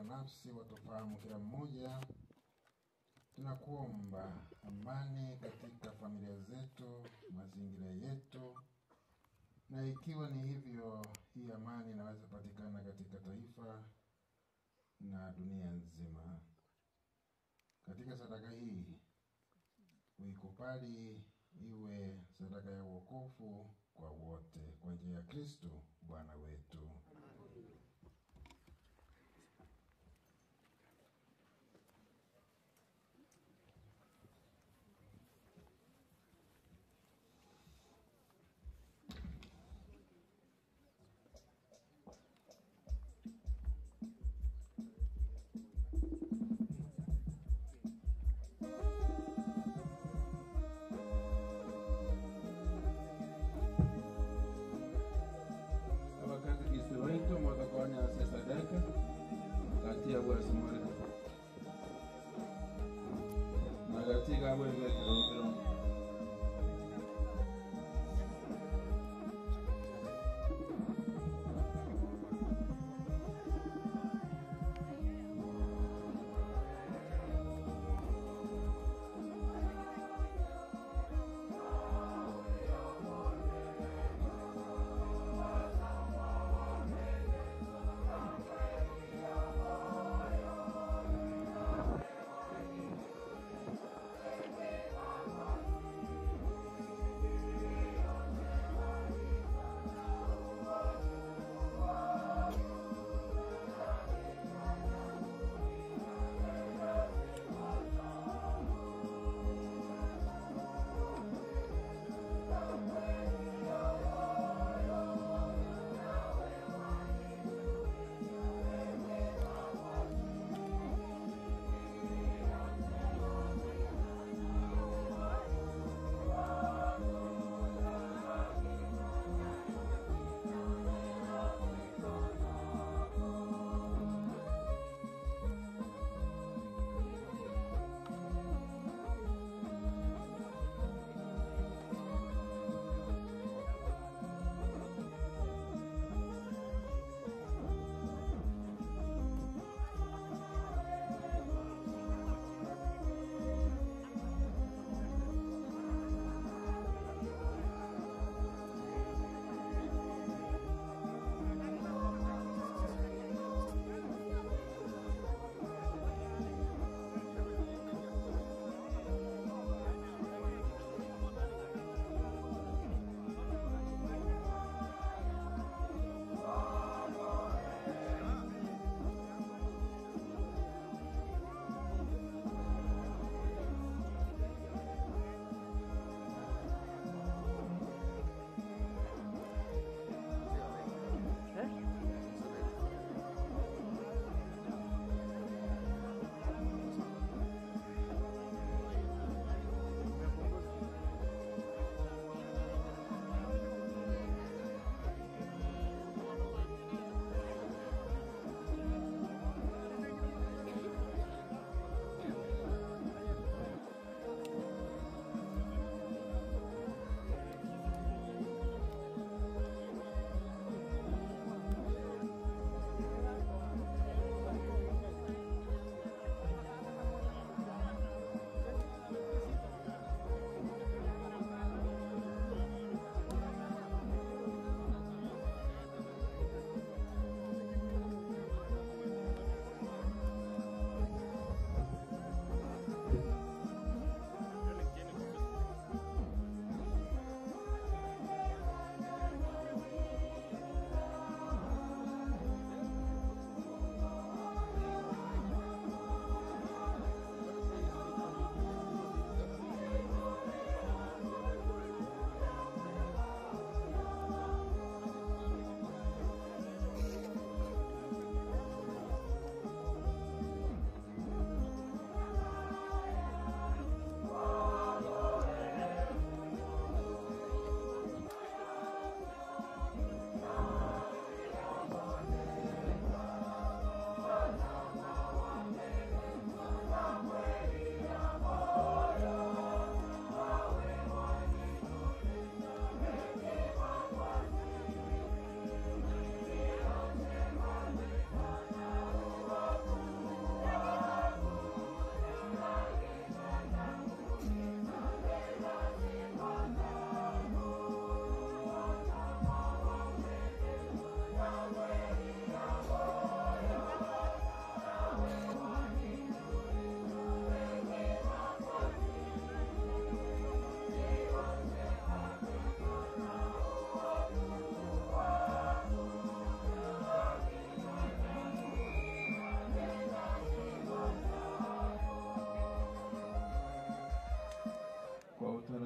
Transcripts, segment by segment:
nafsi watufahamu kila mmoja. Tunakuomba amani katika familia zetu, mazingira yetu, na ikiwa ni hivyo, hii amani inaweza patikana katika taifa na dunia nzima. Katika sadaka hii, uikubali iwe sadaka ya wokovu kwa wote, kwa njia ya Kristo Bwana wetu.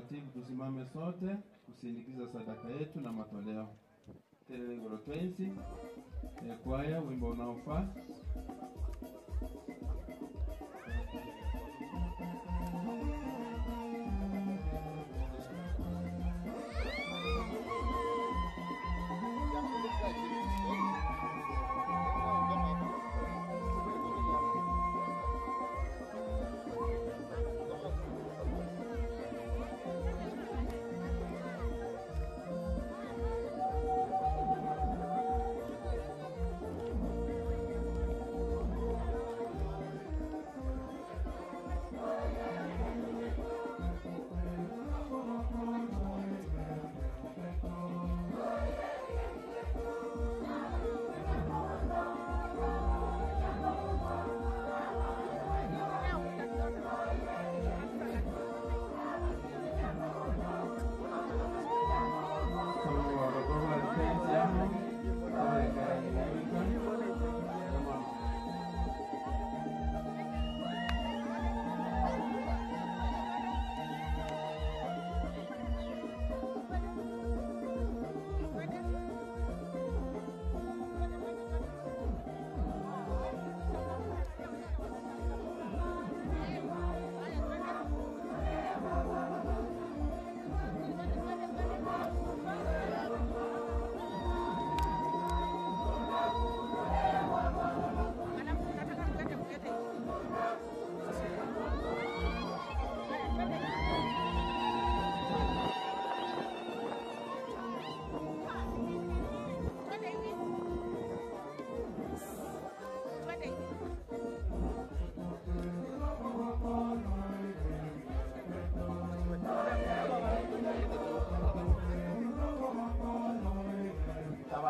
utaratibu tusimame sote kusindikiza sadaka yetu na matoleo. Tele ngoro twensi kwaya wimbo unaofaa.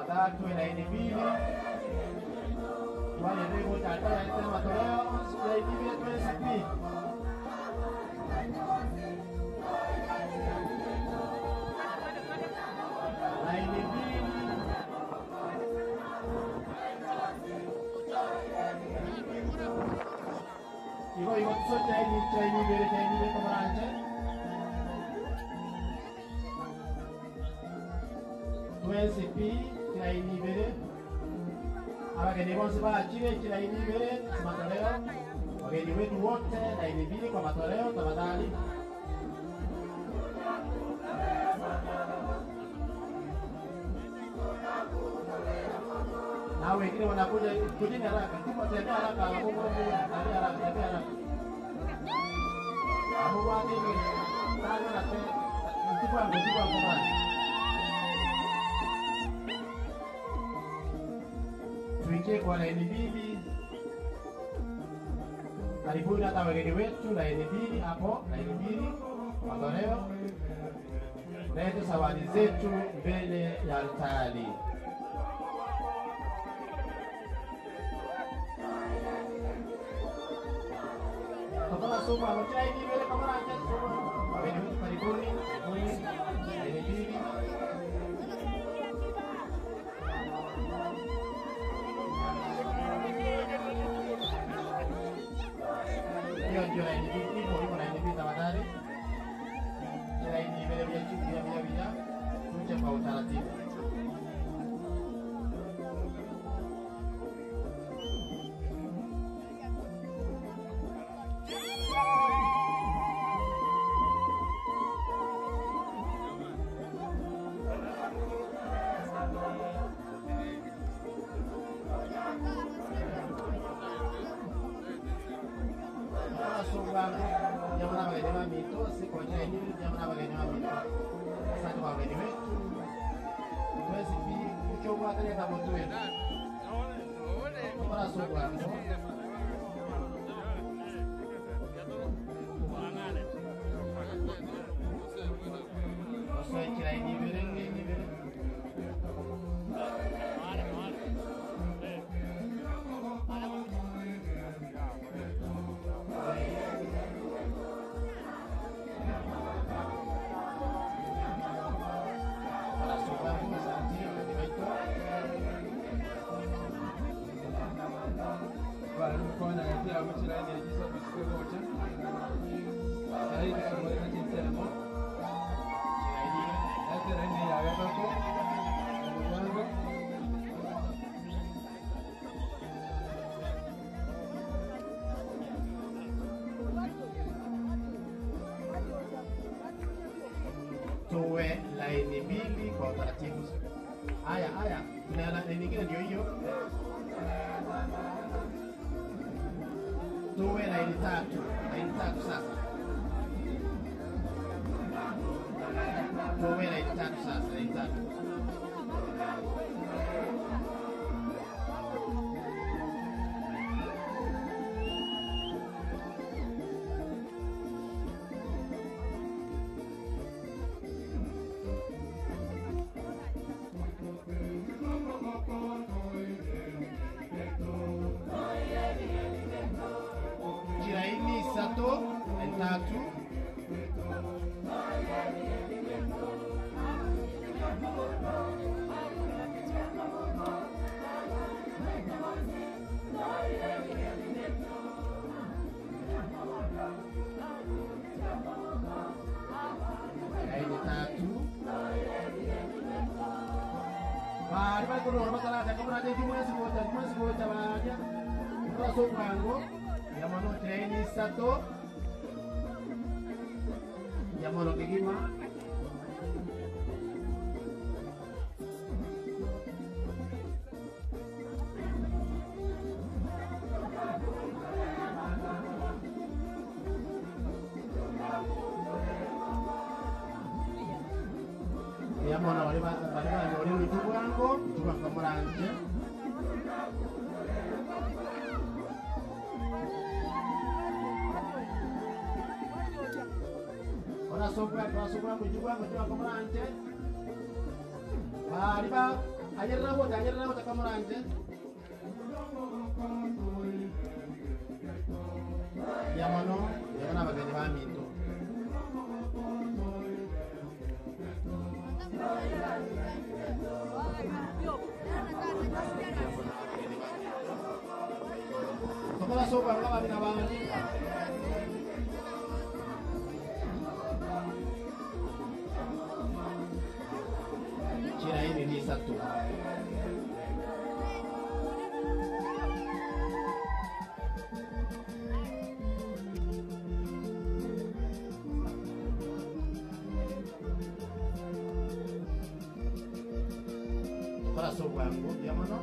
Tatu laini mbili. Wale ndio tataja tena matoleo laini mbili tuesipi. Laini mbili. Iwo sote laini mbili kama anje. Tuesipi laini mbele, abageni bose bakire laini mbele matoleo, wageni wetu wote laini mbili kwa matoleo tafadhali. Na wengine wanakuja kujini haraka, tupo tena haraka, Mungu haraka. Mungu wake sana na tupo kwa tuingie kwa laini mbili. Karibuni hata wageni wetu laini mbili hapo, laini mbili matoleo. Tulete zawadi zetu mbele ya altari. Tafadhali soma hapo laini mbili kama anje soma. Wageni wetu karibuni, laini mbili. Yo laini mbili hivyo laini mbili tafadhali. Laini mbili bila kuja kwa utaratibu. tuwe laini mbili kwa utaratibu. Haya. Tuna laini nyingine ndio hiyo. Tuwe laini tatu sasa. Tuwe laini tatu sasa, laini tatu. Laini satu, laini tatu. Laini tatu. Bari bari kuno masalah kamu nanti cuma sebuah aja. Masuk manggo. Yang mana laini satu. Yang mana kelima. Yang mana wali juga kemerangke. Orang berjuang kemerangke. Bari ba, ayer rabo tak kemerangke. Yang mana? Yang mana bagian kami itu? Kepala sopan kalau kami nabangan ini. Cina ini satu. Kepala sopan yang mana?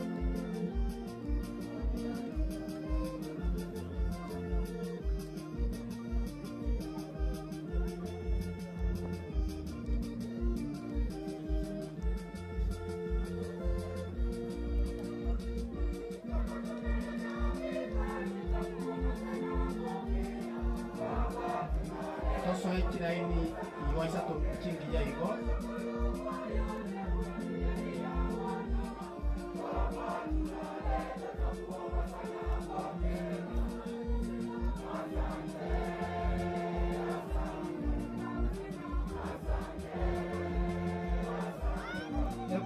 Soal Cina ini iwan satu tinggi ya iko.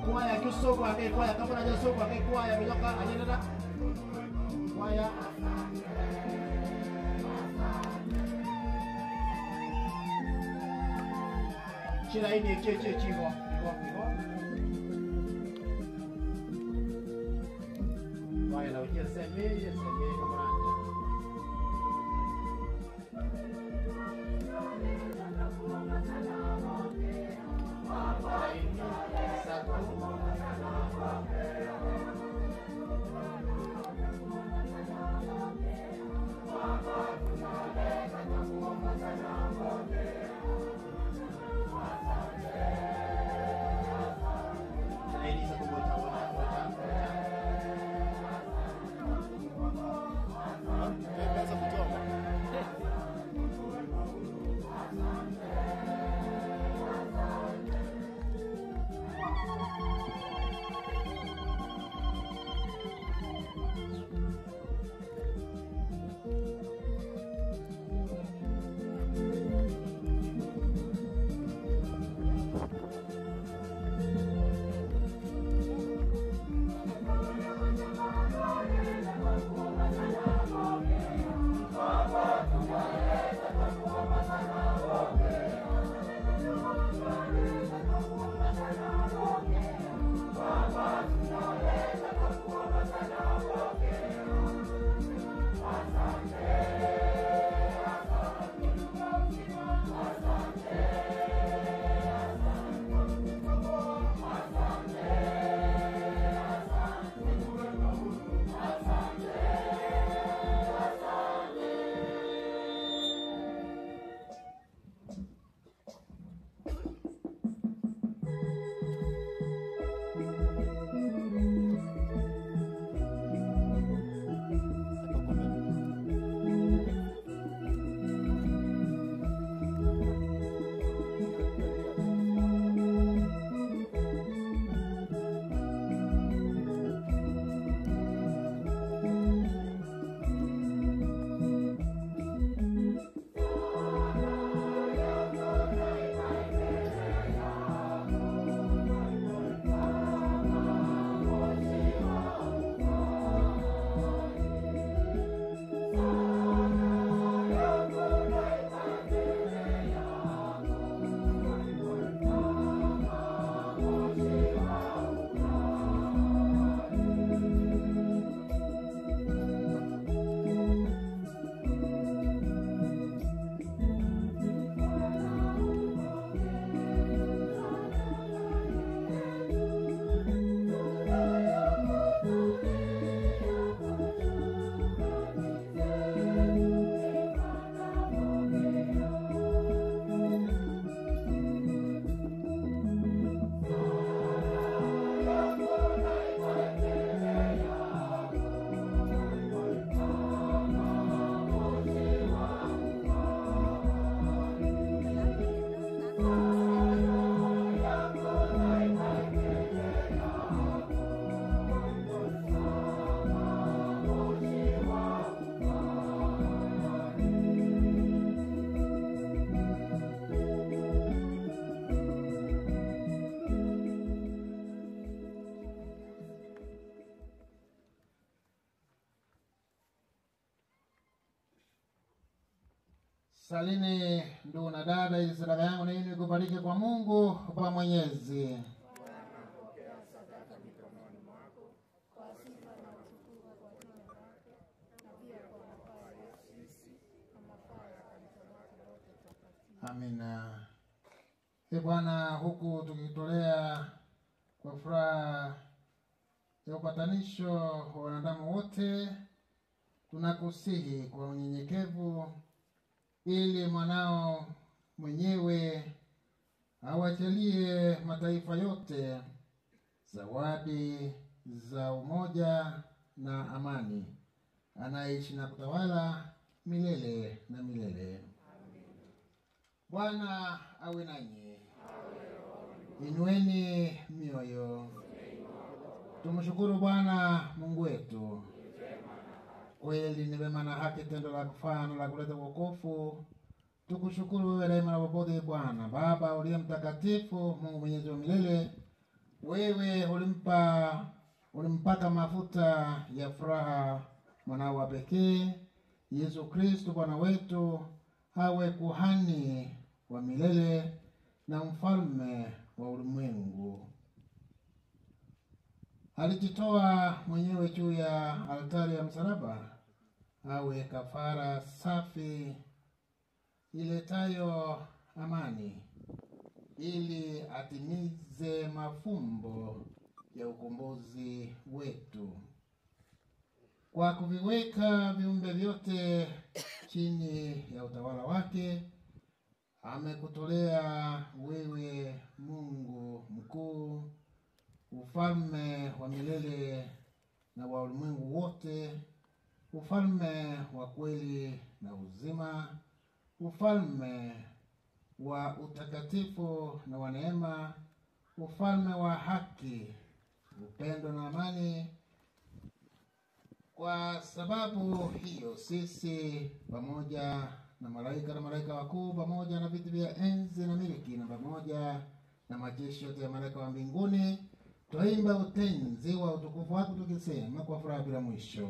Kuaya kusoko ake kuaya kamu aja soko ake kuaya biloka aja nada. Kuaya. Cina ini cibo. Kuaya lau dia semi kamu aja. Ini satu bocah. Salini ndugu na dada, ili sadaka yangu na yenu ikubalike kwa Mungu Baba Mwenyezi. Amina. Bwana, huku tukitolea kwa furaha ya upatanisho wa wanadamu wote, tunakusihi kwa unyenyekevu, ili mwanao mwenyewe awajalie mataifa yote zawadi za umoja na amani, anaishi na kutawala milele na milele. Bwana awe nanyi. Inueni mioyo. Tumshukuru Bwana Mungu wetu. Kweli ni wema na haki tendo la kufana la kuleta wokovu. Tukushukuru wewe daima na popote Bwana Baba uliye mtakatifu, Mungu mwenyezi wa milele. Wewe ulimpaka mafuta ya furaha mwanao wa pekee Yesu Kristo Bwana wetu, awe kuhani wa milele na mfalme wa ulimwengu. Alijitoa mwenyewe juu ya altari ya msalaba, awe kafara safi iletayo amani, ili atimize mafumbo ya ukombozi wetu. Kwa kuviweka viumbe vyote chini ya utawala wake, amekutolea wewe Mungu mkuu ufalme wa milele na wa ulimwengu wote, ufalme wa kweli na uzima, ufalme wa utakatifu na wa neema, ufalme wa haki, upendo na amani. Kwa sababu hiyo sisi pamoja na malaika wakuu, pamoja na viti vya enzi na miliki, na pamoja na majeshi yote ya malaika wa mbinguni, twaimba utenzi wa utukufu wako tukisema kwa furaha bila mwisho.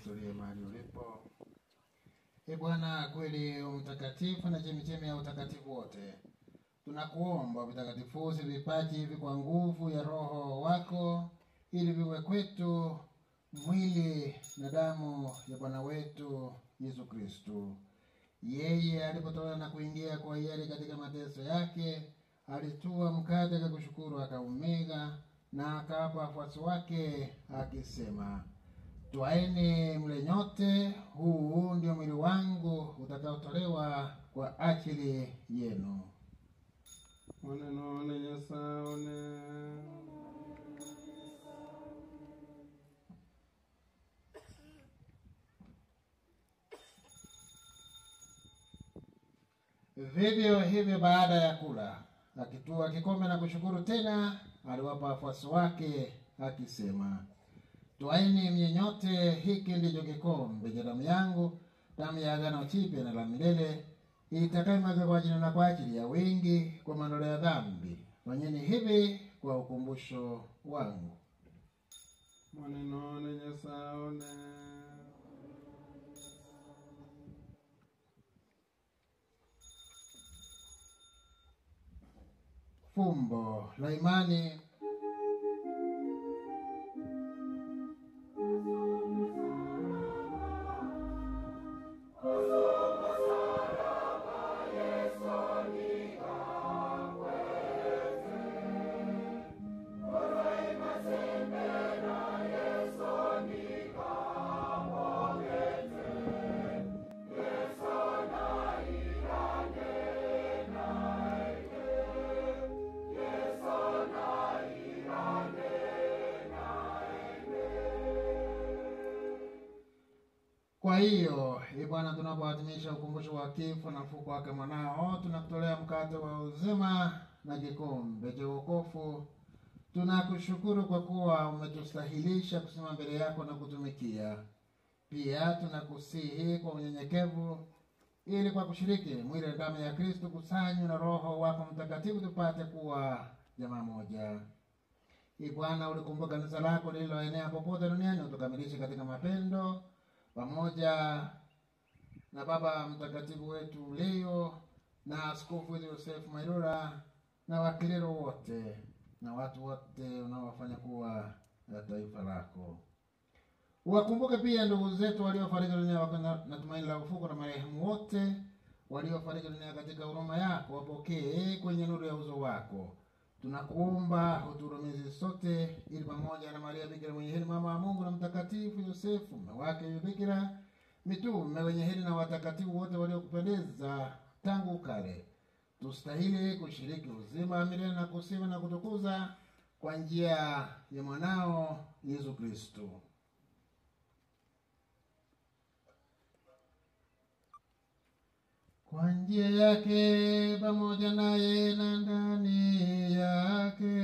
utulie mahali ulipo. Bwana, kweli mtakatifu na chemichemi ya utakatifu wote, tunakuomba vitakatifuzi vipaji hivi kwa nguvu ya Roho wako, ili viwe kwetu mwili na damu ya Bwana wetu Yesu Kristo. Yeye alipotoka na kuingia kwa hiari katika mateso yake, alitua mkate akakushukuru, akaumega na akawapa wafuasi wake akisema, twaeni mle nyote, huu ndio mwili wangu utakaotolewa kwa ajili yenu. Maneno lenye saone. Vivyo hivyo baada ya kula, akitua kikombe na kushukuru tena, aliwapa wafuasi wake akisema, twaeni mnywe nyote, hiki ndicho kikombe cha damu yangu, damu ya agano jipya na la milele, itakayomwagwa kwa jina na kwa ajili ya wengi kwa maondoleo ya dhambi. Fanyeni hivi kwa ukumbusho wangu. Maneno lenye saone. Fumbo la imani. Kwa hiyo, Bwana, tunapoadhimisha ukumbusho wa kifo na ufufuko wake mwanao, tunakutolea mkate wa uzima na kikombe cha wokovu. Tunakushukuru kwa kuwa umetustahilisha kusimama mbele yako na kutumikia. Pia tunakusihi kwa unyenyekevu, ili kwa kushiriki mwili na damu ya Kristo kusanywa na Roho wako Mtakatifu tupate kuwa jamaa moja. Bwana, ulikumbuka kanisa lako lililoenea popote duniani, utukamilishe katika mapendo, pamoja na Baba Mtakatifu wetu Leo na Askofu wetu Yosefu Mairura na wakilero wote na watu wote unaowafanya kuwa na taifa lako. Uwakumbuke pia ndugu zetu waliofariki dunia na tumaini la ufufuko, na marehemu wote waliofariki dunia katika huruma yako, wapokee kwenye nuru ya uso wako. Tunakuomba uturumizi sote, ili pamoja na Maria Bikira mwenye heri mama wa Mungu na Mtakatifu Yosefu mume wake Bikira, mitume wenye heri na watakatifu wote waliokupendeza tangu kale, tustahili kushiriki uzima wa milele na kusifu na kutukuza kwa njia ya mwanao Yesu Kristo. Kwa njia yake, pamoja naye na ndani yake,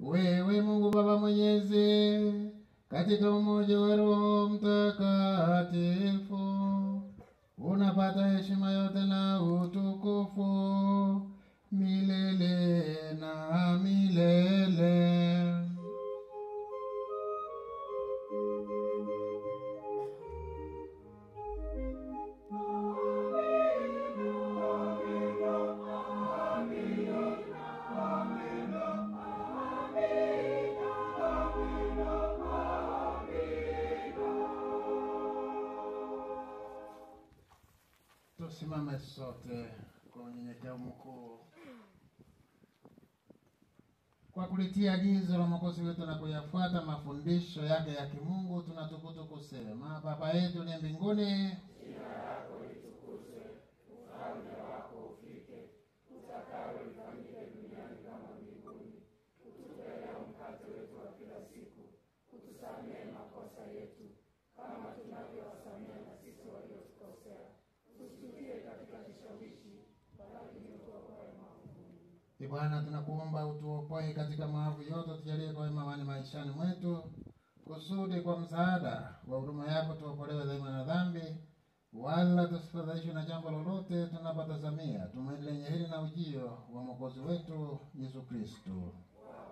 wewe Mungu Baba Mwenyezi, katika umoja wa Roho Mtakatifu, unapata heshima yote na utukufu milele na milele. Tusimame sote kwa unyenyekevu mkuu, kwa kulitia agizo la Mwokozi wetu na kuyafuata mafundisho yake ya kimungu. Tunathubutu kusema: Baba yetu uliye mbinguni, jina lako litukuzwe, ufalme wako ufike, utakalo lifanyike duniani kama mbinguni. Utupe leo mkate wetu wa kila siku, utusamehe makosa yetu kama tunavyowasamehe na sisi waliotukosea, usitutie katika kishawishi, bali utuokoe maovuni. Bwana, tunakuomba utuokoe katika maovu yote, tujalie kwa wema wako maishani mwetu, kusudi kwa msaada wa huruma yako tuokolewe daima na dhambi, wala tusifadhaishwe na jambo lolote, tunapotazamia tumaini lenye heri na ujio wa Mwokozi wetu Yesu Kristo.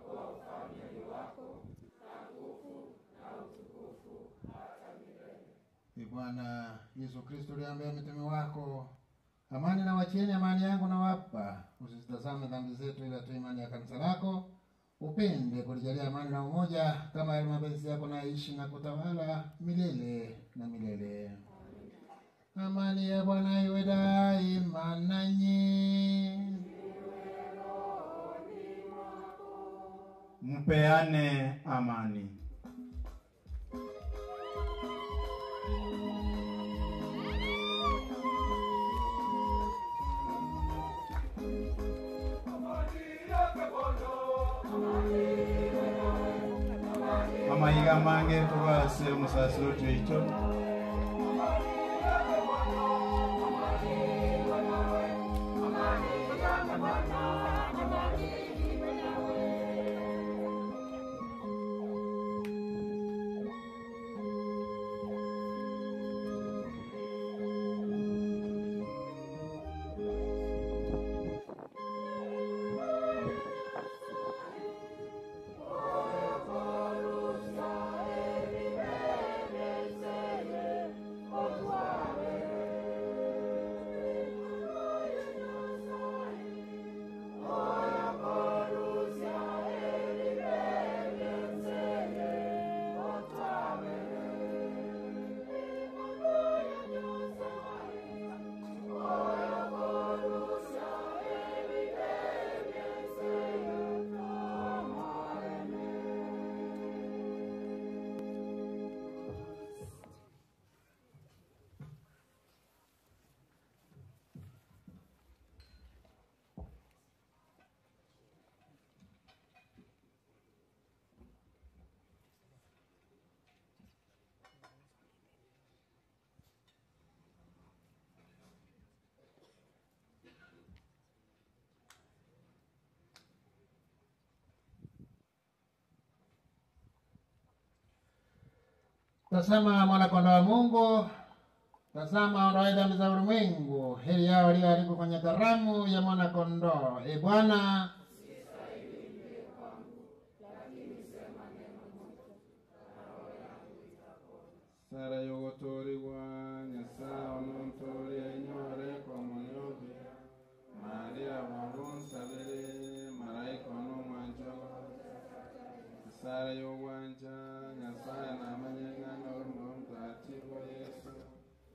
Kwa ufalme wako na nguvu na utukufu hata Bwana Yesu Kristo uliambia mitume wako, amani na wachieni, amani yangu na wapa, usitazame dhambi zetu ila tu imani ya kanisa lako, upende kulijalia amani na umoja kama yale mapenzi yako na ishi na kutawala milele na milele. Amani ya Bwana iwe daima nanyi. Mpeane amani. Amayiga mange tubase umusasiro icyo. Tazama mwana kondoo wa Mungu, tazama ondoa dhambi za ulimwengu. Heri yao walioalikwa kwenye karamu ya mwana kondoo. Bwana, Sara yogotori wa nyasa onontori ainyore kwa monyobi. Maria wabon sabere maraiko no manjo. Sara yogwanja nyasa na manyenga normo mtatibo Yesu.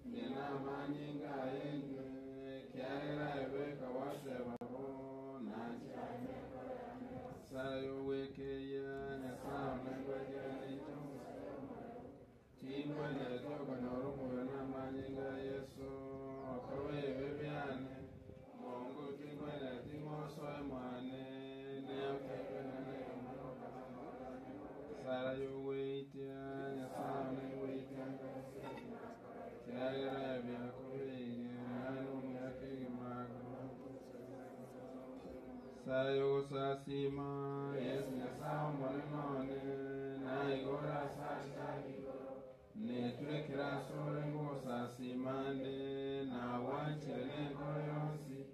Nena manyinga yenye kiaira ebeka wase babo naja. Sara yowekeya nyasa onengweja nijo. Chingwe leto kanorumu na manyinga Yesu okawe bebiane Mungu chingwe letimo soe mwane neokebe na neomaroka Sara yuweitia nyasane weitia Tiagara biakubege anu yake gimago Sara yugosasima Yesu nyasao mwanenone na igora sasari ne turekera sore ngo sasimande na wanchire ne yonsi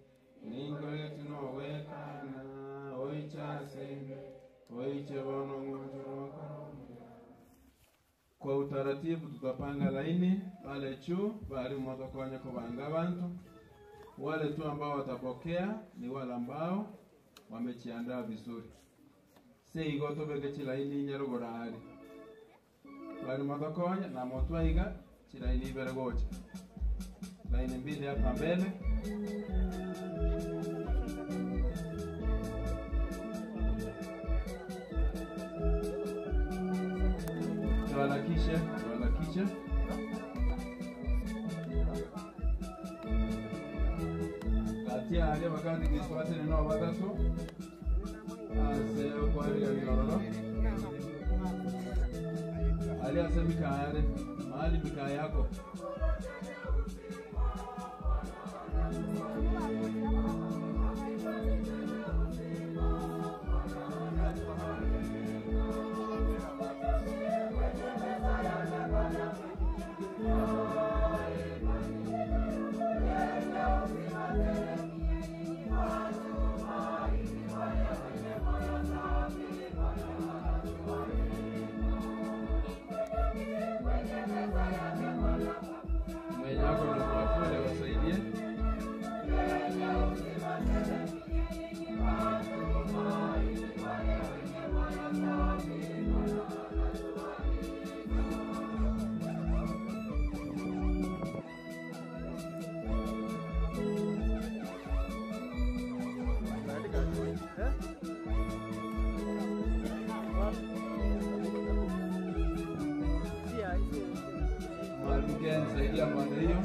ningore tuno wekana oichase oiche bono ngojoro. Kwa utaratibu tutapanga laini pale juu bali mtakonya kubanga abantu wale tu ambao watapokea ni wale ambao wamejiandaa vizuri. Sei goto bege laini nyarogora hali bali matakonya na motwaiga chilaini ibere gocha laini mbili hapa mbele tualakishe katia hali wakati kiswati nino watatu aseo kwa hali ya giororo ali asemi kaare mahali mikaa yako Ken, saidia pande hiyo.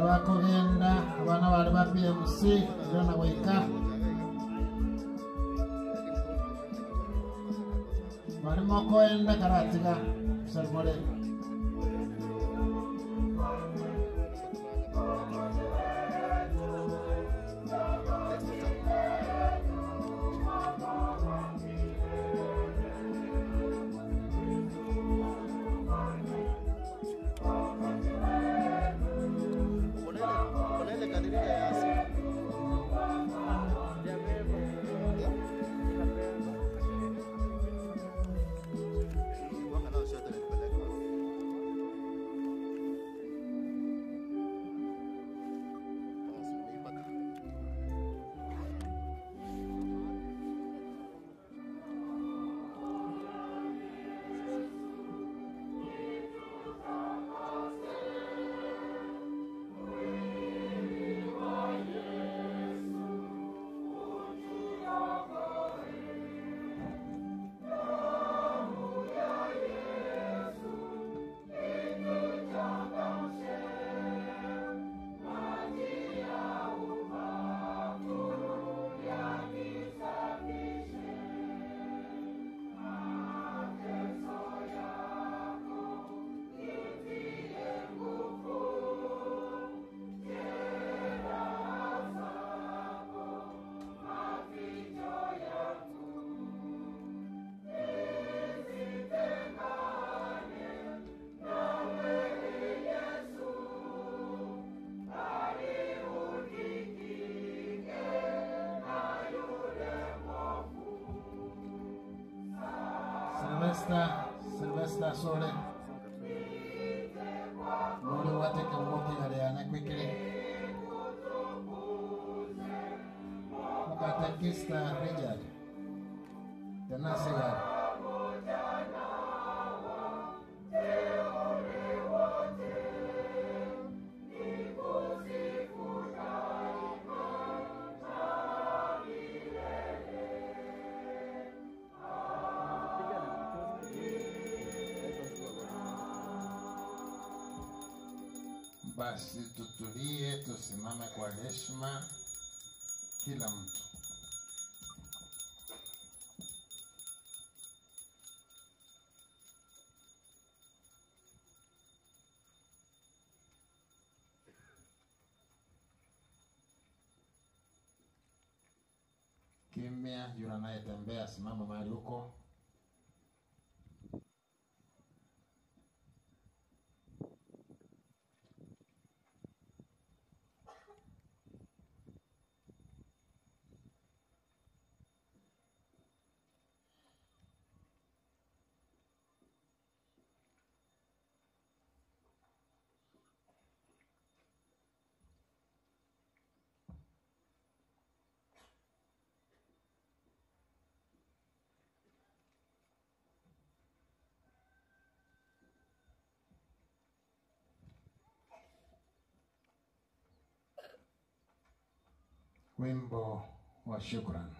bakogenda abana bali ba PMC ndio na weka moko enda karatiga salmore. Sylvester Sole. Mole wate ke mwoki aliana kwikile. Mukatekista Richard. Tena sigari. Basi tutulie, tusimame kwa heshima kila mtu. Kimya, yule anayetembea simama mahali huko. Wimbo wa shukrani.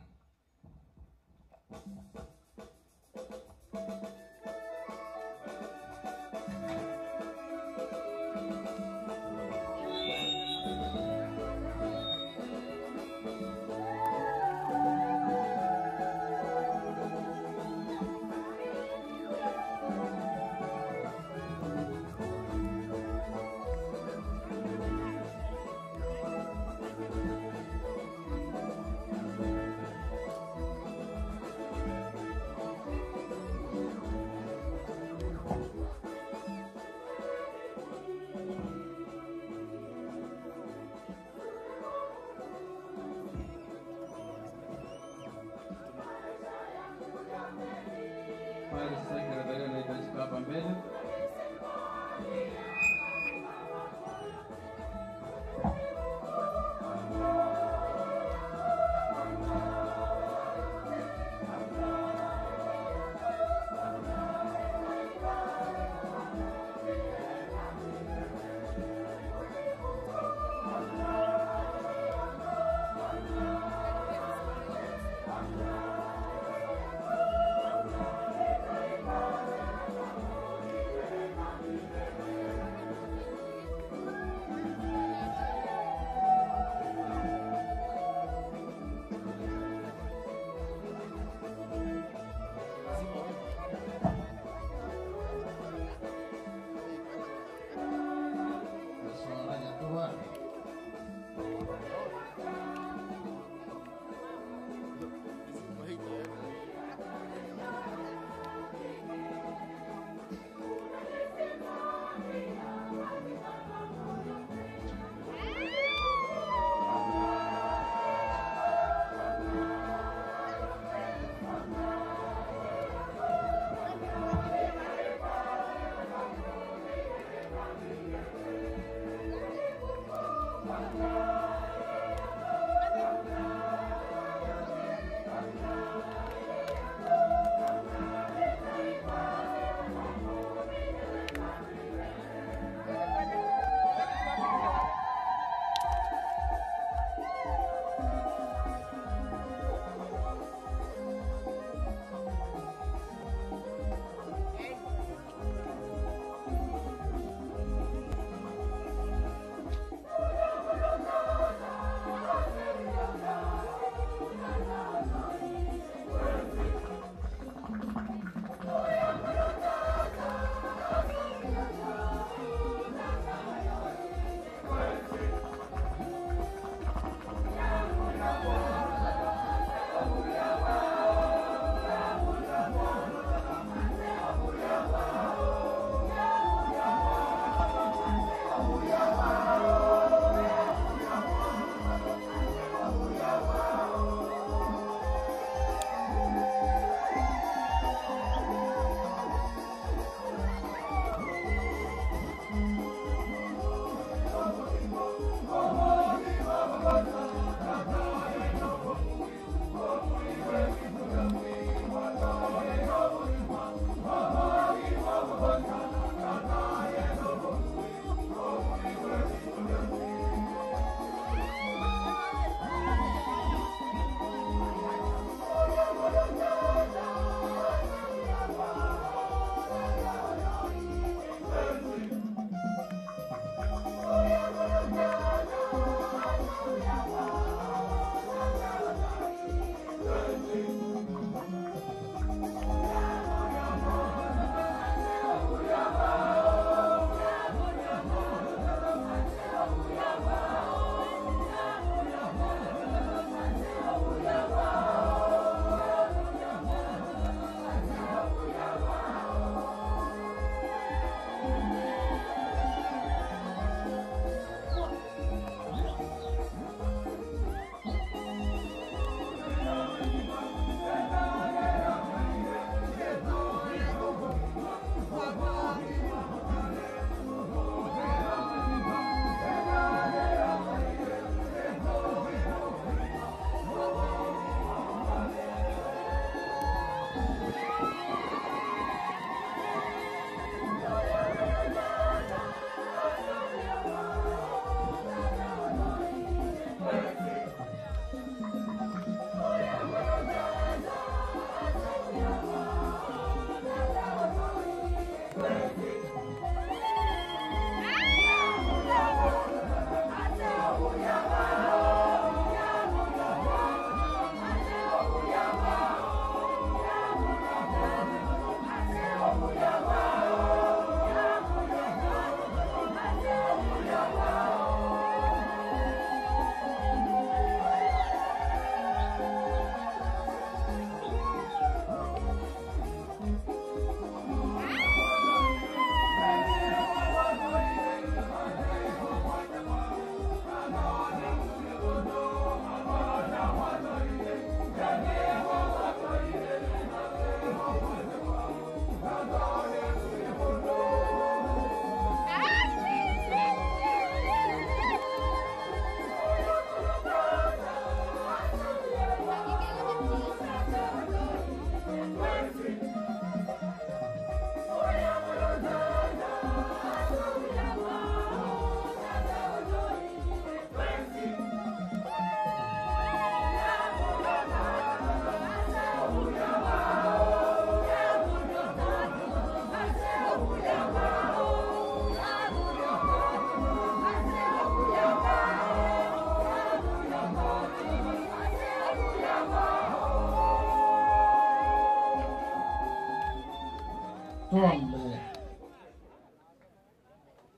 Tuombe.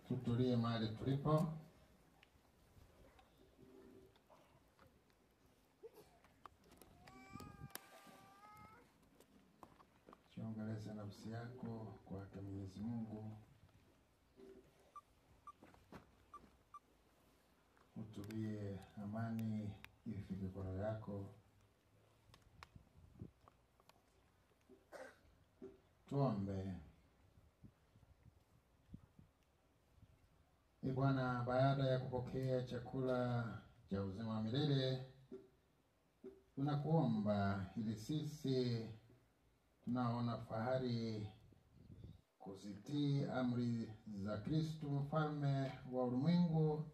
Tutulie mahali tulipo. Chiongeleze nafsi yako kwake Mwenyezi Mungu. Utulie, amani ifike kwa roho yako. Tuombe. Bwana, baada ya kupokea chakula cha uzima wa milele, tunakuomba ili sisi tunaona fahari kuzitii amri za Kristo mfalme wa ulimwengu,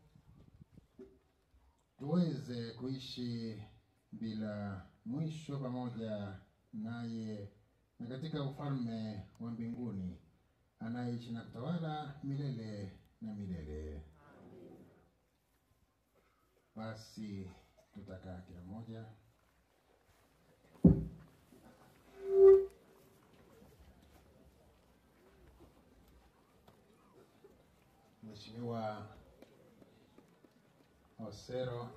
tuweze kuishi bila mwisho pamoja naye na katika ufalme wa mbinguni, anaishi na kutawala milele na milele. Basi tutakaa kila moja. Mheshimiwa Osero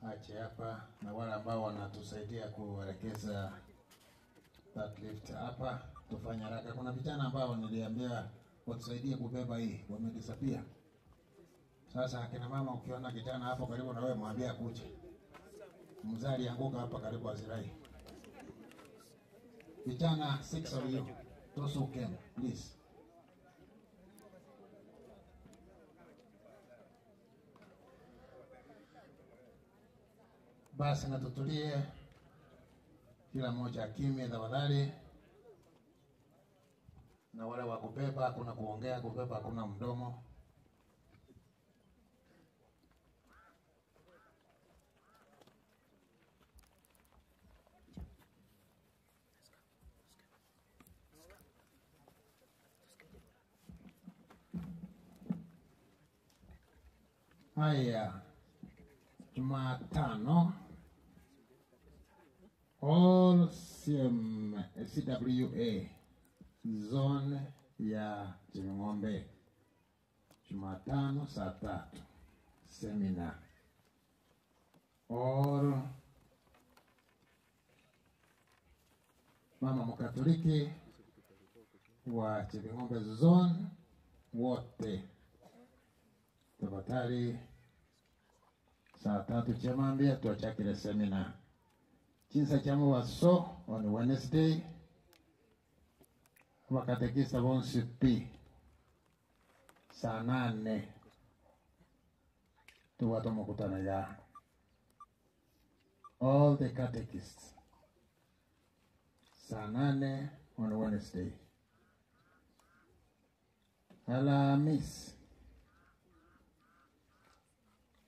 ache hapa, na wale ambao wanatusaidia kuelekeza that lift hapa, tufanye haraka. Kuna vijana ambao niliambia watusaidie kubeba hii, wamedisappear. Sasa akina mama, ukiona kijana hapo karibu na wewe, mwambie akuje. Mzali anguka hapa karibu Azirai. Vijana 6 of you, those who came, please. Basi na tutulie, kila mmoja kimya tafadhali. Na wale wa kubeba, hakuna kuongea, kubeba hakuna mdomo. Haya, Jumatano all CWA zone ya Cheming'ombe, Jumatano saa 3 seminar. All mama Mkatoliki wa Cheming'ombe zone wote, tafadhali saa 3 Chemambia tuachakile seminar. Chinsa chamu waso on Wednesday, wakatekista bonsi pi saa 8 tuwato mkutana ya all the catechists saa 8 on Wednesday. Alhamis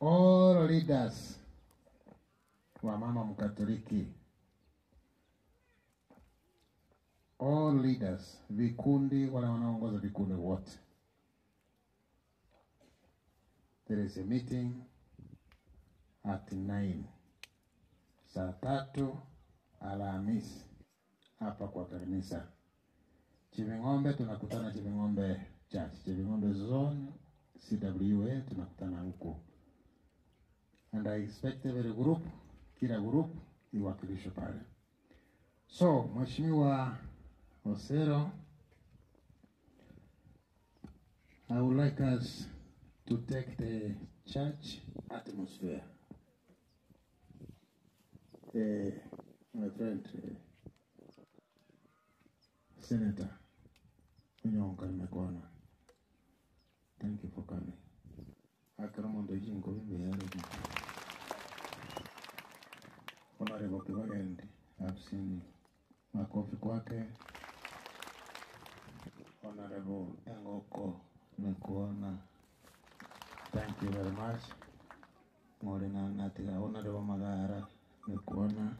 all leaders wa mama Mkatoliki, all leaders, vikundi, wale wanaongoza vikundi wote, there is a meeting at 9 saa 3 Alhamisi hapa kwa kanisa Cheming'ombe. Tunakutana Cheming'ombe Church, Cheming'ombe zone CWA, tunakutana huko. And I expect every group, kila group iwakilishwe pale. So, Mheshimiwa Osero, I would like us to take the church atmosphere. My friend, Senator Unyonga Mekwana, thank you for coming. Akaramondo jingo bimbe yaro. Honorable Kiwagendi, I've seen makofi kwake. Honorable Engoko Mekuona, thank you very much. Morena Natiga, Honorable Magara Mekuona,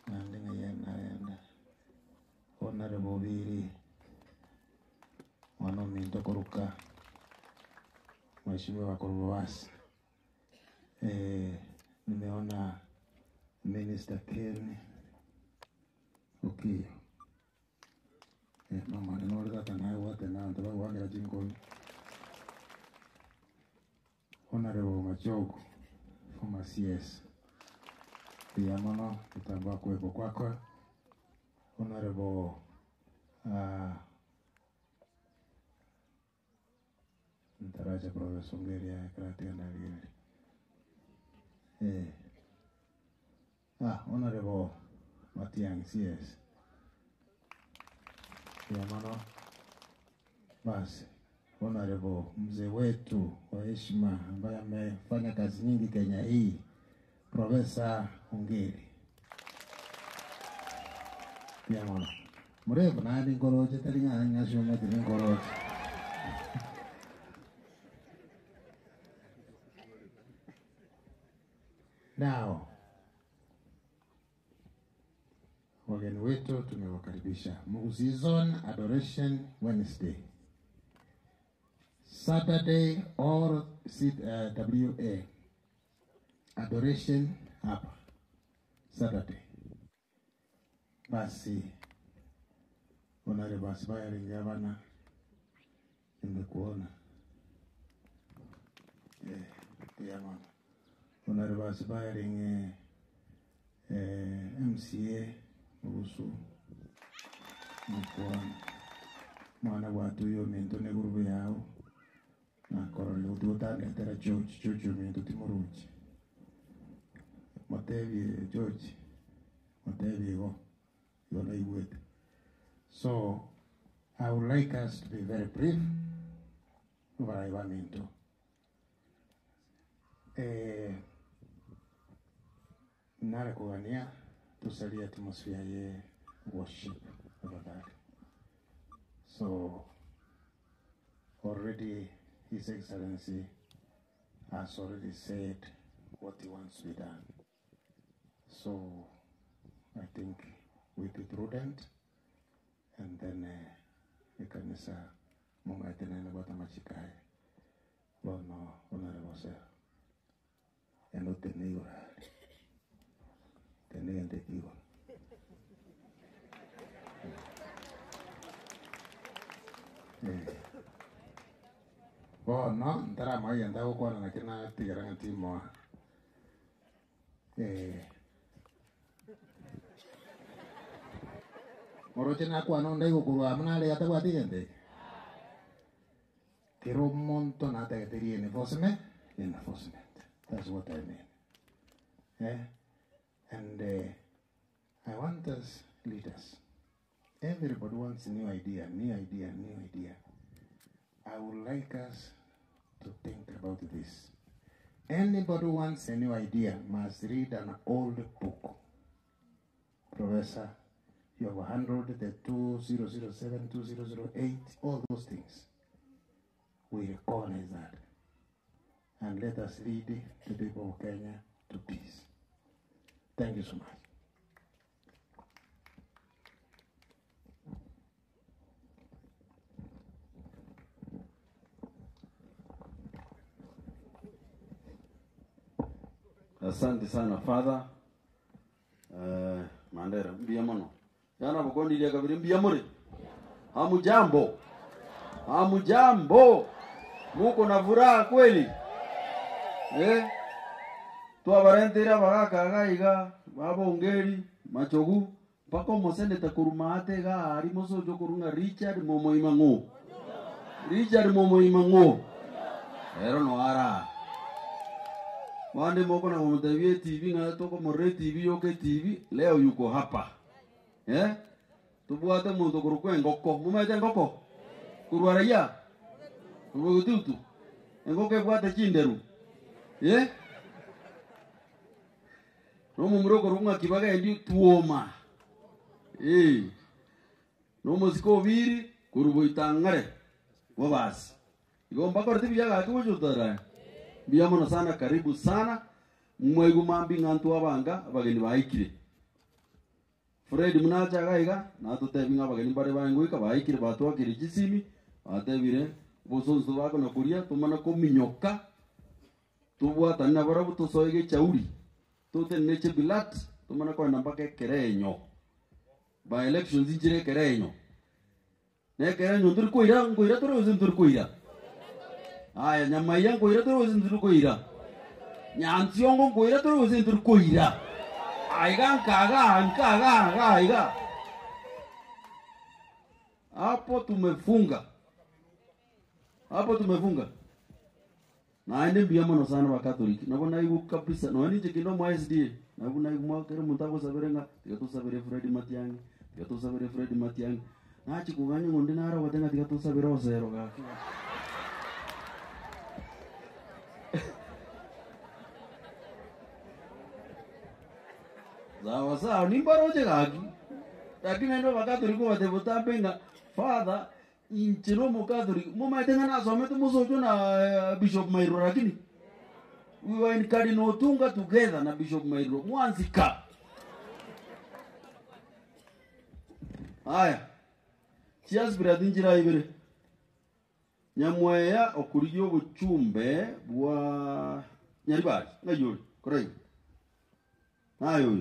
Nandina Yenda, Honorable Viri, Wanominto Koruka, Mheshimiwa Korowasi. Nimeona Minister Ken Okiya. Mama ninaona tena wote na ndio wale jingo. Honorable Machogo from CS. Pia mama tutamba kuwepo kwako. Honorable Ntaraja Professor Ngeria Kratia na Lili. Honorable Matiang CS. Pia mama basi Honorable mzee wetu wa heshima ambaye amefanya kazi nyingi Kenya hii, Profesa Ongeri. Pia mwana mrefu na hadi ngoroje talinga ngasho mati ngoroje. Now, wageni wetu tumewakaribisha. Season Adoration Wednesday, Saturday or WA Adoration hapa Saturday. Basi unale basi baya lingabana nimekuona mama unale basi baya linge MCA usu mkuona mwana watu yo mento ne grubu yao na korole ututanga tera George mento timoruchi Matevi George Matevi go yona iwete. So I would like us to be very brief over Ivamento. Nara kuwania tusalia atmosphere ye worship over that. So already His Excellency has already said what he wants to be done. So I think we be prudent, and then we can say Munga tenene bata machikai bono honorable sir and not the neighbor the name the people bono ndara mai anda ko na kina tigara timo Morochena kwa no ndai ko amna le ata kwa tigende. Tiro monto na ta tiri enforcement. That's what I mean. And I want us leaders. Everybody wants a new idea. I would like us to think about this. Anybody who wants a new idea must read an old book. Professor, you have 100, the 2007, 2008, all those things. We recognize that. And let us lead the people of Kenya to peace. Thank you so much. Asante sana Father. Mandera mbia mono. Yana bukondi ile kabiri mbia muri. Hamujambo. Muko na furaha kweli? Tua barentera bagaka iga babo Ongeri machogu pako mosende takurumate ga ari moso jokurunga Richard Momo Imango. Ero no ara. Wande moko na mtavie TV na toko more TV yoke TV leo yuko hapa. Tubuate muntu kurukwe ngoko. Mumete ngoko. Kurwaraya. Kubututu. Ngoke bwate chinderu. Nomu mroko runga kibaga endi tuoma. Nomu siko viri kurubo itangare. Wabasi. Igomba korti biyaga kuchutara. Biyamono sana karibu sana. Mwegu mambi ngantu abanga abageni baikire. Fred munacha gaiga na tutebinga abageni bare banguika baikire batwa kirichisimi atebire bosonzo bako na kuria tumana ko minyoka tubwata na barabu tusoige chauri tute neche bilat tumana ko namba ke kerenyo ba elections injire kerenyo ne kerenyo ndur koira toro ndur koira aya nyamaya koira toro ndur koira nyantiongo koira toro ndur koira aiga kaga hapo tumefunga na ende biamono sana wa Catholic nabona ibu kabisa no ni jekindo mwa SD nabona ibu mwa kero mutako saberenga tigato sabere Fred Matiangi na chikuganya ngonde nara watenga tigato sabere osero ga Sawa, nimbaroje kaki. Lakini ndio Wakatoliki watevuta penga father inchino Mukatoliki. Mumaitenga na someto musojo na Bishop Mairo lakini we were in Cardinal Otunga together na Bishop Mairo. Mwanzika. Aya. Cheers brother njira ibere. Nyamweya okuriyo buchumbe bwa Nyaribari ngayuri correct. Ayo.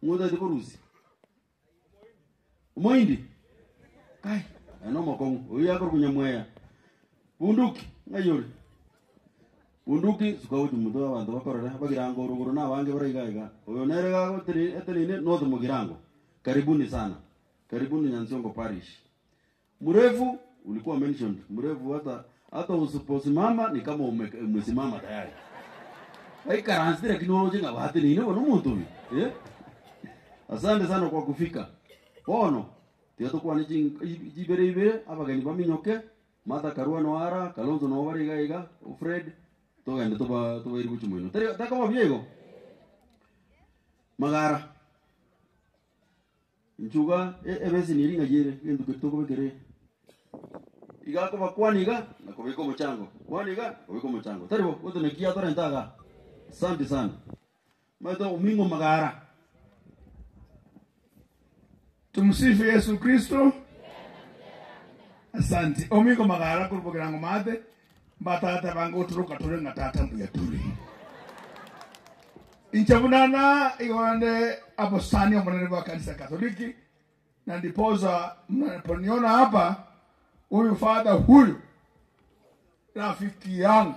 Muda de korusi. Moindi. Kai, ano makongo. Oya ko kunyamweya. Bunduki ngayuri. Bunduki sukawo mudo abantu bakorera bagirango ruguru na bange baraiga. Oyo nerega ko etene no mugirango. Karibuni sana. Karibuni Nyansiongo Parish. Mrefu ulikuwa mentioned. Mrefu hata usiposimama ni kama umesimama tayari. Hai karanzira kinoloji nga bahati ni no muntu. Asante sana kwa kufika. Bono tiato kwa ni jibere abagani baminyoke mata karua no ara kalonzo no bariga Fred to gande to iri buchumwino. Taka mabiego. Magara. Nchuga ebezi niringa jere ngendo ketoko bekere. Iga ko bakwaniga na ko biko mchango. Kwaniga ko biko mchango. Taribo wote nekia to rentaga. Asante sana. Mato umingo Magara. Tumsifu Yesu Kristo. Asante. Omingo Magara kurupokirango mate. Batata bango turuka turenga tata mbuya turi. Inchabunana iwande apostani wa wa kanisa Katoliki. Na ndipoza mnaponiona hapa huyu father huyu rafiki yangu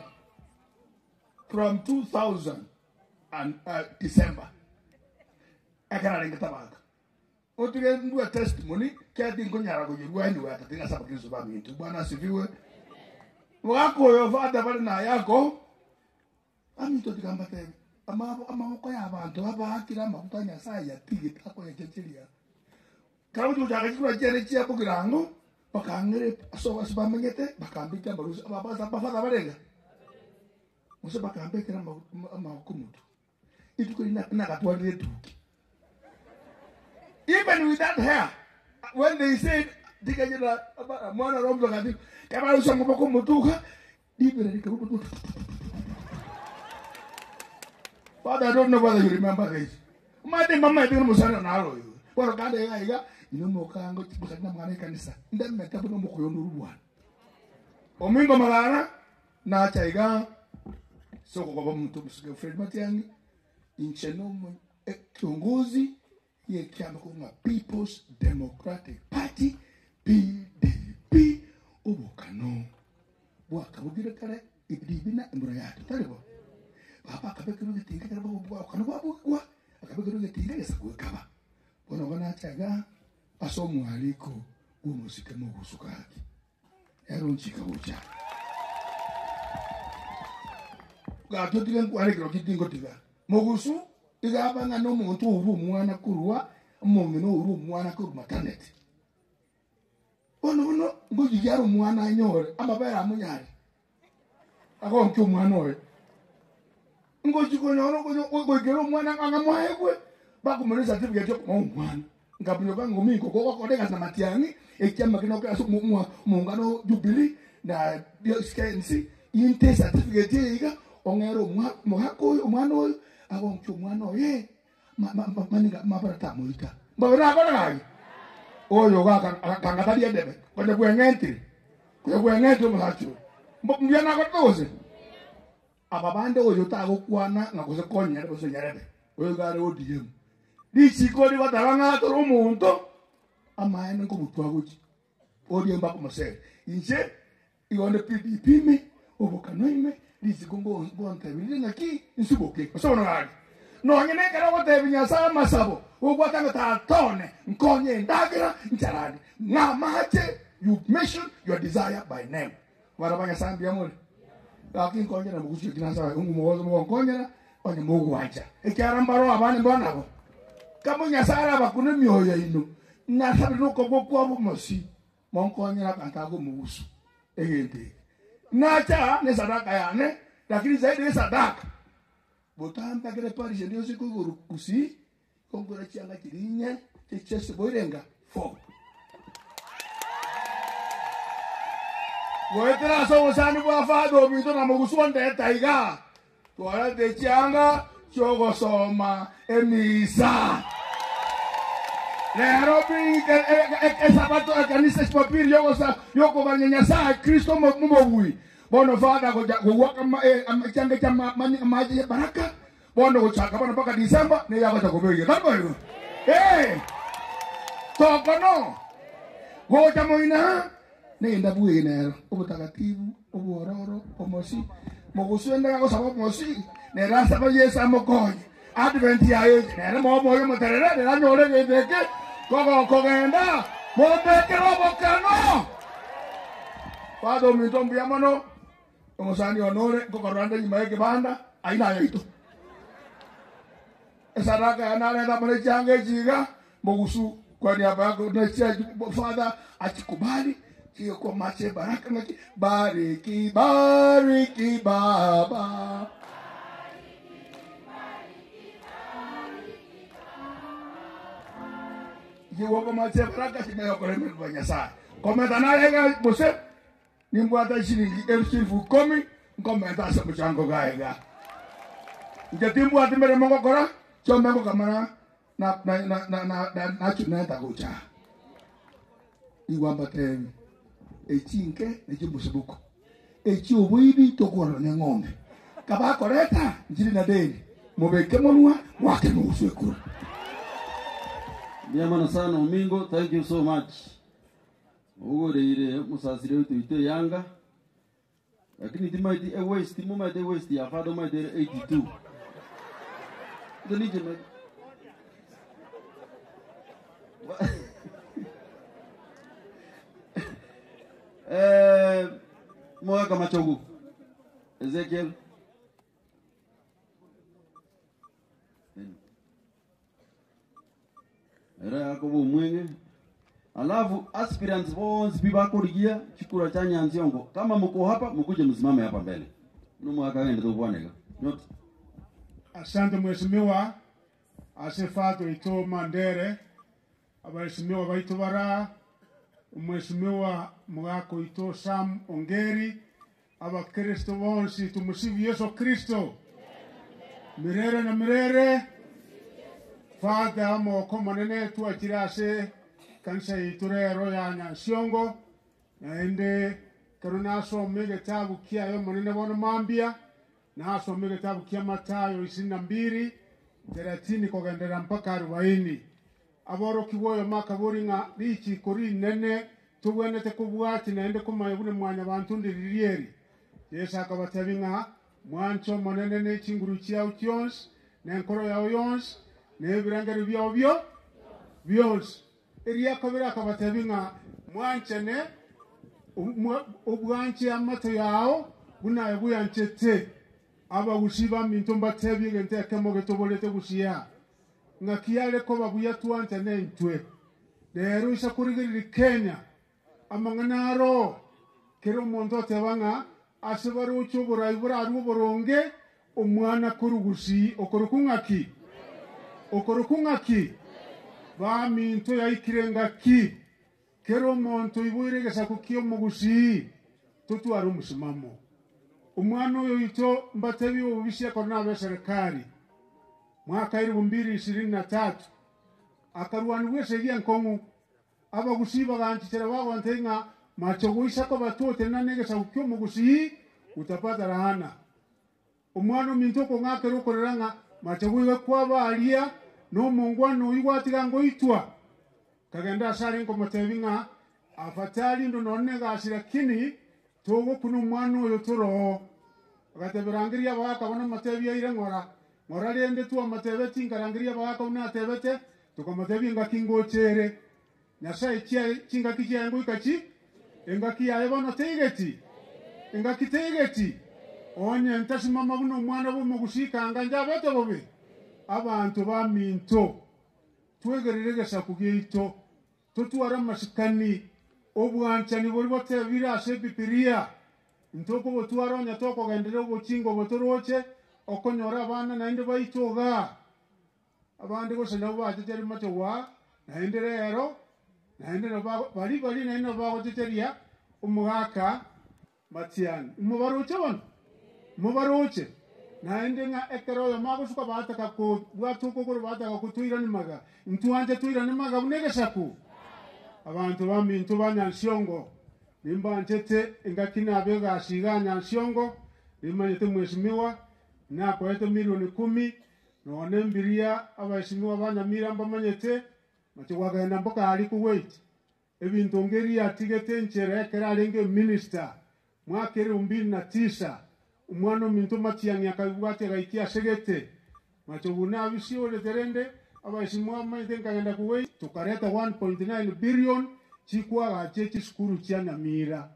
from 2000 and December. Akana ringata baka. Otige ndua testimony kati ngonyara kujirwa ni wa katika sababu hizo ba mintu. Bwana asifiwe. Wako yo father bali na yako. Amito tikambate. Ama ko ya abantu abakira makutanya saya tigita ko yechechiria. Kawo tujaga kiro jere chia bugirango bakangere so asbamenyete bakambika barusa baba sapafata barenga. Musa bakambekera makumutu. Ituko na katwale tu. Even with that hair, when they said digajira mwana rombo kati kama usango makumutuka dibere dikabutu. Father, I don't know whether you remember this. Mate mama ipino musana nalo yo. Wala kanda iga ino mokango chibukana mwana kanisa. Ndemme tabuno mokoyo nurubwa. Omingo Magara na chaiga soko kwa mtu msike Fred Matiang'i incheno kiongozi ye chama kwa People's Democratic Party PDP ubukano. Bwaka bugira kare ibidibina mburayatu taribo. Papa akabekero getinga kare bwa kana bwa akabekero getinga yesakukaba. Bona bana chaga asomu aliko umusike mu busukaki. Yaro nchika bucha. Gato tiga kware kiro kitingo tiga. Mogusu iga banga no muntu uru mwana kurwa mumino uru mwana kurwa maternity. Ono ngoji yaro mwana nyore amabera munyari. Ako nkyo mwana oyo. Ngoji ko nyoro ko gero mwana anga mwaekwe bakumene certificate yo mwana. Ngabunyo bango mingo ko dega na Matiang'i ekyama kino ka so mungano Jubilee na skensi inte certificate yiga ongero mwako mwana oyo aboncho mwana oyo maninga mabarata muita mbona bana oyo kangata debe kwende kwengenti mhacho mbyana kwatose ababande oyo tago kwana ngakose konya bose nyarebe oyo gare odiem dichiko ni bataranga to rumuntu amaene ko butwa guchi odiem ba komose inje ione PDP me obokano ime dichiko ngo bonte bilinga ki nsuboke so no gari no nyene kara wote binyasa masabo ogwatanga ta tone nkonye ndagira ncharani na mache you mention your desire by name warabanya sambi amole lakini konye na mugushi kinasa ungumozo mwonkonyera onye mugwacha ekyarambaro abane mbonabo kama nyasara bakune myoyo ino na sabino ko kwa bumosi monkonyera kantago mugusu egende nacha ne sadaka yane lakini zaidi sadaka botamba kile parish ndio siku kusi kongora chianga chirinye chichese boirenga 4 Wetera so usani bwa fado mito na mugusuonde taiga twala de chianga chogo soma emisa lero bi sabato kanisa spapir yoko banyanya sa Kristo mubui bono fada go waka changa chama maji baraka bono go chaka bono paka Disemba ne yako takobege kama tokono go chamoina ne ndabu enero obutakatifu obuororo omosi mogusuenda go sabo mosi ne rasa ba yesa mokonye advent ya ye ne mo yo moterere ne nyore gedeke kogenda mo beke robo kano Fado mitombi yamano omosani onore kokoranda nyuma yake banda aina yaito esaraka yanale da mole change jiga mogusu kwa niaba yako na chia Father achikubali kio kwa mache baraka ngaki bariki bariki baba jiwa kwa mache baraka simeyo kwa reme kwa nyasa komenta na lega bose nimbuata shilingi 10,000 komenta sa mchango gaega njatimbu atimere mongo kora chombe kamana na chuneta kucha iwamba temi echinke nechimusibuko echi obuibi tokoro ne ngombe kaba koreta njiri na deni mobeke monwa wake nusu ekuru. Biamana sana Umingo, thank you so much. Ugoreire musasire utuite yanga. Lakini timaiti waste ya fado maite 82. Ndio nije Mwaka machogu Ezekiel era yakobo mwenge alafu aspirants bonse biba korigia chikura cha Nyanziongo kama mko hapa mkuje msimame hapa mbele mwaka wende to bwanega not. Asante mheshimiwa Asefato ito Mandere abaheshimiwa baitu bara mheshimiwa mwako ito Sam Ongeri abakristo bonsi tumusifu Yesu Kristo mirere na mirere Father moko manene tuachirase kanisa iturero ya Nyansiongo naende karuna some gitabu kia yo manene bono mambia na some gitabu kia Mathayo 22:30 kogendera mpaka 40 aboro kiboyo makaburinga richi kuri nene tubwenete kubwati naende kumayibune mwanya bantu ndiririeri Yesu akabatabinga mwancho manene ne chinguru chiao chions na nkoro yao yons ne birangari byao byons eriya kabira akabatabinga mwanchene ubwanche amato yao bunaye buyanchete aba gushiba minto mbatebi gente kemoge tobolete gushia ngakiale ko babuya tuante nentwe lero isa kurigiri Kenya amanganaro kero mondo tebanga asibaru chubura ibura aruboronge omwana kurugusi okorukungaki ba minto yaikirenga ki kero monto ibuirege sakukio mugusi tutu aru musimamo umwana uyo ito mbatebi ubishia kona be serikali mwaka 2023 akaruani wese gia nkongu aba gusiba ganchitera bago antenga machoguisha ko batote nanege sakukio mugusi utapata rahana umwana minto ko ngakero koreranga machoguiwe kwa balia no mungwano igwatira ngo itwa kagenda sari ngo matebinga afatali ndo nonega asirakini togo kuno mwano yo toro agateberangiria baka bona matebia ire ngora rende tu amatebeti ngarangiria baka una tebete tukomatebi ngakingochere nyasa ichia chinga kijia ngo ikachi engaki yae bona tegeti engaki tegeti onye ntasimama buno mwana bo mugushika nganja bete bobe abantu ba minto twegererege sakugeito tutuara masikani obwanchani bori bote birase bipiria ntoko botuaro nyatoko gendere obochingo botoroche okonyora abana nainde baitoga abandi gosenya bachecheria macho wa naende rero naende no bali naende no bagochecheria umugaka Matiang'i mubaruche bono mubaruche naende nga ekero yo magosuka bataka ko bwatuko ko bataka kutuira ni maga ntwanje tuira ni maga bunegesaku abantu bamintu banyanshongo nimba ntete ingakina abega asiganya nshongo nimanyete mweshimiwa na kwete milioni 10 none mbiria abashimiwa banyamira mbamanyete macho wagenda mboka ali ku wait ebintu ngeri atigete nchere kerarenge minister mwakere 2009 umwana mintu Matiang'i akabwate gaikia segete macho buna abisio le terende abashimiwa manyete ngagenda ku wait tukareta 1.9 billion chikwa gachechi skuru cyanyamira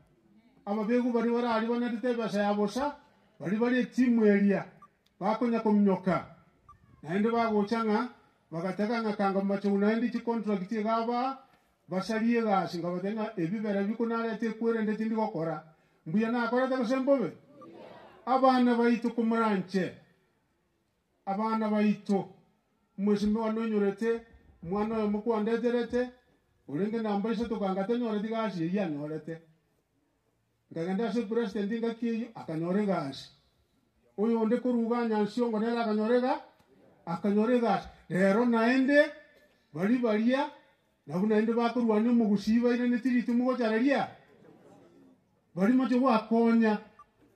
ababegu bari barali banatete basa yabosa bari timu area bakonya komnyoka naende bagochanga bagataka ngakanga macho unaindi chi contract gaba basalie gasi ngabatenga ebibera bikunale te kwerende tindi gokora mbuya na akora ta sembobe abana baitu kumuranche abana baitu mwesimi wanonyorete mwana yo mukwandeterete urenge namba iso tukangate nyorete gasi ya nyorete ngagenda se president ngakiyo akanyore gasi uyu onde kuruganya nshongo nera akanyorega rero naende balia naende bakurwanya mugusiba ine netiri mugo chararia bali macho wakonya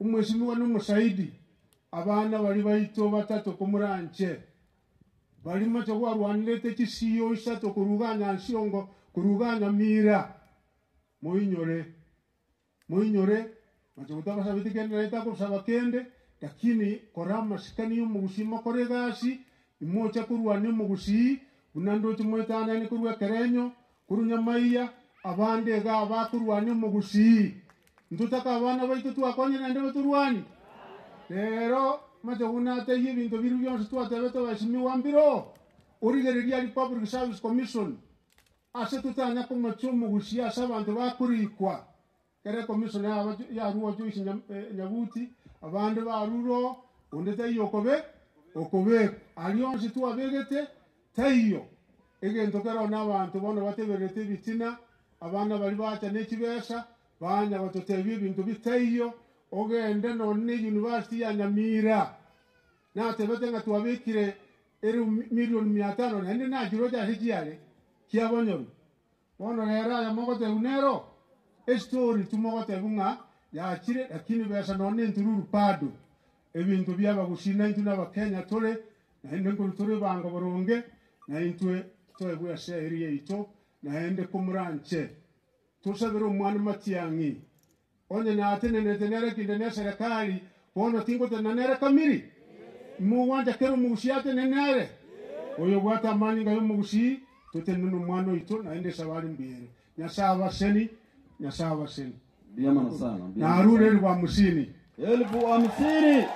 umwesimi wa numusaidi abana bali baito batatu kumuranche bali macho warwanirete kisiyo isato kuruganya nshongo kuruganya mira moinyore macho utabasa bitikende leta kusaba kende lakini korama sikani umugusima koregasi imocha kurwanya umugusi unando tumwetana ni kurwa kerenyo kurunyamaiya abande ga bakurwanya umugusi ndutaka abana baitu twakonye nande baturwani rero macho unate yibintu biru byonse twatebeto bashimi wambiro urigereria ali Public Service Commission ase tutanya kumacho umugusi asabantu bakurikwa kere commission ya ruwa juisi nyabuti abande baruro ondete yokobe alionse tu abegete tayo egento kero n'abantu bono bateberete bitina abana bali bacha nekibesa banya batotebye ibintu bitayo ogende none university ya Nyamira na tebete nga twabikire eri milioni 500 nende na jiro ja hijiale kiabonyo bono era ya mogote unero story tumogote bunga ya chire lakini besa none ntururu pado ebintu byaba gushina intu n'abakenya tole naende kulutore banga boronge na intwe toebwa area ito naende kumuranche tusabira umwana Matiang'i onye na atene tenere kindene serikali bono tingo tenere kamiri muwanja kero mugusiate nenere oyo bwata mani ngayo mugusi tutenunu mwana ito naende sabali mbere nyasaba seni Biamana sana. Na arure rwa musini 50,000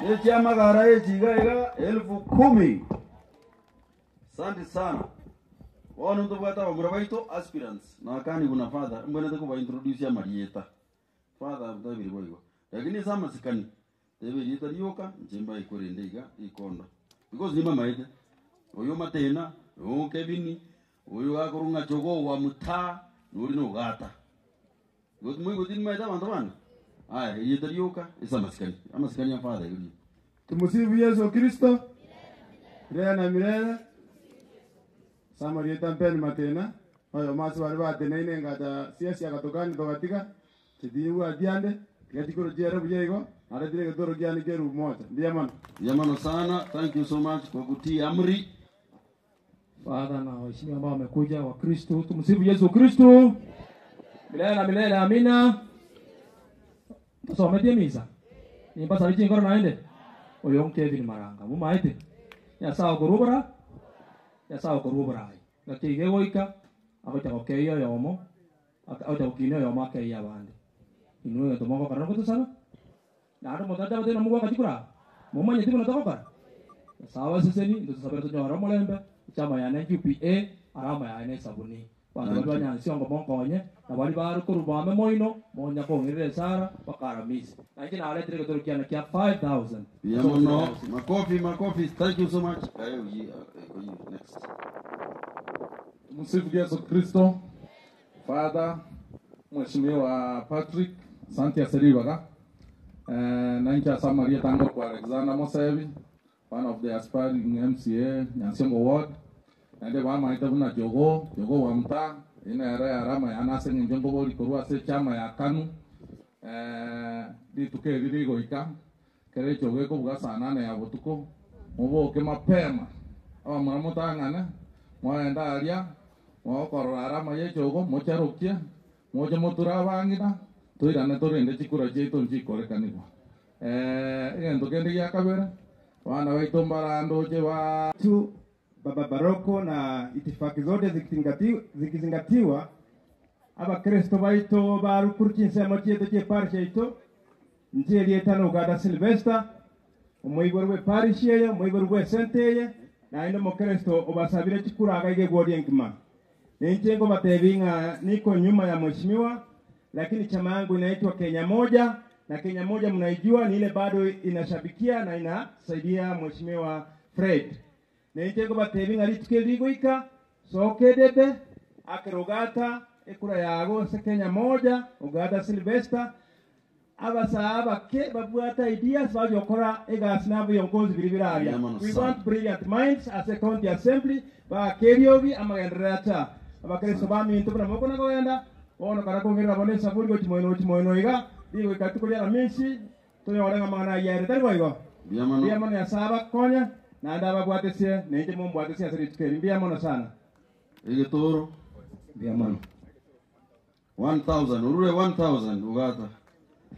Nechama garaye chigaiga 10,000. Asante sana. Wana mtu bata wamurabaito aspirants. Na kani kuna father mbona tako ba introduce ya Marieta. Father mtabiri boyo. Lakini sama sikani. Tebiri yoka njemba ikore ndega ikonda. Because ni mama ite. Oyo matena, o Kevin, oyo akorunga jogo wa muta, nuri no gata. God mungu tin maida bantu. Aya, yoka isa masikani. Ama sikani ya father yuli. Tumusifu Yesu Kristo. Lea na milele. Samarieta mpeni matena. Oyo masu wale batena ine ngata siasi akatokani tokatika. Chitiwa diande. Katikoro jera bujego. Ada dire ketoro giani geru moja. Biamana sana. Thank you so much kwa kutii amri. Father na waheshimiwa ambao wamekuja wa Kristo. Tumsifu Yesu Kristo. Milele na milele amina. Sasa wametimiza. Ni mpasa lichi ngoro naende. Oyo Kevin Maranga. Muma ite. Ya sawa kurubara. Ngakige goika. Akocha kokeyo yomo. Akocha kokino yomo akeya bande. Inuwe tomoko karano kutu sana. Nado motata bate namugo katikura. Muma nyeti kuna tokokara. Ya sawa siseni. Ndio sababu tunyo haramu lembe. Chama ya UPA. Arama ya sabuni. bantu bali banyansiongo monkonye na bali bari kurubame moino monya kongirire sara bakaramisi nanki na aletre ketoro kiana kia 5000 Biamono, makofi. Thank you so much. Next. Msifu Yesu Kristo. Father, Mheshimiwa Patrick, asante asiriwaga. Nanki asamaria tango kwa Alexander Mosevi, one of the aspiring MCA Nyansiongo Ward. Ende wa maita buna jogo wa mta ina era arama ya nase njongo boli korua se chama ya KANU di tuke dirigo ika kere jogo ko buga sana na ya botuko mubo ke mapema awa mwamuta ngana mwaenda alia mwa korora arama ye jogo mocharokia moja motura bangina toirane torende chikura cheto nchikore kanigwa ngendo kende ya kabera wana waitombara ndoje wa tu Baba Baroko na itifaki zote zikizingatiwa abakristo baito barukurkinsemo chieto che parisha ito nje lietano Uganda Sylvester omoiborwe parisha ye omoiborwe senteye na ino mokristo obasabire chikuraga ige godi ngima nenjengo batebinga niko nyuma ya mheshimiwa lakini chama yangu inaitwa Kenya Moja na Kenya Moja mnaijua ni ile bado inashabikia na inasaidia mheshimiwa Fred Nenjego batebi ngari tukeligo ika sokedebe akerogata ekura yago se Kenya Moja Uganda Sylvester abasaba ke babwata ideas bajokora egasina buyongozi biribiraria. We want brilliant minds as a county assembly ba keriobi amagenderata abakristo bami ntubra moko na goenda ono kana kongerera bone saburi go chimoino iga digo ikatukolia na misi toyorenga mana yere targoigo biamano ya saba konya na ndaba bwatesia nende mo bwatesia siri tukeli biamano sana Igitoro biamano 1000 urure 1000 ugata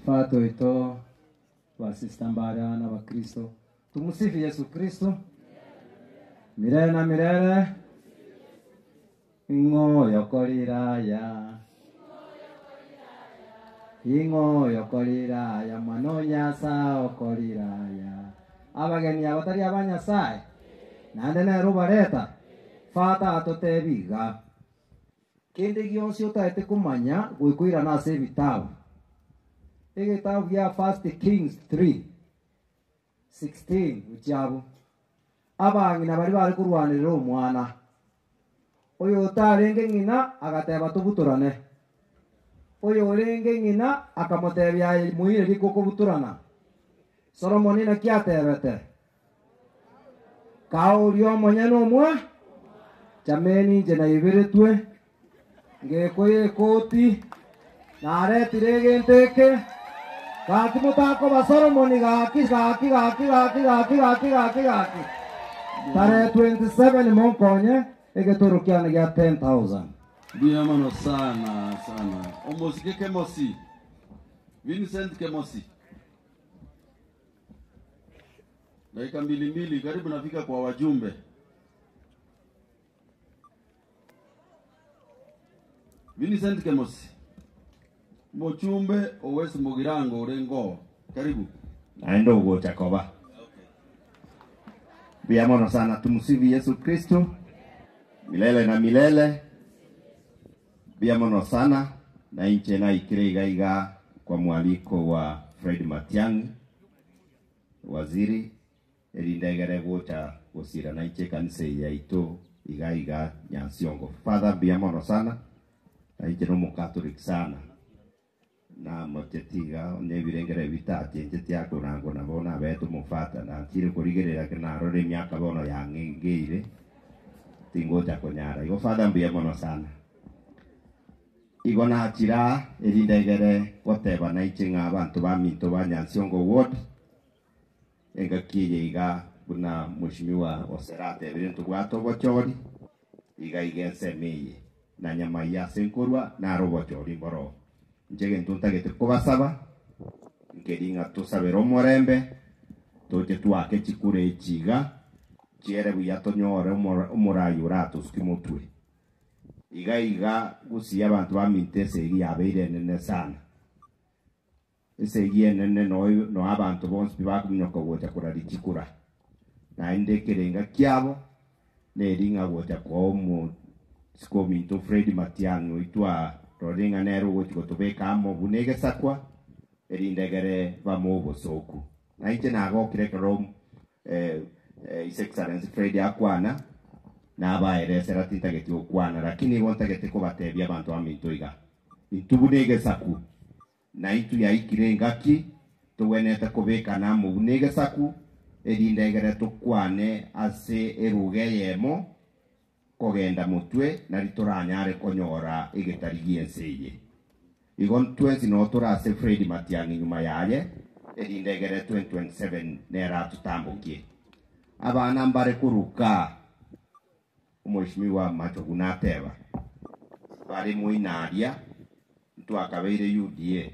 fato ito wasistambara na Wakristo tumusifu Yesu Kristo milele na milele ingo yokolira ya mwanonya sa okolira ya abageni abatari abanyasaye nande na rubareta fata atotebiga kende gionsi otaete kumanya gwikuira na se vitabu egitabu ya First Kings 3:16 uchabu abangina bari kurwanirira omwana oyo utarenge ngina agateba tubuturane oyo urenge ngina akamotebya muire riko kubuturana Solomoni na kiatebete kaurio monyano mwa jameni jena ibiretwe ngekoye koti na aretire genteke gaki mutako ba Solomoni gaki tare 27 monkonye egeturukiana ya 10,000 biamano sana omosike kemosi Vincent Kemosi dakika mbili karibu nafika kwa wajumbe Vincent Kemosi mochumbe owesi mugirango urengo karibu naendo ugo chakoba biamano sana tumusifu Yesu Kristo milele na milele biamano sana na inche na ikirega kwa mwaliko wa Fred Matiang'i waziri elindegere gota gusira na inche kanisa ya ito iga Nyansiongo father biamano sana na inche no mukatoliki sana na motetiga nebirengere bitati inche yako nango na bona betu mufata na tire kurigerera kana rore myaka bono yangeire tingoja konyara igo father biamano sana igona atira elindegere goteba na inche abantu baminto ba Nyansiongo ward engakiye iga buna mheshimiwa Oserate ebirintu bwato bochori iga igensemeye na nyama ya senkorwa na robo chori boro njege ntuntagete kubasaba ngeringa tusabero morembe toje twake chikure ichiga chiere buyato nyore umurayurato skimutwe iga gusiya abantu bamintese igi abeire nene sana ese nene no abantu bonse bakumnyoko gocha kurari chikura na indekerenga kyabo neringa gocha kwa mu siko minto Fred Matiang'i itwa roringa nero go tobeka mo bunege sakwa erindegere bamobo soku na ite nago kirekero His Excellency Fred akwana na abaere seratita getio kwana lakini wonta geteko batebia abantu aminto iga intubunege saku na itu ya ikirengaki tuweneta kobeka na mo bunege saku erindegere tukwane ase eruge yemo kogenda mutwe na ritoranyare konyora igetarigie nseye igon twenzi no turase Fred Matiang'i nyuma yaye erindegere 2027 nera tutambukie abana mbare kuruka umweshimiwa Machogu nateba bari muinaria mtu akabeire UDA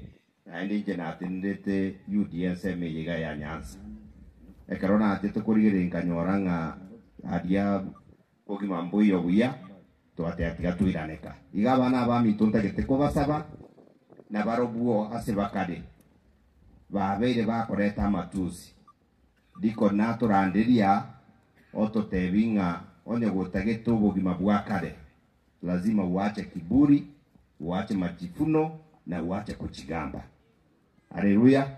naende nje natindete UDA seme yiga ya Nyanza ekarona atete kurigire nkanyoranga adia ogi mambuyo buya to atia tuiraneka iga bana ba mitonta geteko basaba na barobuo ase bakade babeire bakoreta matusi diko naturandiria oto tebinga onye gutagete ubugima bwakare lazima uache kiburi uache majifuno na uache kuchigamba haleluya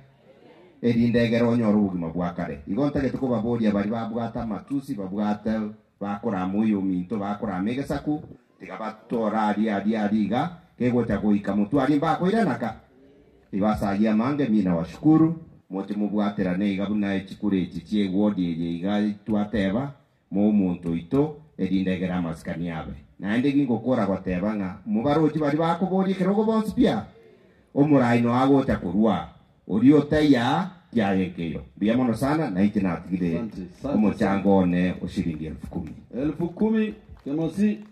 erindegero onyo ubugima bwakare igonta geteko baboria bari babwata matusi babwata bakora muyo minto bakora megesaku tigabatora ariga kegota kuika mutu ari bakoiranaka ibasagia mange mina washukuru mote mubwatera ne igabuna ekikure kitie wodi yiga twateba mu muntu ito erindegera maskani yabe naende ngikokora gwatebanga mubaroji bari bakobori kirogo bonsi pia omuraino agota kurwa orio taya kyayekeyo biamono sana na ite natigire omochango ne oshiringi 10,000 kemosi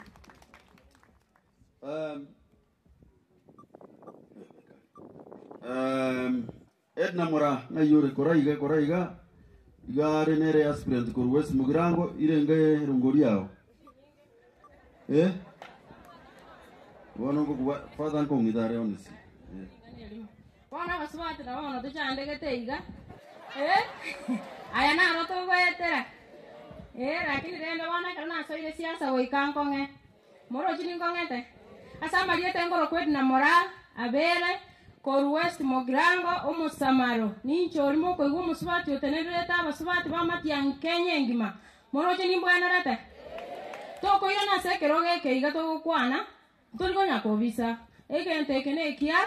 Edna Mora na yure koraiga igare nere aspirant kurwes mugirango irenge rungoriao wono ko father ko ngidare onisi wana baswati na wana tuchandegete iga aya na roto gwetera lakini rende wana kana so ile siasa woikankonge moro chini ngongete asa mariete ngoro kwet na Mora abere Korwest Mogirango umusamaro nincho olimo ko igumu subati otenereta abasubati bamatiang Kenya ngima moroje nimbo yanarete toko yana sekeroge ke igato kwana tuliko nyakobisa egente kene kia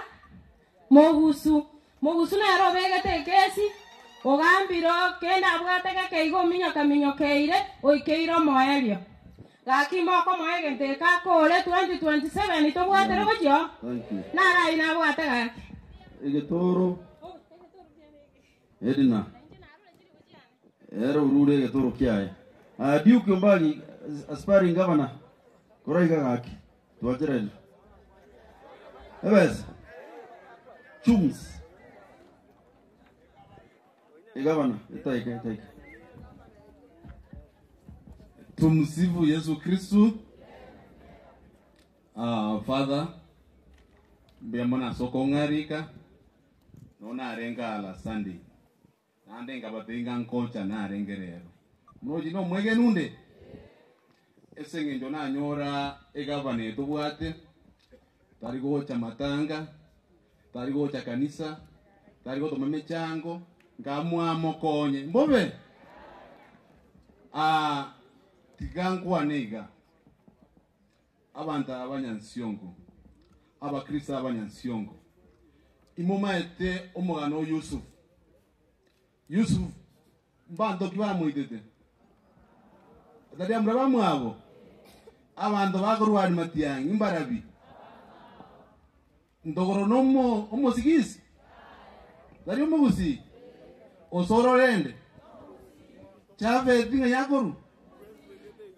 mogusu na robege tekesi ogambiro kenda abwateka ke igo minyo keire oikeiro moerio gaki moko moegente ka kore 2027 to bwatero gojo na rai na bwatega Egetoro Edna Ero urure egetoro kiae Duke Mbali aspiring governor Koraiga gaki Tuwajereli Ebez Chums Governor itaika Tumsifu Yesu Kristu. Father Biamona soko ngarika nona arenga ala Sunday nande ngabatinga nkocha na arengerero mroji no mwege nunde esenge ndona nyora egavane tubwate tarigo cha matanga tarigo cha kanisa tarigo tomeme chango ngamwa mokonye mbobe tigankwa nega abantu abanyansiongo abakrista abanyansiongo imoma ete omugano Yusuf mbando kiba muitete tadi amraba mwabo abantu bagurwari Matiang'i imbarabi ndogoro nomo omosigisi tadi omugusi osororende chave tinga yakoru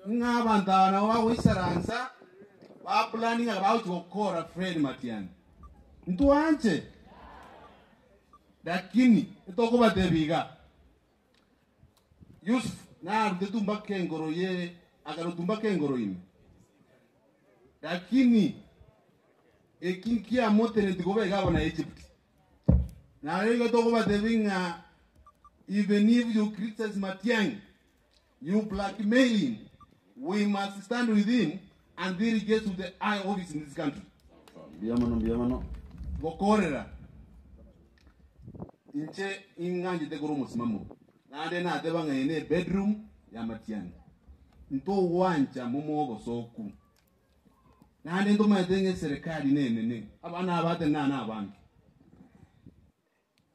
ng'abantu na wawe isaransa ba planning about gukora Fred Matiang'i ntuanje lakini itoko batebiga Yusuf na rutumba kengoro ye akarutumba kengoro ime lakini ekinkia motere tikobe gabo na Egypt na lego toko batebinga even if you criticize Matiang'i you blackmail him we must stand with him until he gets to the high office in this country. Biamano. Bokorera. Inche inganje tekoro musimamo. Nade na teba ngene bedroom ya Matiang'i. Nto wanja mumo bosoku. Nade ndo matenge serikali nene. Abana abate na abantu.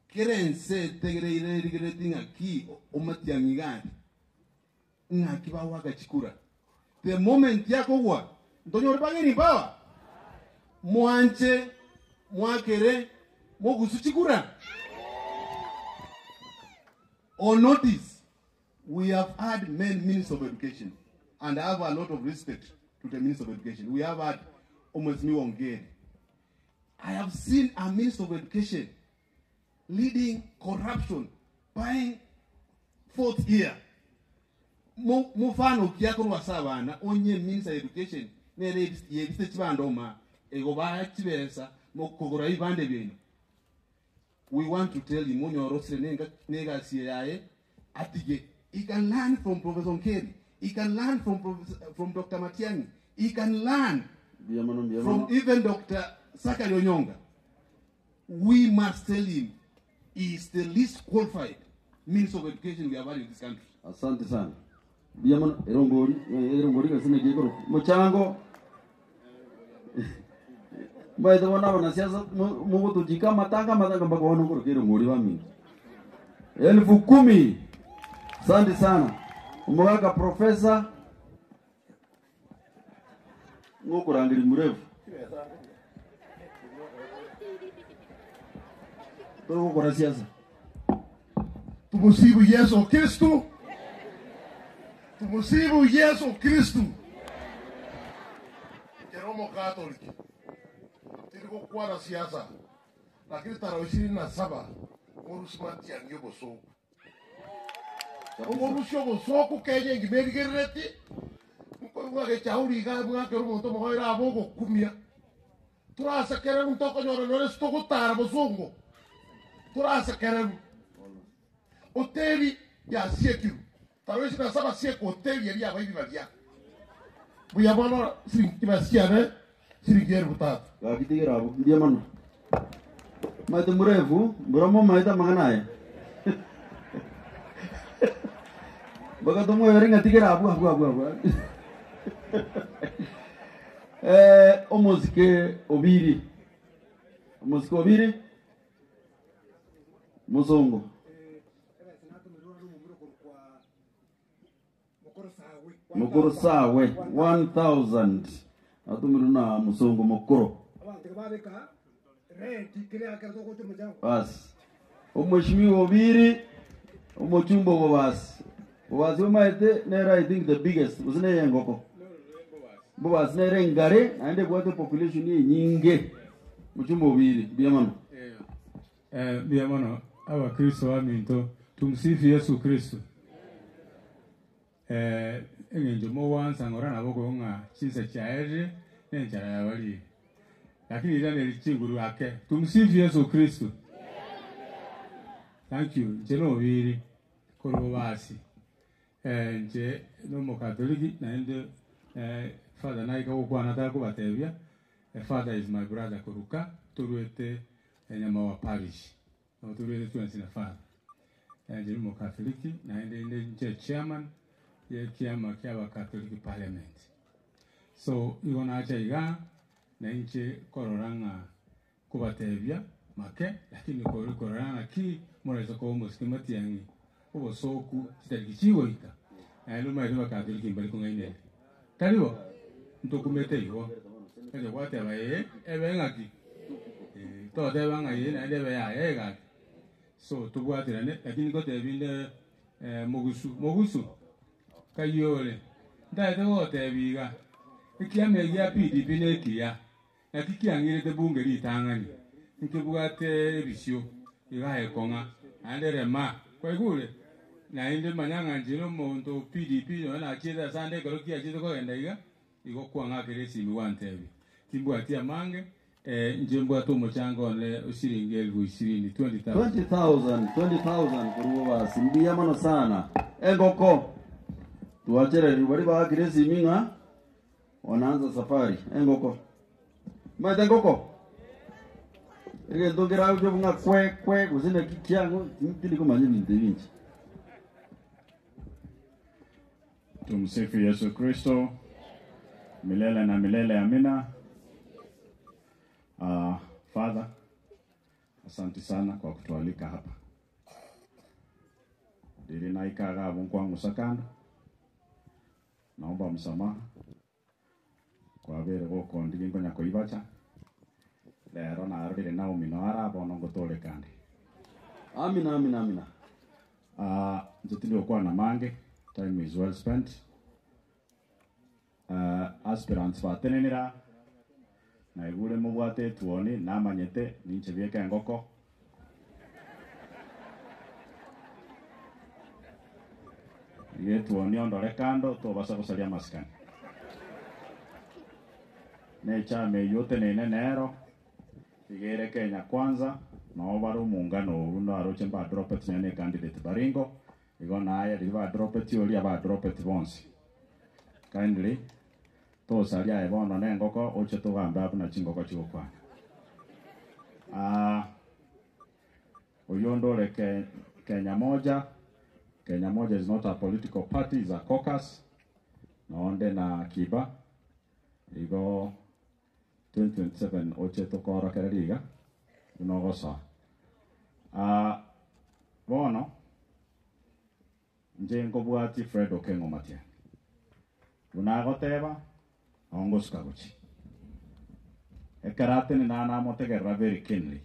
Kerense tegere tinga ki Matiang'i gani. Nga kiba waka chikura. The moment yako wa ndonyo bageni bawa. Mwanche mwakere mogusu chikura. On notice, we have had many ministers of education, and I have a lot of respect to the minister of education. We have had Omosmi Wongeri. I have seen a minister of education leading corruption, buying fourth year. Mufano kiakuru wasabana onye minister of education nere yebiste chibandoma egoba chibesa mokogora ibande bino. We want to tell him nega siyae atige. He can learn from Professor Nkeri. He can learn from Dr. Matiang'i. He can learn from even Dr. Sakari Onyonga. We must tell him he is the least qualified Minister of Education we have had in this country. Asante sana. Biamano erongori kasine kikoro. Mochango. Baito wana siasa mungu tujika matanga mpaka wana kuro kero ngori wa mingi 10,000. Asante sana. Umwaka profesa ngoko rangiri mrefu. Todo kwa siasa. Tumusifu Yesu Kristo. Tumusifu Yesu Kristo. Keromo Katoliki. Tiliko kwa na siasa. Lakini tarehe 27 Urusi Matiang'i boso. Urusi boso Kenya ngimergereti. Kwa ke chauri ga mwa ke rumo to moira abogo kumia. Turasa kere mtoko nyoro nore stoko tara bosongo. Turasa kere hoteli ya Siekiru. Tarehe 27 Siekiru hoteli ya baibi badia. Buyabona sirinkibasia sirigero butatu. Gakitigera abo ndiamano. Maite mrefu, buramo maita manganaye. Baga tomo yaringa tigera abu. Omosike obiri. Musongo. Mokoro sawe 1000. Atumiruna musongo mokoro. Bas. Omoshimiwa obiri. Omochumbo go bas. Bas umaite nera I think the biggest. Usine yengoko. Bas nera ngare ande bwate population ni nyinge. Muchumbo obiri biamano. Biamano aba Kristo aminto tumsifu Yesu Kristo. Engenjo mowansa ngora naboko nga chinsa chaere nenjara yabali. Lakini ila nelichinguru ake. Tumsifu Yesu Kristo. Thank you. Jeno obiri kolo basi. Nje no mokatoliki naende father naika kwa nataka kubatebya. Father is my brother Koruka. Turuete nyama wa parish. Turuete tuansi na father. Nje no mokatoliki naende nje chairman ye kiama kia Catholic Parliament. So igona acha iga na nje kororanga kubatebya make lakini kororanga ki mureza ko Omosike Matiang'i obosoku kitalikichiwo ika. Alo mai Catholic mbali kungaine. Taliwo ntokumete iwo. Kaje kwate abaye ebengaki. To deba ngai na deba ya ega. So tubwatira ne lakini kote binde mogusu kayole ndaite wote biga ikiame ya PDP nekia na kikiangire te bunge litangani nkibwate bisyo igahe konga andere ma kwa igule na inde manyanga njino monto PDP no na cheza sande kalo kia cheza ko endaiga igo kwanga keresi mi wantebi kimbwati amange njembo atomo chango le usiringe 20,000 kuruwa simbia mano sana engoko tuachere bari ba kiresi minga wanaanza safari. Ngoko. Maita ngoko. Ege ndongera uje bunga kwe kuzina kikiango ntili ko manyi vinci. Tumsifu Yesu Kristo. Milele na milele, amina. Father, asante sana kwa kutualika hapa. Dili naikaga kwangu sakana. Naomba msamaha kwa vile goko ndingo nyako ibacha. Lero na arire na umino arabo no gotole kandi. Amina amina amina. Nzitili kwa na mange, time is well spent. Aspirants batenenera na igure mubwate tuone namanyete ninche bieka ngoko. Ye tuone ondore kando to basa kusalia maskani. Necha me yote nene nero. Igere Kenya kwanza na obaru muungano uno aroche ba dropet nene candidate Baringo. Igona aya diva dropet yoli aba dropet bonsi. Kindly to salia ebono nengoko oche to gamba hapo na chingoko chikokwa. Uyondole Kenya moja. Kenya moja is not a political party, it's a caucus. Naonde na Kiba. Igo 2027 oche to kora kereliga. Unogosa. Bono. Njengo buati Fred Okengo Matia. Unagoteba ongos kaguchi. Ekarate ni nana motegera very keenly.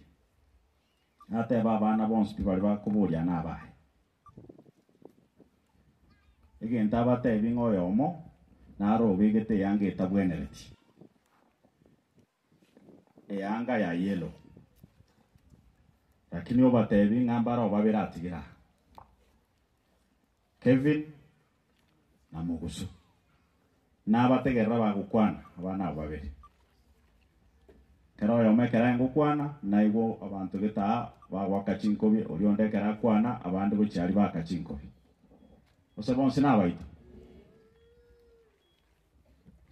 Ate baba na bons pibaliba kuburia na bai. Again tabate bingo yomo na ro bigete yange tabwenereti. Anga ya yellow. Lakini obate bingambara obabiratigira. Kevin na Mugusu. Nabategerra bagukwana abana babiri. Kero yomekera ngukwana naibo abantu geta bagwakachinkobi oriondekera kwana abandu bucyari bakachinkobi. Osebonse nabaito.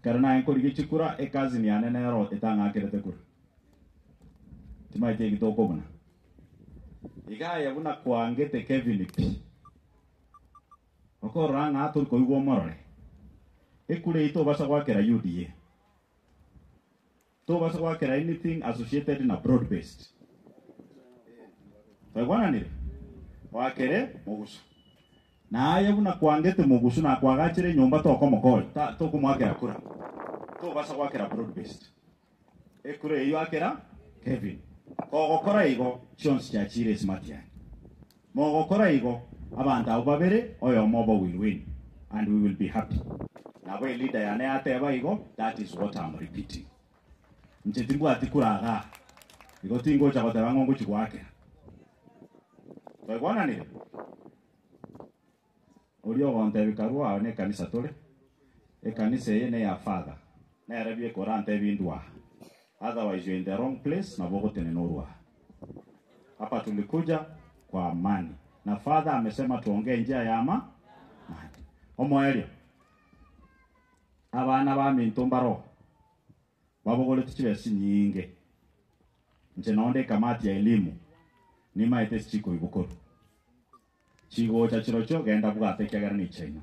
Kero na enkori gichikura ekazi ni anene ro etanga kerete kura. Timaite gitoko buna. Igaya buna kwangete Kevin pi. Okoranga atul ko igwo morore. Ekure ito basa kwakera UDA. To basa kwakera anything associated na broad based. Fagwana nire. Wakere Mugusu. Na aya buna kwangete Mugusu na kwagachire nyumba to komokol. To kumwakera kura. To basa kwakera broad based. Ekure iyo akera Kevin. Kogokora igo chons cha chire smartia. Mogokora igo abantu abo babere oyo mobo will win and we will be happy. Nabo leader yane ateba igo, that is what I'm repeating. Nchetimbu atikuraga. Igo tingo cha koteba ngongo chikwake. Twagwana nile. Olio gonte bikarua ne kanisa tole. E kanisa yene ya father. Na yarabie korante bindwa. Otherwise you're in the wrong place na boko tenenorwa. Hapa tulikuja kwa amani. Na father amesema tuongee njia ya amani. Omoelio. Abana ba mintombaro. Babogole tuchibesi nyinge. Nje naonde kamati ya elimu. Nima etesi chiko ibukuru. Chigo cha chirocho genda bugate kyagara ni chaino.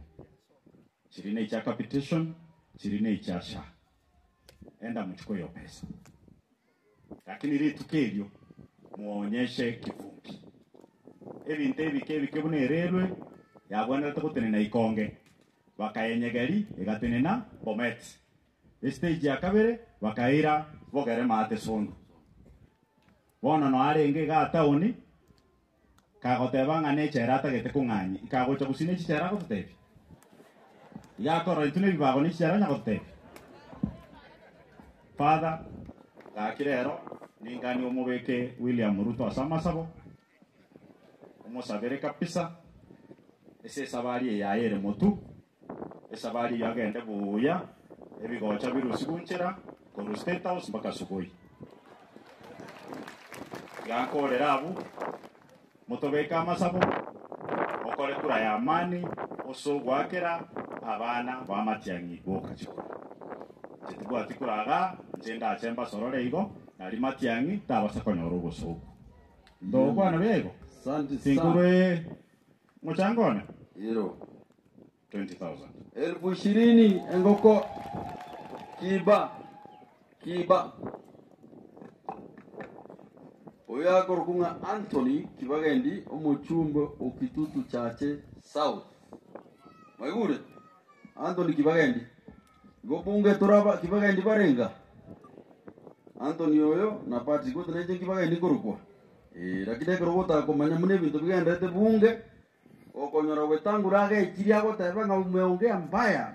Chirine cha capitation, chirine cha sha. Enda mchukue hiyo pesa. Lakini ili tukelio muonyeshe kivungi. Ebi ntebi kebi kebune rerwe ya bwana takutene na ikonge. Bakayenyegeri egatene na Bomet. Stage ya kabere bakaira bogere mate sondu. Bona no arenge ga tauni kagoteba ngane cherata gete kunganyi ikagocha kusine chera gotebi. Ya koro itune bibago ni chera nya gotebi. Father gakirero ningani omubeke William Ruto asamasabo. Omusabere kapisa. Ese sabari ya yere motu. Esabari yagende buya ebigocha birusigunchera ko State House mpaka Sugoi. Yankorera abu mutobeka amasabo okore kura ya amani osogwakera abana bamatiangi bokachiko. chitibwati kuraga njenda achemba sorore igo nari matiangi tabasa konyoro gosoku ndo bwana bego asante sinkure muchangone yero 20,000 20,000 engoko kiba oya korukunga Anthony Kibagendi omuchumbo okitutu chache South maigure Anthony Kibagendi gobunge toraba Kibagendi barenga Anthony oyo na party gote neje Kibagendi korukwa rakide korogota komanya mune bintu bigendete bunge okonyora wetangura ge kiria goteba nga umeongea mbaya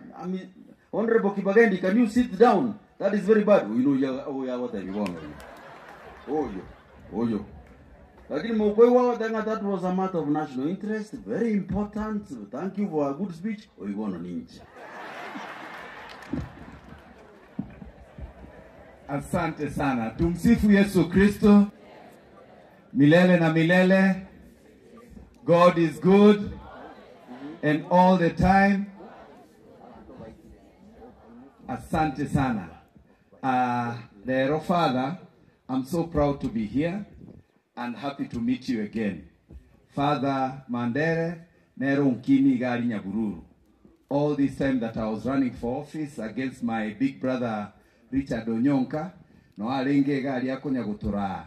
Honorable Kibagendi, can you sit down? That is very bad. You know ya whatever you want. Oyo. Lakini mokwe wao that was a matter of national interest, very important. Thank you for a good speech. Oigono ninja. Asante sana. Tumsifu Yesu Kristo. Milele na milele. God is good and all the time. Asante sana. Dear Father, I'm so proud to be here and happy to meet you again. Father Mandere, Nero Nkini Gari Nyabururu. All this time that I was running for office against my big brother Richard Onyonka, no alenge gari yako Nyagutura.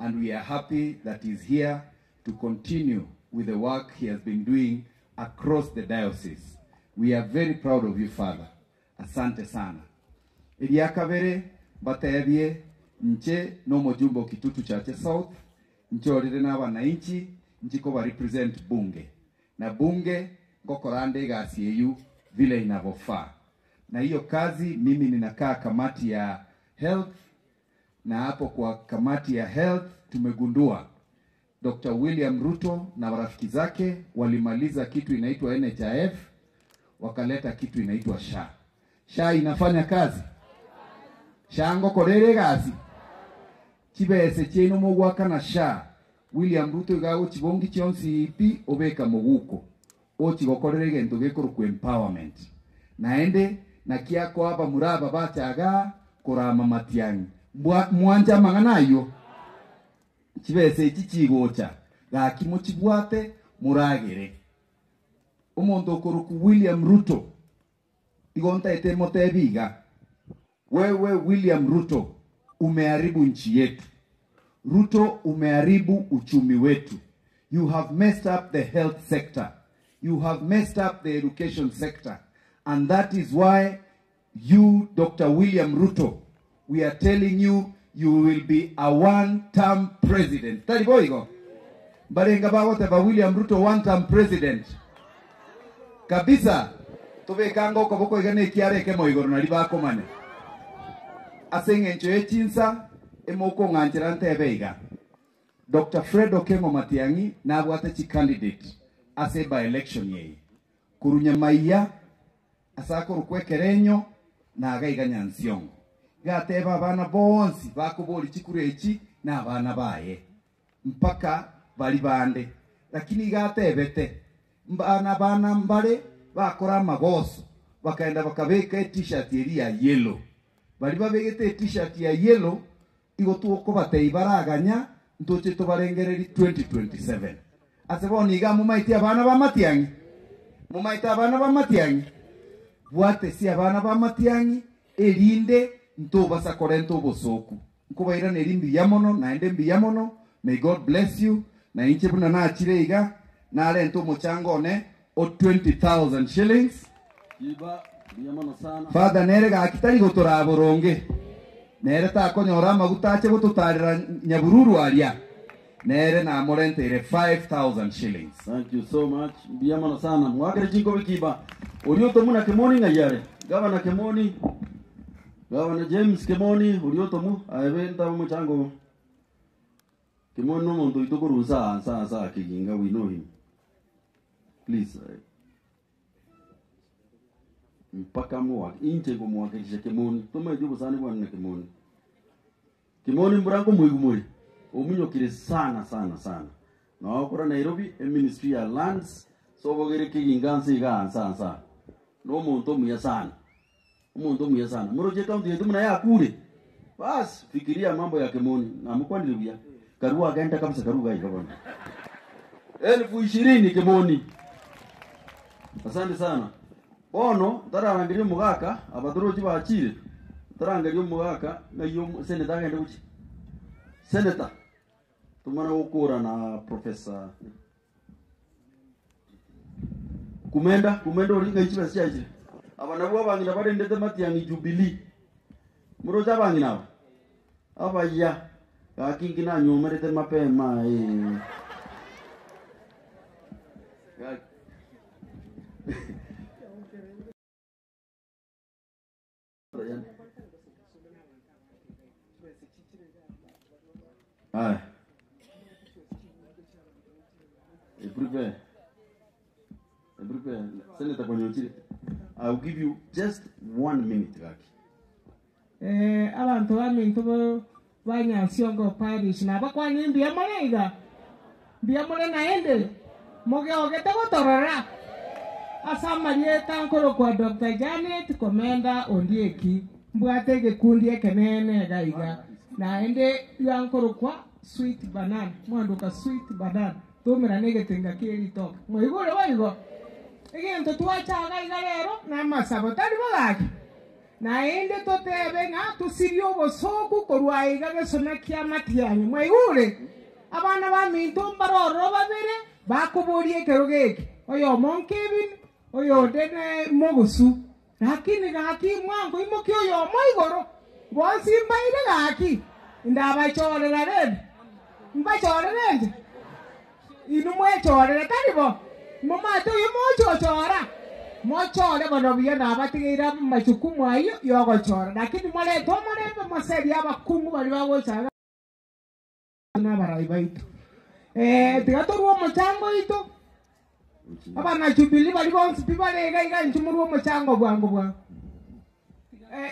And we are happy that he's here to continue with the work he has been doing across the diocese. We are very proud of you, Father. Asante sana. Iliakavere batebie nche no mojumbo kitutu chache South nchorire na wananchi nchiko ba represent bunge na bunge ngokorande gasieyu vile inavyofaa. Na hiyo kazi mimi ninakaa kamati ya health, na hapo kwa kamati ya health tumegundua Dr. William Ruto na marafiki zake walimaliza kitu inaitwa NHIF wakaleta kitu inaitwa SHA. SHA inafanya kazi. SHA ngokorere gazi. Chibese cheno mogwaka na SHA. William Ruto gago chibongi chonsi ipi obeka moguko. O chigokorere gento gekoro ku empowerment. Naende na kiako aba muraba bachaga korama matiangi. Mwanja manganayo. Chibese chichigocha. Gaki mochibwate muragere. Omondo koruku William Ruto. Igonta ete motebiga. Wewe William Ruto umeharibu nchi yetu. Ruto umeharibu uchumi wetu. You have messed up the health sector. You have messed up the education sector. And that is why you, Dr. William Ruto, we are telling you, you will be a one-term president. Taliboigo. Barenga bagote ba William Ruto one-term president. Kabisa. Tobe kango koboko igane kiare ke moigoro na libako mane. Asenge nchoe chinsa emoko nganchirante beiga. Dr. Fred Okengo Matiangi na abwate chi candidate ase by election ye. Kurunya maiya asako rukwekerenyo na agaiga nyansiongo. Gateba bana bonsi bakoboli chikurechi na bana baye. Mpaka bali bande. Lakini gatebete bana mbale bakora magoso bakaenda bakabeka t-shirt ya yellow. Bali babegete t-shirt ya yellow igotuko bateibaraganya ntoche tobarengereri 2027. Aseboni ga mumaiti abana ba Matiangi. Mumaiti abana ba Matiangi. Bwate si abana ba Matiangi elinde ntoba sakorento bosoku. Nkubaira nerimbi yamono na ende mbiyamono. May God bless you. Na inche buna na achireiga na alento mochangone o 20,000 shillings. Iba biyamono sana. Father nerega akitari gotora boronge. Nere ta konyora magutache gotutarira Nyabururu alia. Nere na amorente ire 5,000 shillings. Thank you so much. Biyamono sana. Mwakere jinko bikiba. Urioto muna Kemoni ngayare. Governor Kemoni. Governor James Kemoni. Urioto mu. Aeventa mchango. Kemoni no mondo itokuru saa kiginga. We know him. Please. Mpaka muwa. Inche kumuwakilisha Kemoni. Tuma ijubu sana kwa Kemoni. Kemoni mburango mwigumuri. Omunyo kire sana. Na wakura Nairobi, Ministry ya Lands. So wagere kigingansi iga ansa. No monto muya sana. Umuntu mwiya sana. Moroje kaunti yetu mna ya kule. Bas, fikiria mambo ya Kemoni. Na mkwani Karua akaenda kabisa Karua hiyo bwana. 20,020 Kemoni. Asante sana. Ono tararangirio mugaka abatoroji bachire. Tarangirio mugaka na yo senator agende uchi. Senator. Tumana ukura na professor. Kumenda oringa ichiba siaje. Abana bwa bangina bade ndete mati yangi Jubilee. Muroja bangina. Abaya. Kakingi na nyomerete mapema I'll give you just 1 minute. Abantu bamintu banyansiongo parish na bakwani mbia moleiga mbia mole naende moge ogete gotorora asama lieta nkoro kwa Dr. Janet Komenda Ondieki mbwate gikundi ekenene gaiga naende yankoro kwa sweet banana mwanduka sweet banana tumira negetenga kiri toka moigore waigo egento twachaga igarero na masabotari bagaki naende totebe nga tusirio bosoku korwaiga gesona kia matianyi mwaigure abana ba minto mbaroro babere bakuburie kerogeki oyo monkebin oyo dene mogusu lakini gaki mwango imoki oyo moigoro bonsi mbaire gaki ndabachorera red mbachorera inu mwechorera taribo momato yomochochora mochore bono biyo nabatigira machukumu ayo yogochora lakini mole to mole moseri abakungu bali bagochaga na barai baitu tigatorwo mochango ito abana Jubilee bali bonsi bibale gaiga nchumurwo mochango bwango bwa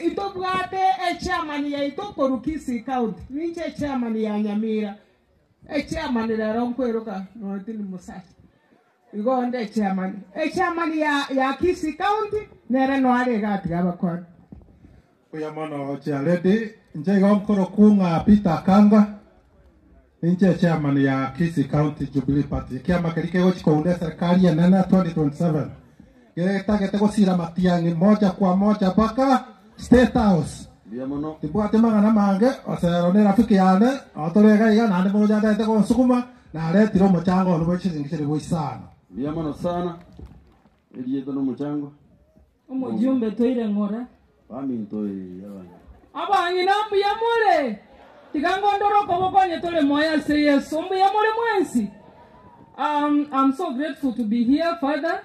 ito bwate chairman ya ito Korukisi county ninche chairman ya Nyamira chairman la ronkweruka no tini musachi igonde chairman ya Kisii county nere no are gati abakwa Oya mono chalede nje gomkoro kunga Peter Kanga nje chairman ya Kisii County Jubilee Party kiama kerike gochi kounde serikali ya nana 2027 gete gosira matiangi moja kwa moja paka State House tibwate magana mange osero rafiki yane otorega iga nande mo janda ete ko sukuma na retiro mochango no bochi zingishire boisana Bia mono sana eliyeto no mochango umujumbe toire ngora bami ntoi abanyi nambu ya mole tigango ndoro kobokonye tole moya say yes umbu ya mole mwensi I'm so grateful to be here, Father,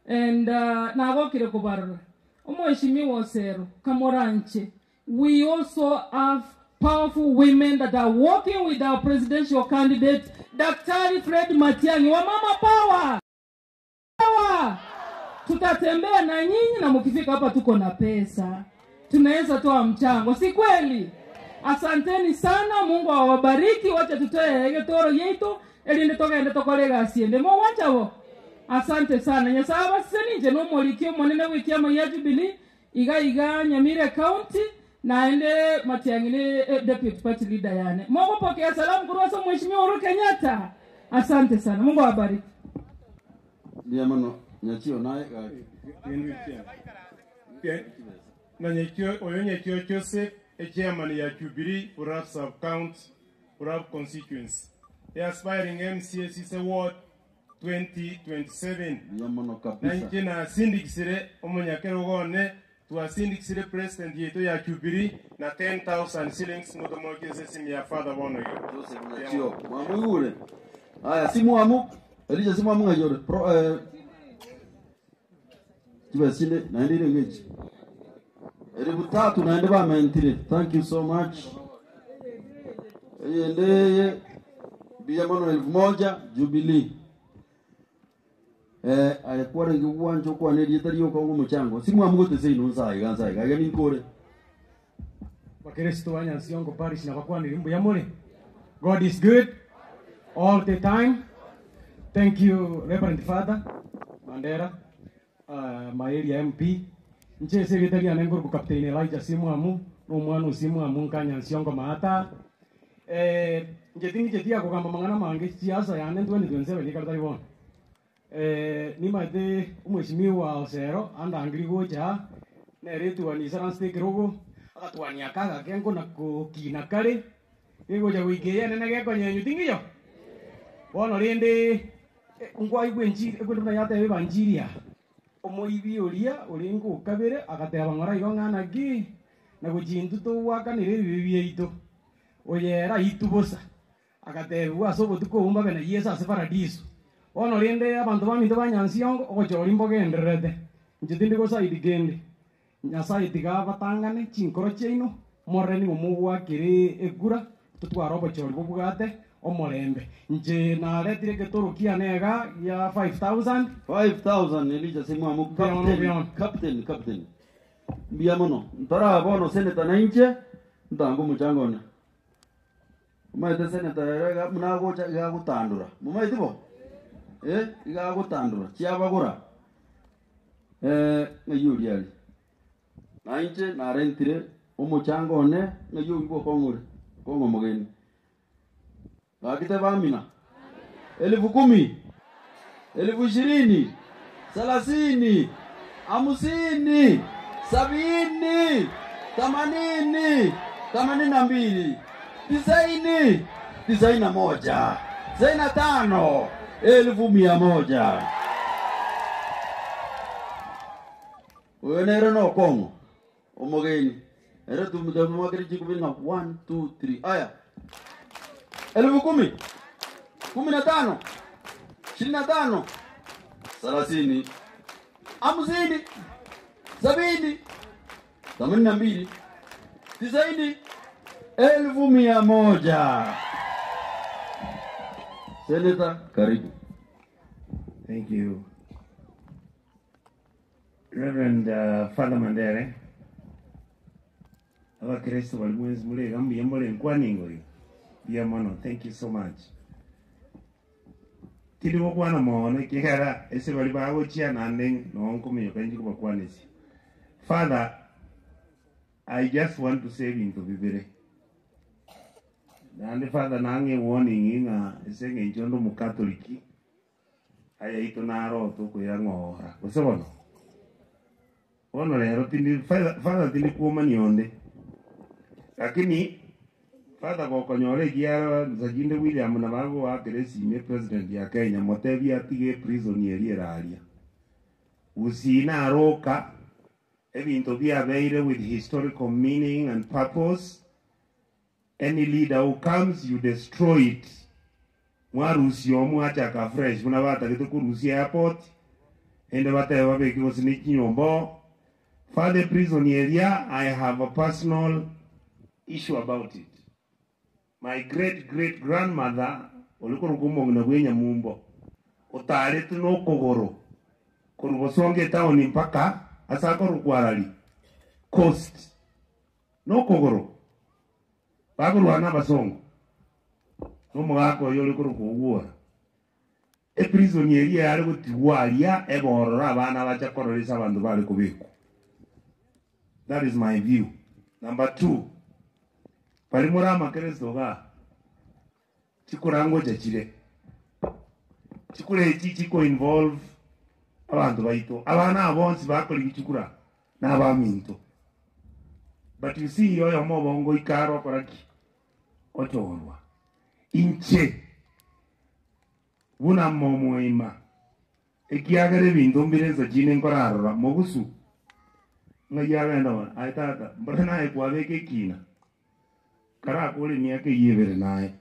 and nagokire kubarura umweshimiwa Osero Kamoranche. We also have powerful women that are working with our presidential candidate Daktari Fred Matiang'i wa Mama Power. Tutatembea na nyinyi na mkifika hapa tuko na pesa. Tunaweza toa mchango, si kweli? Asanteni sana, Mungu awabariki. Wacha tutoe getoro yetu eli ndetoka tokolega asiende mo wacha. Asante sana. Nyasaba sisi no molikio monene wikiama ya Jubilee iga Nyamira County na ende Matiang'i deputy party leader yani. Mungu pokea salamu kutoka Mheshimiwa Uhuru Kenyatta. Asante sana. Mungu awabariki. Bia mono nyachio naye na nyachio oyo nyachio Joseph chairman ya Jubilee Urab sub county Urab constituency. The aspiring MCS is award 2027. Yamono kabisa. Na sindikisire omonyakero gone tuasindikisire president yetu ya Jubilee na 10,000 shillings ngotomokeze simu ya father bono yo. Joseph Nyachio. Mamu ule. Aya simu amu. Elija simu amu ngajore. Tibasinde naendele ngechi. Elibu tatu naende ba mentire. Thank you so much. Eyendeye bia mono 1000 Jubilee. Alikuwa rengi uwanja kwa neli yetariyo kwa mchango. Simu amugote sei nunza iganza iga ni kore. Wakristo wanyansiongo parish na kwa nilimbu ya mole. God is good all the time. Thank you Reverend Father Mandera, my area MP. nche secretary nengor bu captain Elijah Simwamu no mwana Simwamu kanya siongo mata nje tingi je dia ko kamba mangana mange siasa ya 2027 ikartari bon ni mate umheshimiwa Osero anda angrigo cha neretu ani saranste kirogo akatwani akaga kengo na kukina kare ego ja wigeya nene geko nyenyu tingiyo bono rende ngwa igwe njiri egwe nduna yate ebe banjiria omoibi oria oringo kabere agateba ngora igo ngana gi na gujindu to waka nire bibi ito oyera itubosa agateba asobo tuko umba bena yesa se paradiso bono rende abantu baminto banyansiongo ogochori mbogenderete njitindi go side gende nyasaye tiga batangane chinkoro cheino moreni mumugwa kiri egura tutwara obochori bubugate omorembe nje na retire ketorokia nega ya 5000 Elijah Simwamu captain mbia mono ntara bono senator na inche ntango muchangona umaite senator rega munago cha gutandura mumaite bo iga gutandura chiabagura ngayuri ali na inche na rentire umuchangone ngayuri bo kongore kongo mogeni bakite bamina 10,000 20,000 30 50 70 80 82 90 91 95 1,100 wenero no kongo omogeni era tumutamu magari jikubinga 1 2 3 aya 10,000 15 25 30 50 70 82 90 1,100 Senator, karibu. Thank you. Reverend Father Mandere, our Kristo walimwenzi mule gambi yambole nkwaningo yo. Bia mono, thank you so much. Tili wakwana moone kihara ese walibago chia nandeng no onko miyo kanji kwa kwanesi. Father, I just want to say into bibere. Nande Father nange warning inga esenge nchondo mukatoliki. Aya ito naro toko ya ngora. Kose wono? Wono lero tindi Father tindi kuoma nionde. Lakini Father kwa konyole kiara Sajinde William na bago wa keresi me president ya Kenya motevi atige prisonieri eralia. Usina aroka ebinto bia beire with historical meaning and purpose. Any leader who comes, you destroy it. Mwarusi omwachaka fresh. Muna bata kitu kurusi airport. Ende bata ya wabeki wasiniki nyombo. For the prison area, I have a personal issue about it. My great-great-grandmother, olikoro kumong na gwenya mumbo. Otaletu no kogoro. Kurubosonge town mpaka, asakoro kwarali. Coast. No kogoro. Baguru wana basongo. Nomo gako yole kuru kuwa. E prisonieri yale kutiwalia e borora abana bacha kororisa abandu bali kubiko. That is my view. Number 2. Palimura makerezo ga. Chikurango jachire. Chikure chiko involve abantu baito. Abana abonsi bakoli chikura na abaminto. But you see yoyo mobongo ikaro koraki. Otorwa. Inche. Buna momoima. Ekiagere bintu mbirenzo jine nkorarora mogusu. Ngayaga ndo aitata mbona ekwabeke kina. Kara kule miaka yebere nae.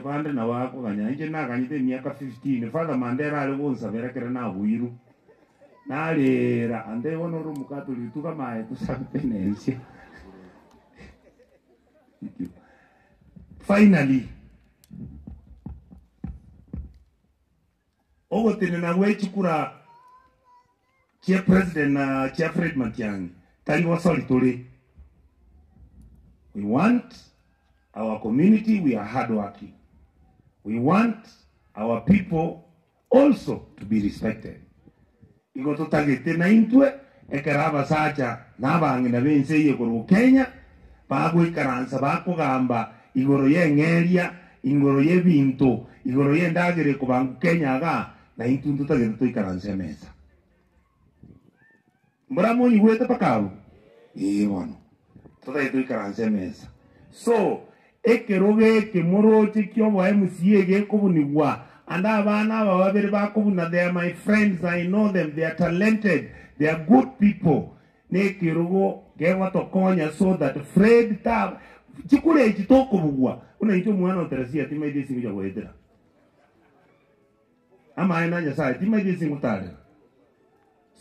Bande na wako kanya inche na kanyite miaka 15. Father Mandela alibonsa berekera na buiru. Nalera ande wono mukatoli tuka mae tusapenensia. Finally, ogo tenena wechukura chia president na chia Fred Matiang'i tali wasolitore. We want our community, we are hardworking. We want our people also to be respected. igo tutagite na intwe ekera abasacha n'abang'ina b'ense eye korwa Kenya bagwikaransa bakugamba igoro y'eng'eria igoro y'ebinto igoro y'endagera kubanga Kenya ga na intu tutagite tuikaransa emesa mburamonyi gwete pakabu bono tutagite tuikaransa emesa so ekero geke moroche kyobo MCA gekobunigwa and abana aba babiri bakobuna, they are my friends, I know them, they are talented, they are good people. Nekirugo gewa tokonya so that Fred tab chikule chitoko bugwa una ncho mwana otrasia tima ide singu jago edera ama aina nyasa tima ide singu tare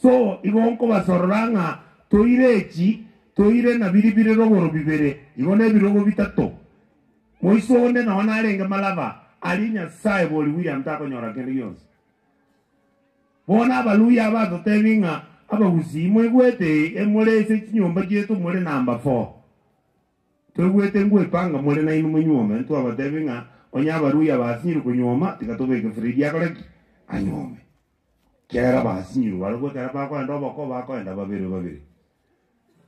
so igonko basorranga toire na biribire roboro bibere igone birogo bitato moisone na wana arenga malava alinya sai boli William tako nyora kende yonse bona abaluya abato tevinga aba uzimo igwete emolese chinyomba chetu mole number 4 twegwete ngwe panga mole na inu munyoma ntu abatevinga onya abaluya basinyiru kunyoma tikatobeke fridi yakoleki anyome kera basinyiru balugwe kera bako ndo bako bako enda babiri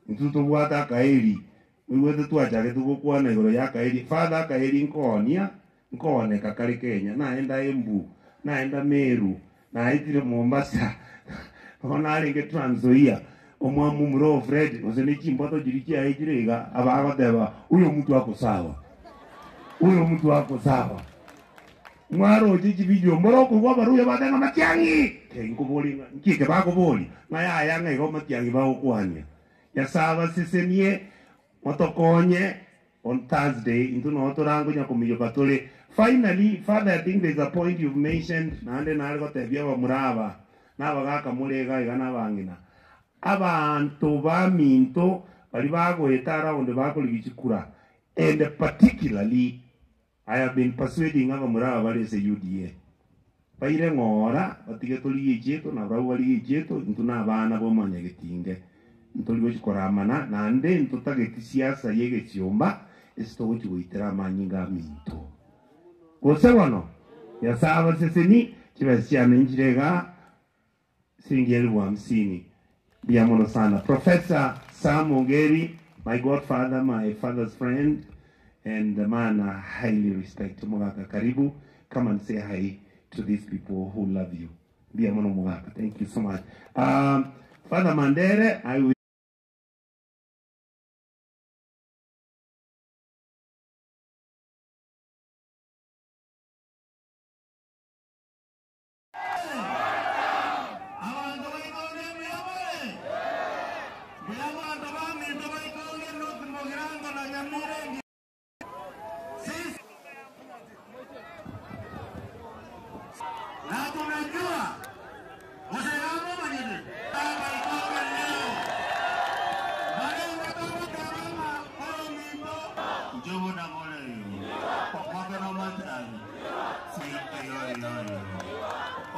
ntu tubwata kaeli igwete twachake tukukwana igoro ya kaeli father kaeli nkonia nkone kakali Kenya naenda Embu naenda Meru naitire Mombasa ona alinge Trans Nzoia omwamu muro Fred ozeni chimboto jirikia aijirega ababateba uyo mtu wako sawa mwaro jiji video moroko kwa baruya badanga matiangi ngoboli nkike bagoboli ngaya yanga igo matiangi baokwanya ya sawa sisenie motokonye on Thursday into notorango nyakomiyo batole. Finally, Father, I think there's a point you've mentioned. Nande nalgo tebia wa muraba na bagaka mulega igana bangina. Abantu baminto bali bago etara onde bako ligichikura. And particularly, I have been persuading aba muraba bali se UDA. Paire ngora batige toli ejeto na brawo bali ejeto intuna abana bo manyagetinge. Ntoli go chikoramana nande ntotageti siasa yege chiomba esto go chiguitera manyinga minto. Osewano ya sawa seseni chibasiana njirega singeli wa 50 biamono sana. Professor Sam Ongeri, my godfather, my father's friend, and the man I highly respect. Mugaka karibu, come and say hi to these people who love you. Biamono Mugaka, thank you so much. Father Mandere, I will I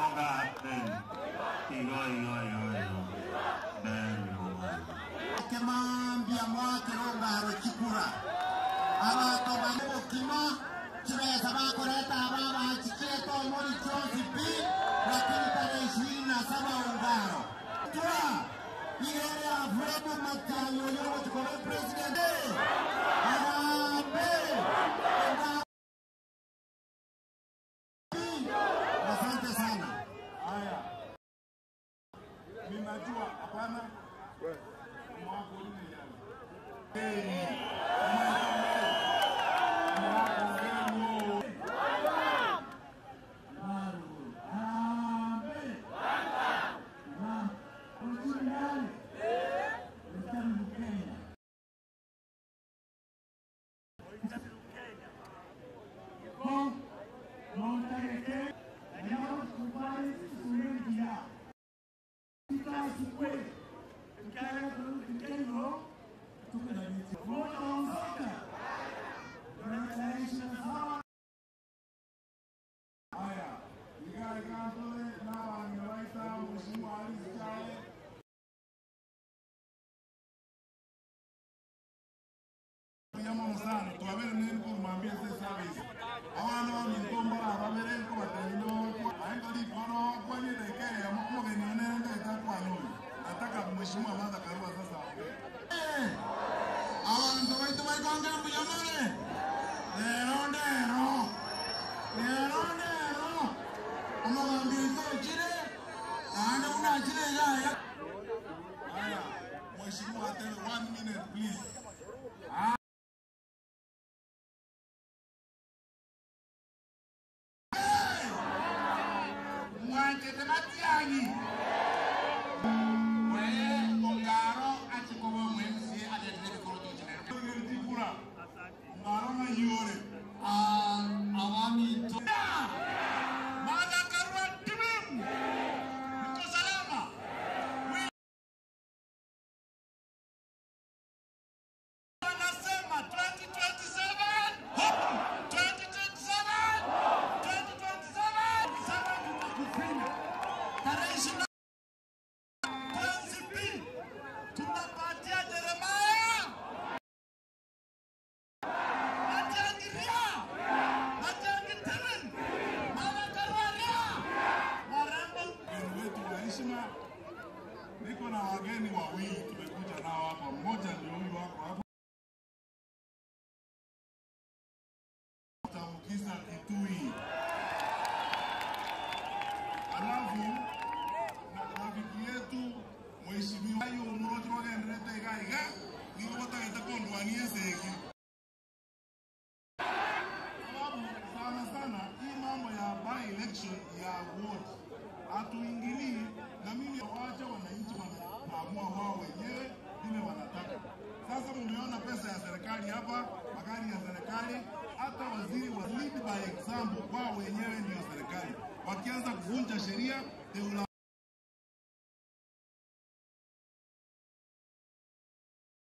please. Mwante tematiani. Mwe ongaro achikowe mwenzi adetele koroto chine. Tikura. Ongaro na yore. Awami to. Mada karwa timim. Niko salama. Anasema 2027. 2027. 2027. Sasa tutakufanya. Tarehe 20. Prinsipi. Tutapatia Jeremiah. Natangiria. Natangitimin. Manakaria. Marembo. Wetu wa heshima. Niko na wageni wawili tumekuja nao hapa. Mmoja ndio huyu wako hapa. Tambukiza Kitui. Alafu na rafiki yetu mheshimiwa ayo mroto wagendete gaiga niko batageta kondwanie seki. Sababu sana hii mambo ya by election ya ward hatuingilii, na mimi waacha wananchi wanaamua wao wenyewe vile wanataka. Sasa mmeona pesa ya serikali hapa, magari ya serikali, hata waziri wa lead by example, wao wenyewe ndio serikali. Wakianza kuvunja sheria, they will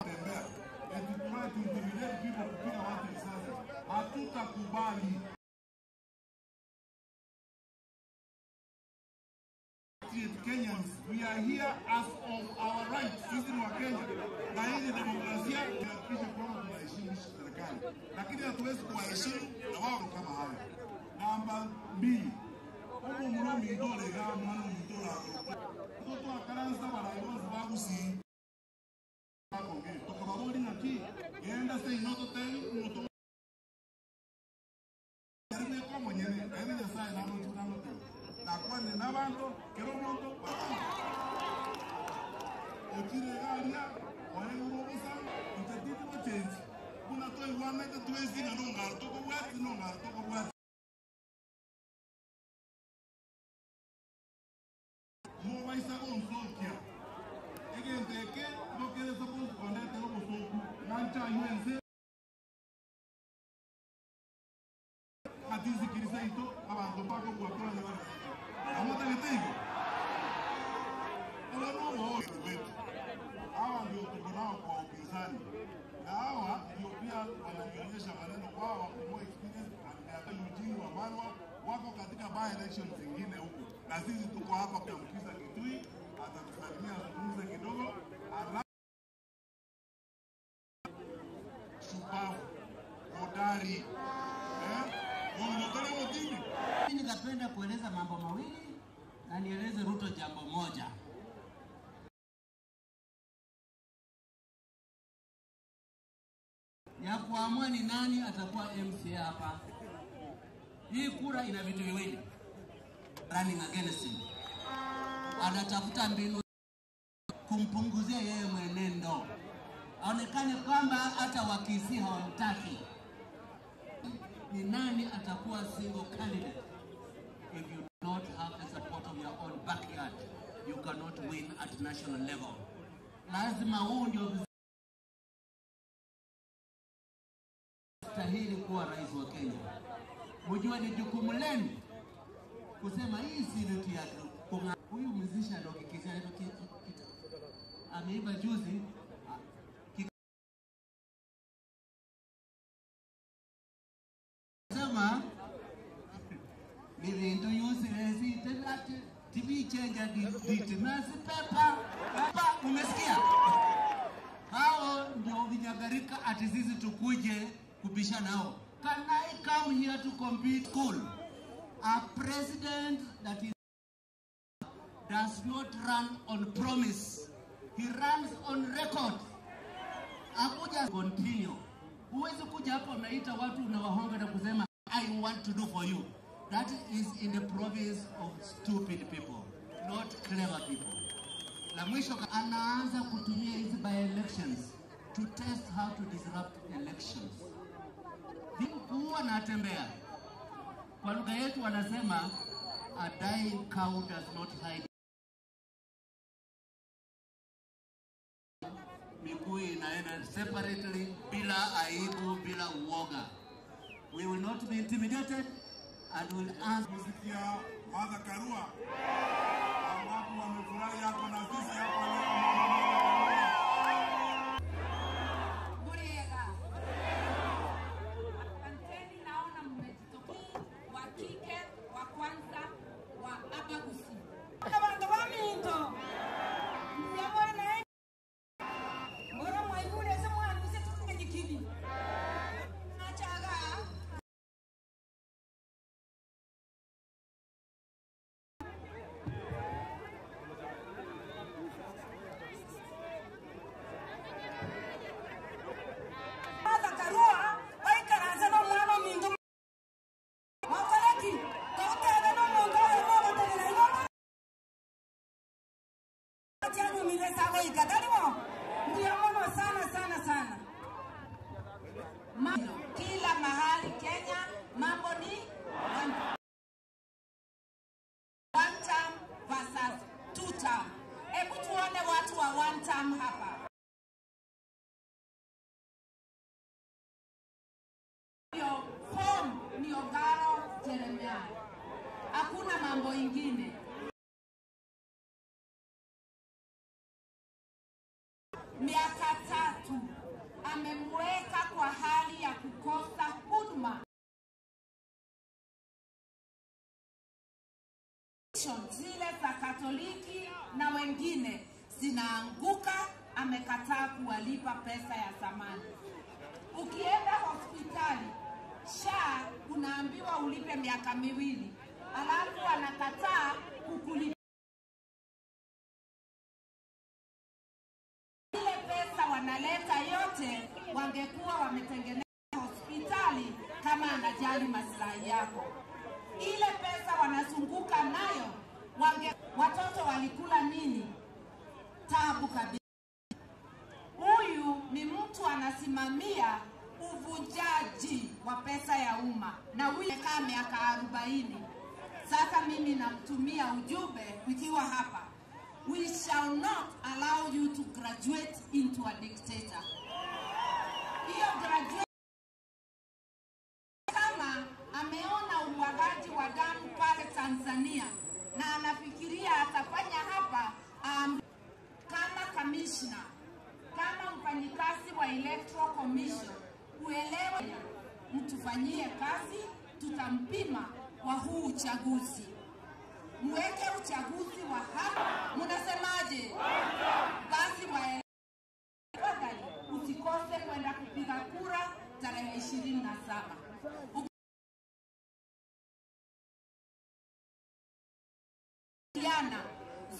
tembea. And to try to intimidate people kupiga watu risasi. Hatutakubali. Kenyans, we are here as of our rights. Sisi ni Wakenya, na hii demokrasia inahakikisha kwamba tunaheshimu serikali, lakini hatuwezi kuwaheshimu na wao kama hayo. Namba 2, huko mromi ndole ga mwana mtola mtoto akaranza barayozi bagusi bakonge tukababoli naki yenda sei noto tei moto yarime kwa mwenyene ene ya sai na moto tango na kwa ni nabanto kero moto okire galia wale urobusa itatiti wa change kuna toi wana ita tuwezi na nonga toko wati nonga toko wati mo vai sa on sokia egenteke no quiere suppose konete ko soku nancha yuense atizi kirisaito abantu bako kwa kwa ni wana amota litego ola no mo wetu hawa ndio tuko nao kwa upinzani, na hawa ndio pia wananionyesha maneno kwao wako experience and Eugene Wamalwa wako katika by elections zingine huko, na sisi tuko hapa kumkiza Kitui, atakusalimia azungumze kidogo. Shupavu hodari Mimi ningependa kueleza mambo mawili na nieleze Ruto jambo moja. Ya kuamua ni nani atakuwa MCA hapa. Hii kura ina vitu viwili. Running against him. Anatafuta mbinu kumpunguzia yeye mwenendo. Aonekane kwamba hata wakisi hawamtaki. Ni nani atakuwa single candidate? If you do not have the support of your own backyard, you cannot win at national level. Lazima huu ndio stahili kuwa rais wa Kenya. Mjua ni jukumu lenu kusema hii si ruti yake. Huyu mzisha ndio kikisia ameiba juzi sema ni vindu yusirezi telati TV chenja ditimasi pepa hapa, umesikia? Hao ndio vinyagarika ati sisi tukuje kubishana nao. Can I come here to compete? Cool. A president that is does not run on promise. He runs on record. Akuja continue. Huwezi kuja hapa unaita watu unawahonga na kusema I want to do for you. That is in the province of stupid people, not clever people. La mwisho anaanza kutumia hizi by elections to test how to disrupt elections. Huwa natembea. Kwa lugha yetu wanasema a dying cow does not hide. Miguu inaenda separately, bila aibu, bila uoga. We will not be intimidated and will ask. Kusikia Martha Karua ambapo wamefurahi hapo na sisi hapa leo. Kila mahali Kenya mambo ni one term versus two term. Hebu tuone watu wa one term hapa. Form ni Ongaro Jeremiah. Hakuna mambo ingine. Miaka 3 amemweka kwa hali ya kukosa huduma. Zile za Katoliki na wengine zinaanguka, amekataa kuwalipa pesa ya thamani. Ukienda hospitali SHA unaambiwa ulipe miaka 2, alafu anakataa kukulipa. Ile pesa wanaleta yote, wangekuwa wametengeneza hospitali kama anajali maslahi yako. Ile pesa wanazunguka nayo, watoto walikula nini? Tabu kabisa. Huyu ni mtu anasimamia uvujaji wa pesa ya umma, na huyu amekaa miaka 40. Sasa mimi namtumia ujumbe ukiwa hapa. We shall not allow you to graduate into a dictator. Hiyo graduate kama ameona umwagaji wa damu pale Tanzania na anafikiria atafanya hapa kama commissioner, kama mfanyikazi wa Electoral Commission, uelewe mtufanyie kazi, tutampima kwa huu uchaguzi. Mweke uchaguzi wa haki. Mnasemaje? Basi tafadhali usikose kwenda kupiga kura tarehe 27.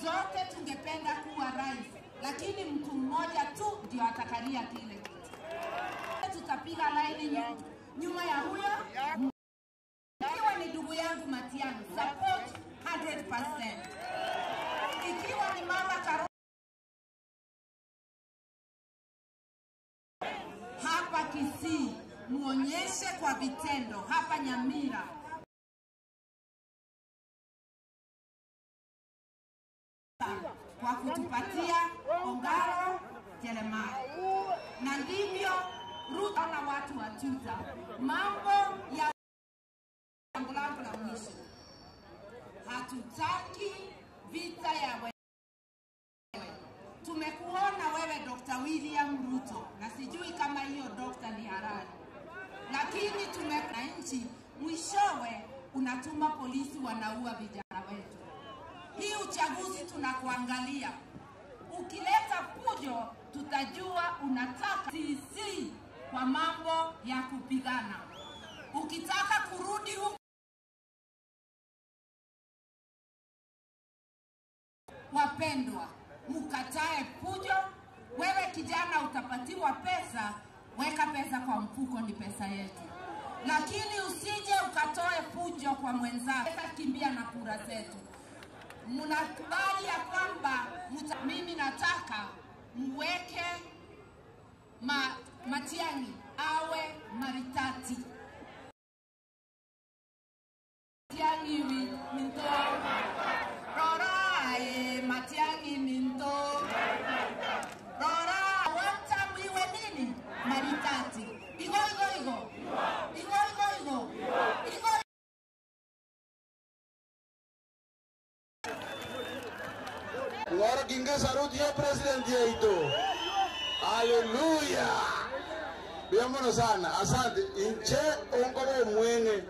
Zote tungependa kuwa rais, lakini mtu mmoja tu ndio atakalia kile kiti. Tutapiga laini nyuma ya huyo. Ikiwa ni ndugu yangu Matiang'i, support 100%. Ikiwa ni Mama Karua hapa Kisii, muonyeshe kwa vitendo. Hapa Nyamira kwa kutupatia Ongaro Jeremiah, na ndivyo Ruto na watu wa Chuta. Mambo ya mlango la mwisho, hatutaki vita ya wewe. Tumekuona wewe Dr. William Ruto, na sijui kama hiyo dokta ni halali, lakini tumekuona nchi mwishowe unatuma polisi wanaua vijana wetu. Hii uchaguzi tunakuangalia. Ukileta fujo tutajua unataka sisi kwa mambo ya kupigana. Ukitaka kurudi huko, wapendwa, mkatae fujo. Wewe kijana utapatiwa pesa, weka pesa kwa mfuko, ni pesa yetu. Lakini usije ukatoe fujo kwa mwenzako, kimbia na kura zetu. Mnakubali ya kwamba mimi nataka mweke Matiang'i awe maritati. Matiang'i minto. Rora Matiang'i minto. Rora watamu iwe nini? Maritati. Igo. Ngora kinga saruti ya president ya ito. Haleluya. Biamono sana. Asante. Inche ongome mwene.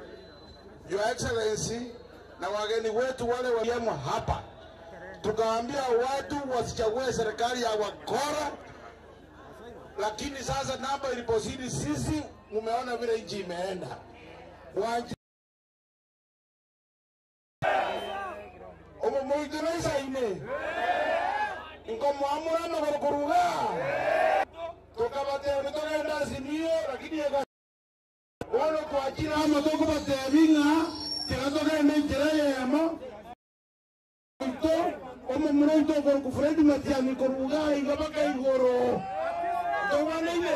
Your Excellency na wageni wetu wale waliemo hapa. Tukaambia watu wasichague serikali ya wakora. Lakini sasa namba ilipozidi sisi mumeona vile nchi imeenda. Omo moitoneza ine. Inkomo amura na kuruga. Tukabate nitogenda simio lakini yega. Wano kwa jina ama toko bate binga. Tikatogenda njere yamo. Omo muronto kwa Fred Matiang'i kuruga ingabaka ingoro. Tongana ine.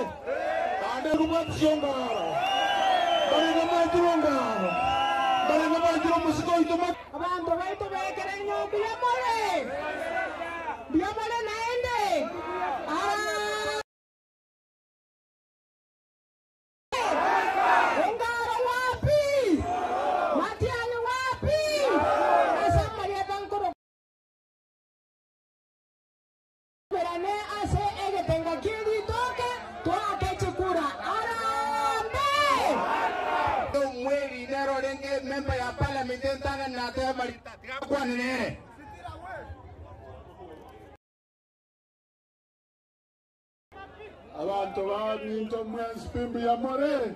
Ande rubat sionga. Bale kama turonga. Bale kama turonga musiko itomat. Abantu baito bekerenyo Biamole naende. Ongaro wapi? Matiang'i wapi? Asama ya bankoro. Berane ase ege tenga kiri toke toa kechukura. Arambe. Mweli nero lenge member ya parliament ntanga na te maritati kwa nene. Abantu babinto mwenspimbi ya more.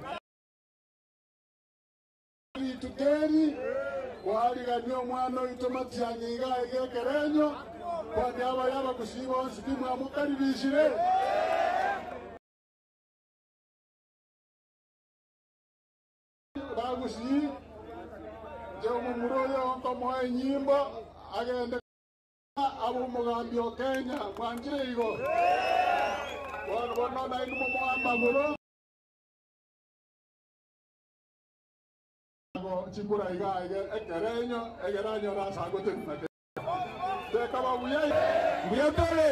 Tugeri wali ganyo mwana ito Matiang'i ga egekerenyo kwa niaba yaba kusiba nsibimu amukaribishire. Bagusi je umuroyo nkomo nyimbo agende abo mugambi o Kenya mwanjire igo. Bono na inu mwamba mulo. Chikura iga ekerenyo egeranyo rasa gotenna. Teka Mbuyatole.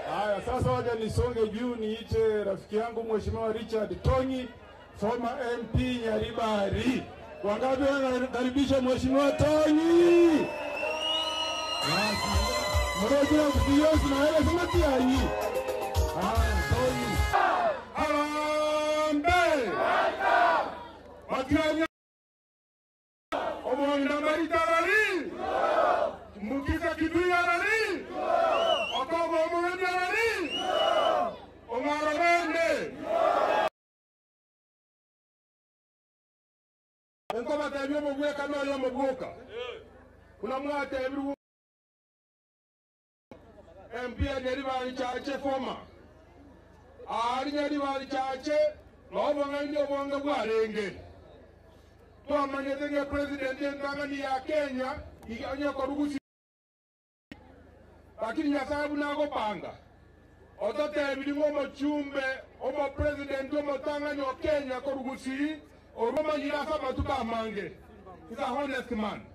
Haya sasa waje nisonge juu niite rafiki yangu Mheshimiwa Richard Tonyi, former MP Nyaribari. Wangapi wanakaribisha Mheshimiwa Tonyi? Mmoja kusiyosi na yeye sema tiani. Tonyi. Alambe. Matiang'i. Omonda maritarali. Mukisa kiduya rali. Okogo omonda rali. Omarorende. Enko batabyo mugwe kama yo muguka. Kuna mwate ebiru. MP Nyaribari chache former. Nyaribari chache lobonga ndio bonga bwarenge. Twamanyete president ntangani ya Kenya ikanyo korugusi. Lakini nyasabu nago panga. Otote bilingo mochumbe omo president omo tangani ya Kenya korugusi oroma yirasa matuka mange. He's a honest man.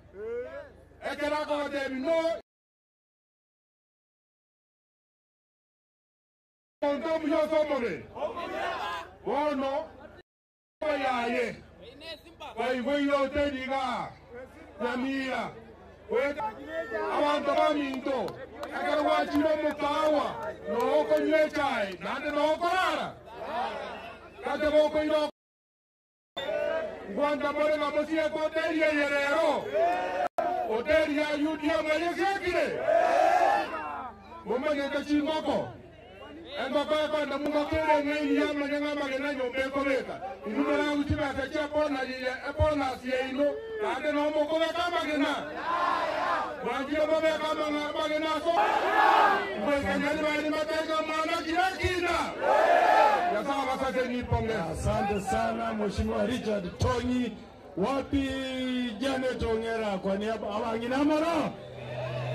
Ekerako wade no Onto myo somore. Wono yaye. Wai yo tediga. Yamira. Abantu baminto. Akara wachiro mukawa. No ko nyechai. Nande no korara. Kate boko ino. Gwanda more na bosie ko teri yerero. Hoteli ya yudia mwenye sekire. Mama nyeka chingoko. Endo kwa na mungo kere ngai ya manyanga magena nyombe ko beta. Inu na uchiba ta chapo na ye epona sie ino. Ande no mo ko ka magena. Wanjiro babe kama magena so. Mwe kanyali bali mateka mwana kirakina. Ya sawa sasa ni pongeza. Asante sana Mheshimiwa Richard Tonyi. Wapi Janet Ongera kwa niaba abangina mara.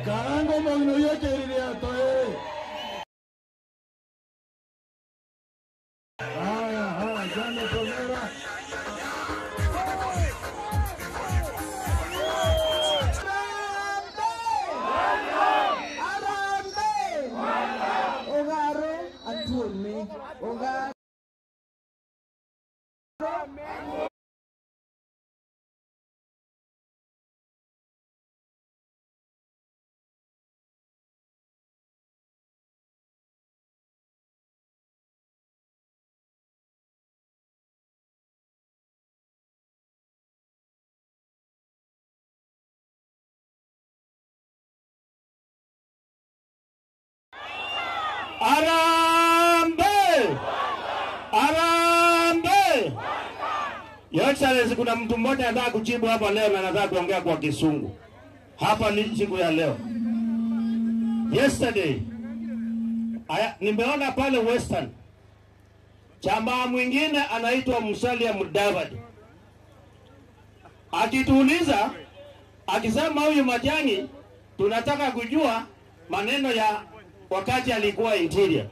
Karango magno yeke ile atoe. Arambe! Arambe! Your Excellency, kuna mtu mmoja anataka kujibu hapa leo na anataka kuongea kwa Kisungu. Hapa ni siku ya leo. Yesterday, nimeona pale Western chama mwingine anaitwa Musalia Mudavadi akituuliza, akisema huyu Matiang'i tunataka kujua maneno ya wakati alikuwa interior.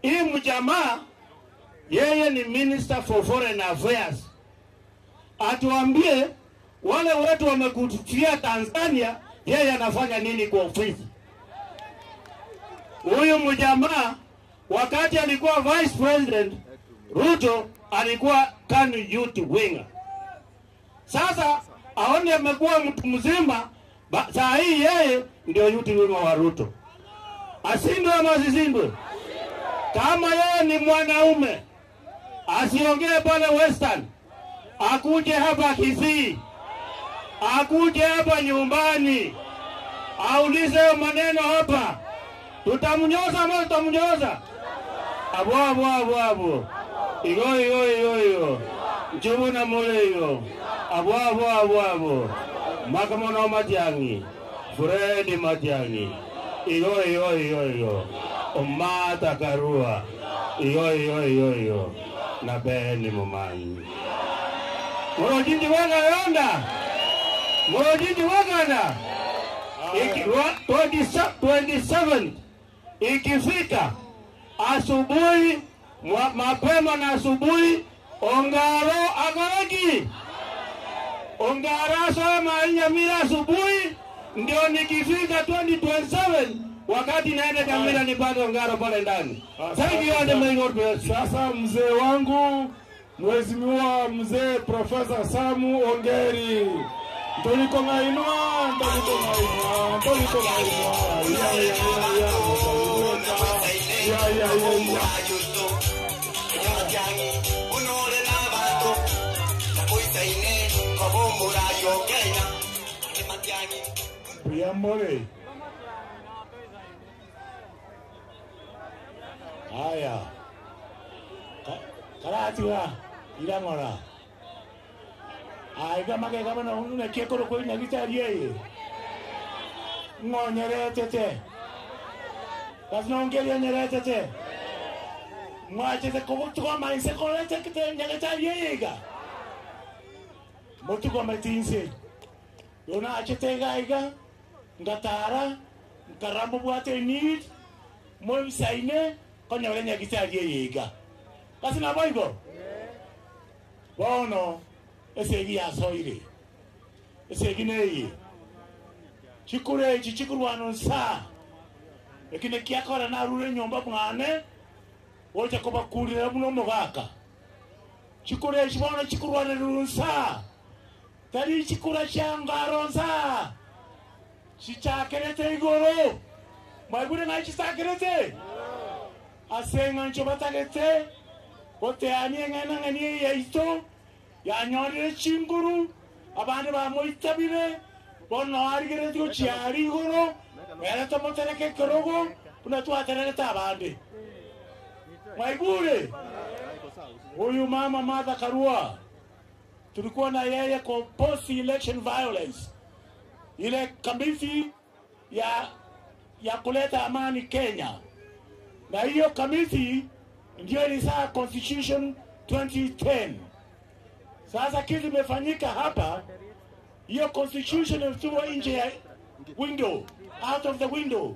Hii mjamaa yeye ni Minister for Foreign Affairs. Atuambie wale wetu wamekutia Tanzania, yeye anafanya nini kwa ofisi? Huyu mjamaa wakati alikuwa Vice President Ruto alikuwa KANU youth winger. Sasa aone amekuwa mtu mzima, saa hii yeye ndio youth winger wa Ruto. Asindwe ama asishindwe? Kama yeye ni mwanaume, asiongee pale Western, akuje hapa Kisii, akuje hapa nyumbani, aulize maneno hapa. Tutamnyoza ama tutamnyoza? Abo. Igo. Njubu na mole igo. Abo. Makamono Matiang'i. Fred Matiang'i. Igo. Omata Karua. Igo. Na Beni Momanyi. Morojindi wanga yonda. Morojindi wanga na. 27 ikifika asubuhi, mapema na asubuhi, Ongaro agaraki. Ongara sama Nyamira asubuhi, ndio nikifika 2027 wakati naenda Nyamira nipate Ongaro pale ndani. Sasa mzee wangu Mheshimiwa mzee Profesa Samu Ongeri Toliko ngainwa. Priamore. Aya. Karatiwa irangora. Ai kama na unune kiekoro kwa ina gitari yeye. Ngonyere tete. Lazima ongea nyere tete. Mwache te kobutu kwa maise kole tete nyagitari yeye ga. Motu kwa matinse. Yona achete gaiga ngatara nkarambo bwate need mo bisaine konyore nyagitari yeye ga. Kasi na boigo. Bono esegi ya soire esegi nei chikure chikurwano sa ekine kiakora na rure nyomba mwane wote ko bakurira muno mogaka chikure chibona chikurwano runsa tari chikura changaro sa chichakerete igoro maigure na chisakerete asenga nchobatakete wote aniengana ngani yaito ya nyore chinguru abande ba moitabire bono arigere tiko chiari goro era tomotele ke korogo una tu aterele tabande maigure huyu mama Martha Karua tulikuwa na yeye kwa post election violence ile kamiti ya kuleta amani Kenya, na hiyo kamiti ndio ilisaa constitution 2010. Sasa kitu imefanyika hapa, hiyo constitution ilitoa nje ya window, out of the window.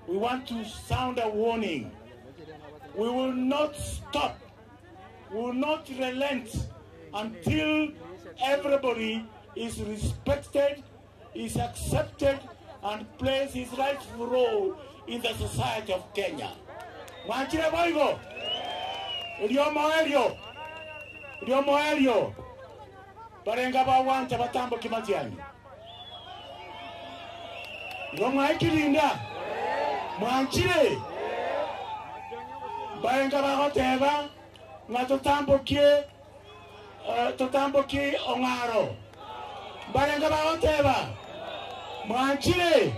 We want to sound a warning. We will not stop. We will not relent until everybody is respected, is accepted, and plays his rightful role in the society of Kenya. Mwanchire boigo. Iliomo elio. Barenga bawanta batambo Kimatiang'i. Ngoma ikilinda. Mwanchire. Barenga bagoteba nga tutambo ki Ongaro. Barenga bagoteba. Mwanchire.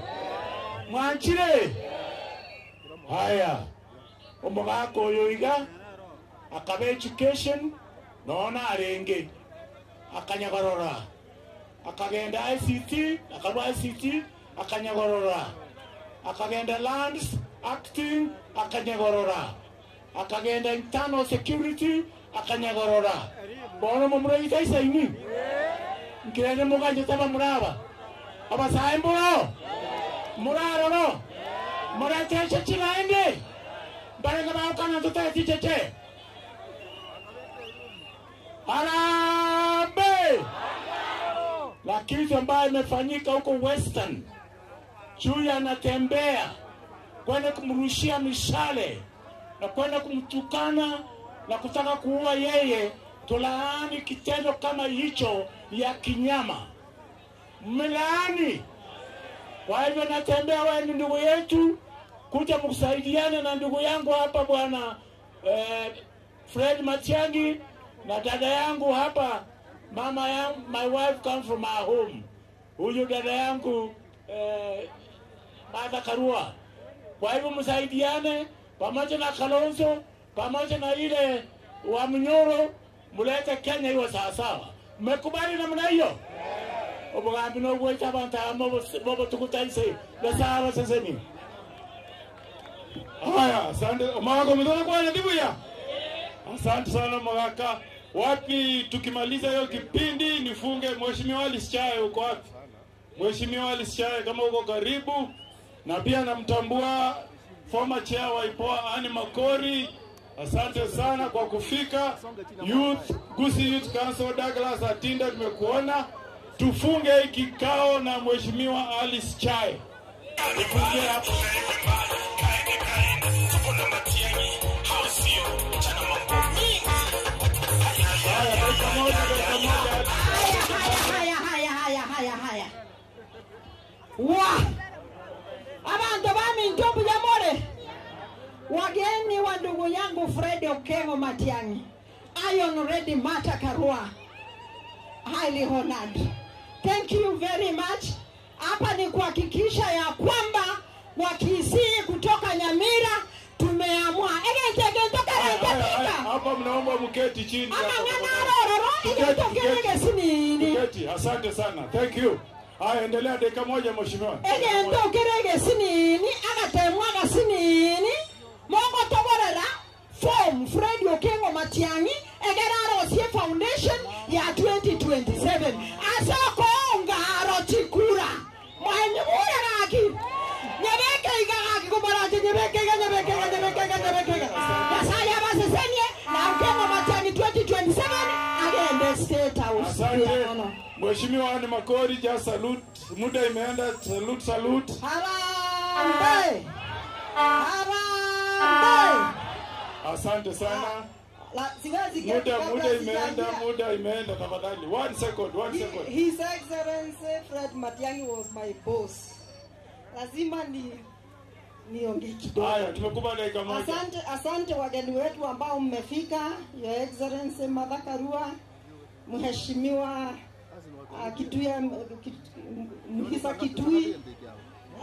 Haya, omogako yoiga akabe education nona arenge akanyagorora akagenda ICT akarwa ICT akanyagorora akagenda lands acting akanyagorora akagenda internal security akanyagorora bono mumuraita isaini ngirene muganje taba muraba abasaye mboro muraro no murateche chilaende baranga baukana tutati cheche Harambe! La kitu ambayo imefanyika huko Western, Chui anatembea kwenda kumrushia mishale na kwenda kumtukana na kutaka kuua yeye. Tulaani kitendo kama hicho ya kinyama, mmelaani. Kwa hivyo natembea, wewe ni ndugu yetu, kuja mkusaidiane na ndugu yangu hapa bwana Fred Matiang'i na dada yangu hapa, mama yangu, my wife comes from our home. Huyu dada yangu Martha Karua. Kwa hivyo msaidiane pamoja na Kalonzo, pamoja na ile wa Mnyoro, mulete Kenya iwe sawa sawa. Mmekubali namna hiyo? Obugambi no gwecha banta mobo tukutaise. Sawa sasa ni. Haya, asante. Mwago mdogo kwa ndibuya. Asante sana Mwaka. Wapi tukimaliza hiyo kipindi nifunge Mheshimiwa Alice Chae, uko wapi? Mheshimiwa Alice Chae kama uko karibu, na pia namtambua former chair wa IPOA Anne Makori. Asante sana kwa kufika. Youth Gusii Youth Council Douglas Atinda, tumekuona. Tufunge kikao na Mheshimiwa Alice Chae. Tufunge hapo. Haya. Wa! Abantu bami njobu ya more. Wageni wa ndugu yangu Fred Okengo Matiang'i. Iron Ready Martha Karua. Highly honored. Thank you very much. Hapa ni kuhakikisha ya kwamba Wakisii kutoka Nyamira tumeamua. Hapa mnaomba mketi chini. Mketi. Asante sana. Thank you. Haya, endelea dakika moja mheshimiwa. Form Fred Okengo Matiang'i Egeraro Foundation ya 2027. Asoko ngaro chikura. Mwenye mura raki. Nyebeke igaki kubarati nyebeke. Kasaya basi senye na Okengo Matiang'i 2027 agende State House. Asante. Mheshimiwa Anne Makori, just salute. Muda imeenda, salute. Harambe. Asante sana. Muda imeenda tafadhali. 1 second. His Excellency Fred Matiang'i was my boss. Lazima niongee kidogo. Haya, tumekubali dakika moja. Asante wageni wetu ambao mmefika. Your Excellency Martha Karua, Mheshimiwa Muhisa Kitui,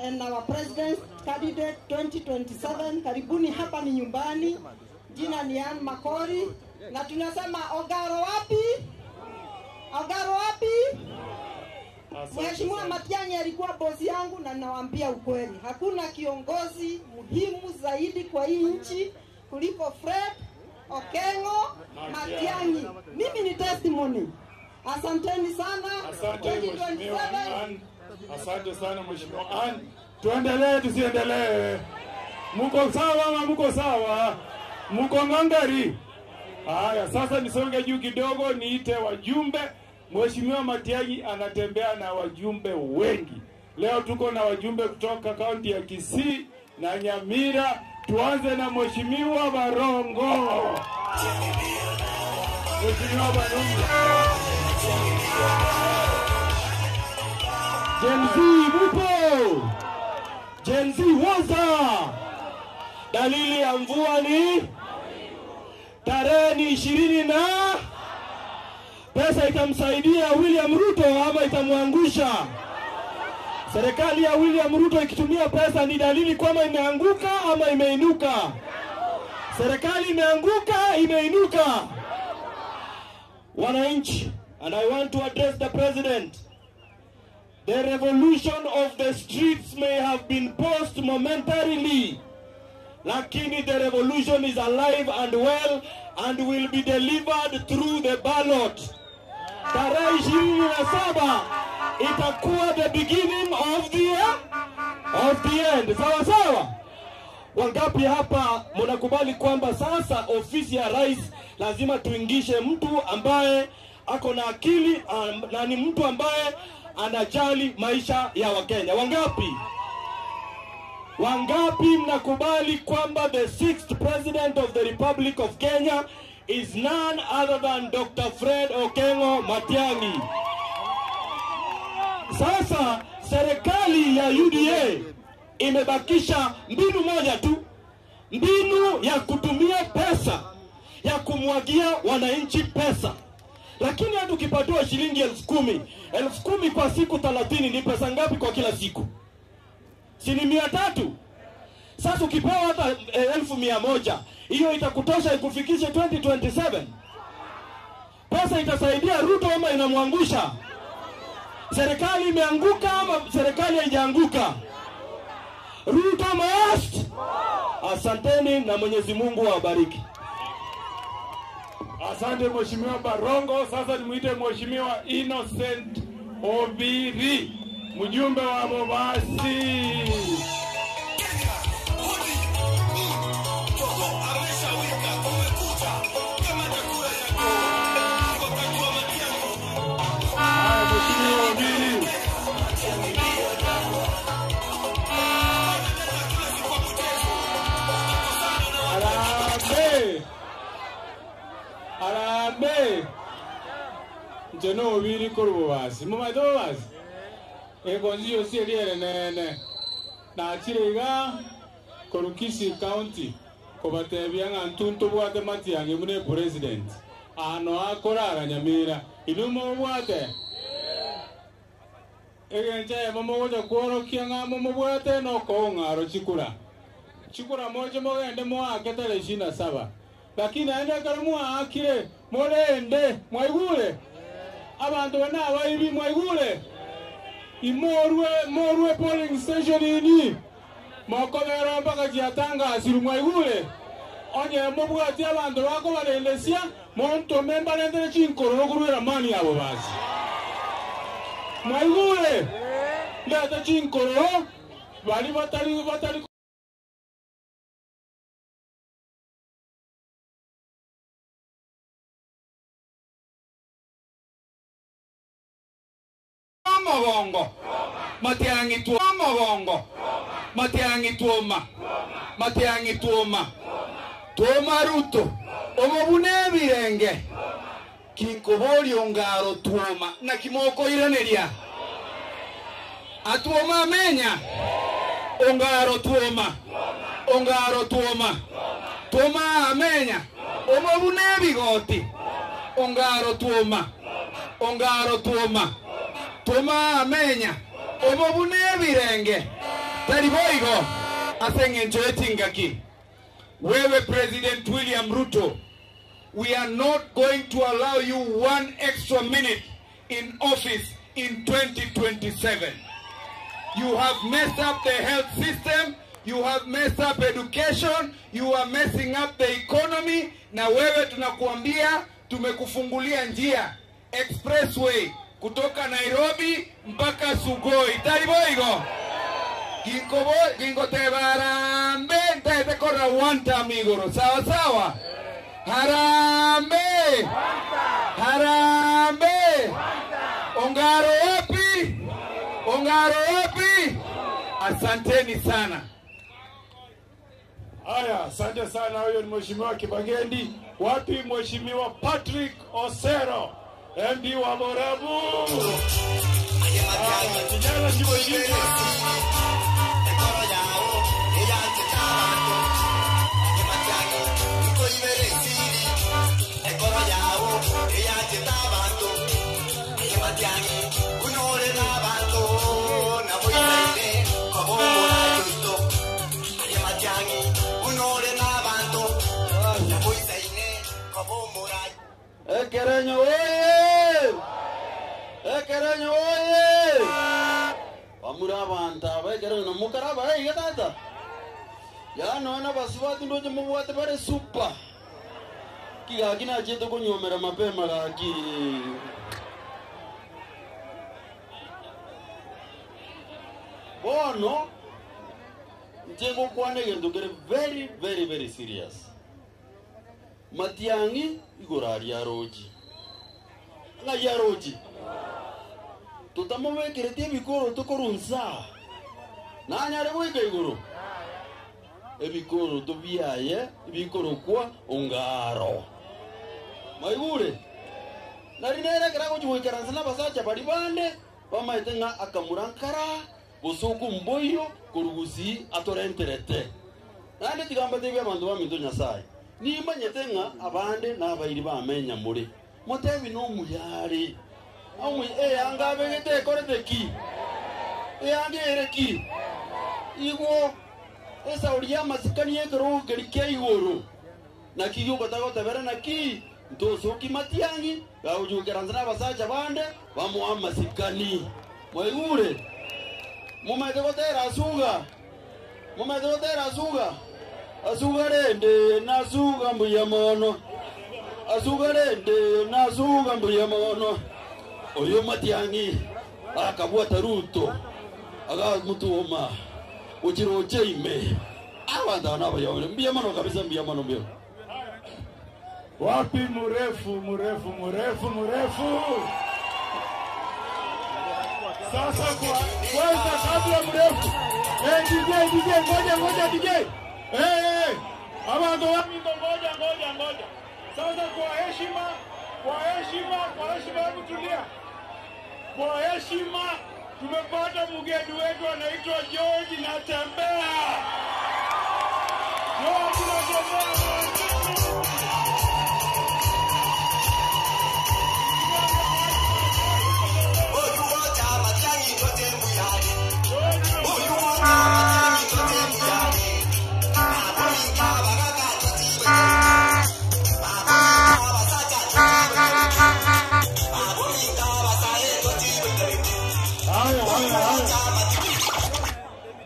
and our President candidate 2027. Karibuni, hapa ni nyumbani. Jina ni Anne Makori na tunasema Ogaro wapi? Mheshimiwa Matiang'i alikuwa bosi yangu na nawaambia ukweli. Hakuna kiongozi muhimu zaidi kwa hii nchi kuliko Fred Okengo Matiang'i. Mimi ni testimony. Asanteni sana. Asante mheshimiwa Anne. Asante sana mheshimiwa Anne. Tuendelee tusiendelee? Muko sawa ama muko sawa? Muko ngangari? Haya, sasa nisonge juu kidogo niite wajumbe. Mheshimiwa Matiang'i anatembea na wajumbe wengi. Leo tuko na wajumbe kutoka kaunti ya Kisii na Nyamira. Tuanze na Mheshimiwa Barongo. Mheshimiwa Barongo. Gen Z mupo. Gen Z waza. Dalili ya mvua ni tarehe ni 20 na pesa itamsaidia William Ruto ama itamwangusha? Serikali ya William Ruto ikitumia pesa ni dalili kwamba imeanguka ama imeinuka? Serikali imeanguka, imeinuka? Wananchi, and I want to address the president. The revolution of the streets may have been paused momentarily, lakini the revolution is alive and well and will be delivered through the ballot. Tarehe 27 itakuwa the beginning of the end. Sawa sawa? Wangapi hapa mnakubali kwamba sasa ofisi ya rais lazima tuingishe mtu ambaye ako na akili na ni mtu ambaye anajali maisha ya Wakenya? Wangapi? Wangapi mnakubali kwamba the 6th president of the Republic of Kenya is none other than Dr. Fred Okengo Matiang'i? Sasa serikali ya UDA imebakisha mbinu moja tu, mbinu ya kutumia pesa, ya kumwagia wananchi pesa. Lakini hata ukipatiwa shilingi 10,000 kwa siku 30 ni pesa ngapi kwa kila siku? Si ni 300? Sasa ukipewa hata 1,100, hiyo itakutosha ikufikishe 2027? Pesa itasaidia Ruto ama inamwangusha? Serikali imeanguka ama serikali haijaanguka? Ruto must. Asanteni na Mwenyezi Mungu awabariki. Asante Mheshimiwa Barongo. Sasa nimuite Mheshimiwa Innocent Obiri, mjumbe wa Mobasi. Arambe Jeno Obiri Korobasi Mumadovas Egonzio Siriere Nene na Chiriga Korukisi County Kobatebianga Antunto Wate Matiangi Mune President Ano Akora Nyamira Ilumo Wate Egenche Momoja Koro Kianga Momote no Konga Rochikura Chikura moja mogende moa ketale 27 lakini aende karamua akire morende mwaigule abantu bana abayibi mwaigule imorwe polling station ini mokobera mpaka jiatanga asiru mwaigule onye mobwati abantu bako barelesia monto memba nendere chinkoro kurwera mani abo basi mwaigule ndata chinkoro bali batali Mabongo Matiang'i tuoma Mabongo Matiang'i tuoma Matiang'i tuoma Ruto omobune birenge kinkobori ongaro tuoma na kimoko iraneria atuoma amenya ongaro tuoma tuoma amenya omobune bigoti ongaro tuoma Toma amenya omobune birenge taliboigo asengenjo etingaki. Wewe President William Ruto, we are not going to allow you 1 extra minute in office in 2027. You have messed up the health system, you have messed up education, you are messing up the economy. Na wewe tunakuambia tumekufungulia njia expressway kutoka Nairobi mpaka Sugoi. Taliboigo Gingo tebarambe Ntaete kora wanta amigoro. Sawa sawa. Harambe Ongaro wapi Asanteni sana. Haya, asante sana. Huyo ni Mheshimiwa Kibagendi. Wapi Mheshimiwa Patrick Osero, MD wa Borabu? Kijana Kibagendi. Uno le da bato, na voy Ya naona baswati ndoje mubwate bare super. Kiga kina cheto kunyomera mapema gaki. Bono Njengo kwane gendo kere very serious. Matiangi igorari ya roji. Nga ya roji. Tutamowe kerete bikoro tokorunza. Nanyare weke igoro. Ebikoro to biaye, ebikoro kwa ongaro. Maigure. Narinera karago juikaranza na basacha baribande, bamaitenga akamurankara, bosoku mboyo, kurugusi atorenterete. Nande tigamba debi abantu baminto nyasai. Ni manyetenga abande na abairi bamenya muri. Motebi no muyari. Amwe anga begete korete ki. Anga ereki. Igo esa uria masikani yekero gerike igoro. Na kiyo kotago tabera na ki. Ntoso ki matiangi, gauju keranzana basacha bande, bamuwa masikani. Moigure. Mumete gotera asuga. Mumete gotera asuga. Asuga rende na suga mbuya mono. Asuga rende na suga mbuya mono. Oyo matiangi akabua taruto. Aga mutuoma. Uchiro cheime. Awanda na bayo. Mbiya mono kabisa mbiya mono mbio. Wapi mrefu. Sasa kwanza kabla mrefu. DJ ngoja DJ. Abantu wapi ngoja. Sasa kwa heshima kutulia. Kwa heshima tumepata mgeni wetu anaitwa George Natembea. George Natembea.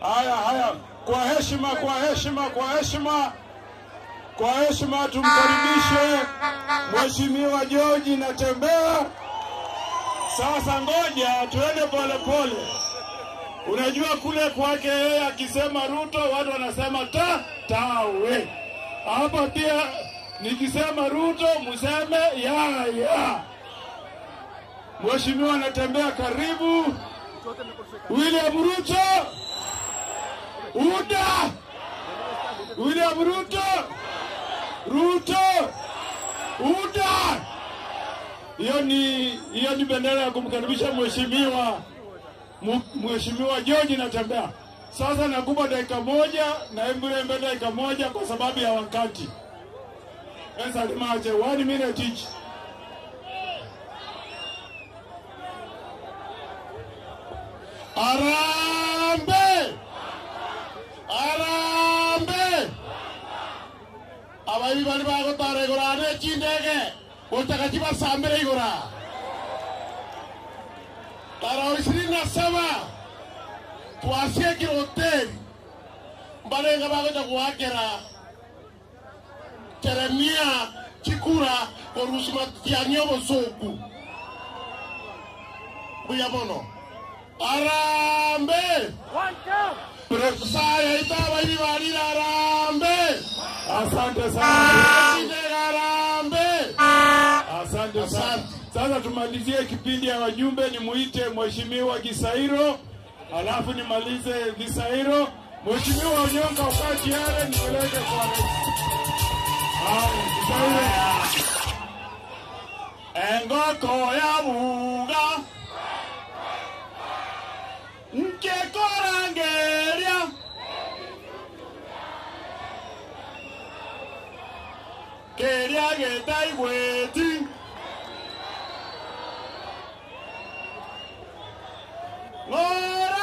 Haya. Kwa heshima tumkaribishe Mheshimiwa George Natembea. Sasa ngoja tuende pole. Unajua kule kwake yeye akisema Ruto watu wanasema tawe. Hapa pia nikisema Ruto museme ya. Mheshimiwa Natembea karibu. William Ruto. William Ruto. Hiyo ni bendera ya kumkaribisha Mheshimiwa George Natembea. Sasa nakupa dakika moja na Embre dakika moja kwa sababu ya wakati. Esa limaje 1 minute each. Arambe. Abayi bali bago tare gorane chindege. Utakaji basambere igora. Tara 27 tuasie ki hotel balenga bago kuakera Jeremia Chikura korusuma tianyo soku buyabono Arambe Presaya itaba ibali Arambe. Asante sana Arambe. Asante sana. Sasa tumalizie kipindi ya wajumbe, ni muite Mheshimiwa Gisairo, alafu nimalize Gisairo. Mheshimiwa Onyonga wakati yale nipeleke kwa rais. Gisairo. Engoko ya buga. Nkekorangeria. Keria getai weti. Ngora.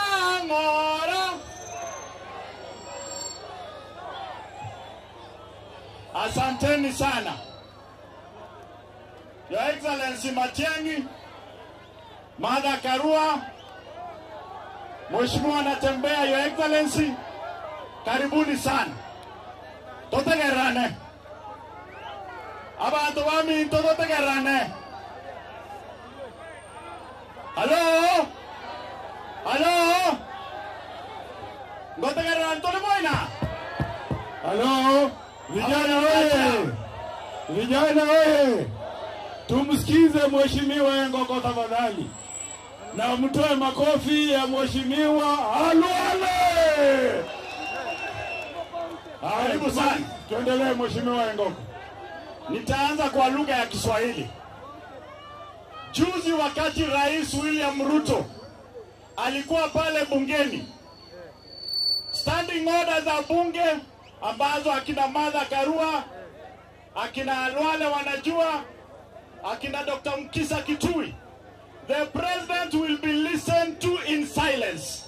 Asanteni sana. Your Excellency Matiang'i, Martha Karua, Mheshimiwa Natembea, Your Excellency, karibuni sana. totegerane abantu baminto totegerane. Halo ngotegerane tole moina. Halo vijana wewe, vijana wewe, tumsikize mheshimiwa Engoko tafadhali, na mtoe makofi ya mheshimiwa Halwale. Karibu sana, tuendelee mheshimiwa Engoko. Nitaanza kwa lugha ya Kiswahili. Juzi wakati Rais William Ruto alikuwa pale bungeni, standing orders za bunge ambazo akina Martha Karua, akina Halwale wanajua, akina Dr. Mkisa Kitui, the president will be listened to in silence.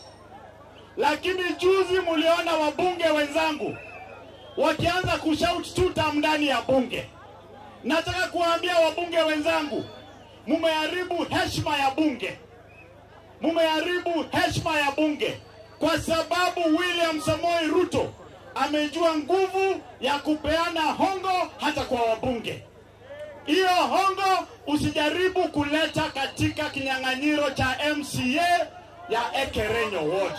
Lakini juzi muliona wabunge wenzangu wakianza kushout tutam ndani ya bunge. Nataka kuambia wabunge wenzangu, mumeharibu heshima ya bunge. Mumeharibu heshima ya bunge kwa sababu William Samoei Ruto amejua nguvu ya kupeana hongo hata kwa wabunge. Hiyo hongo usijaribu kuleta katika kinyang'anyiro cha MCA ya Ekerenyo Ward,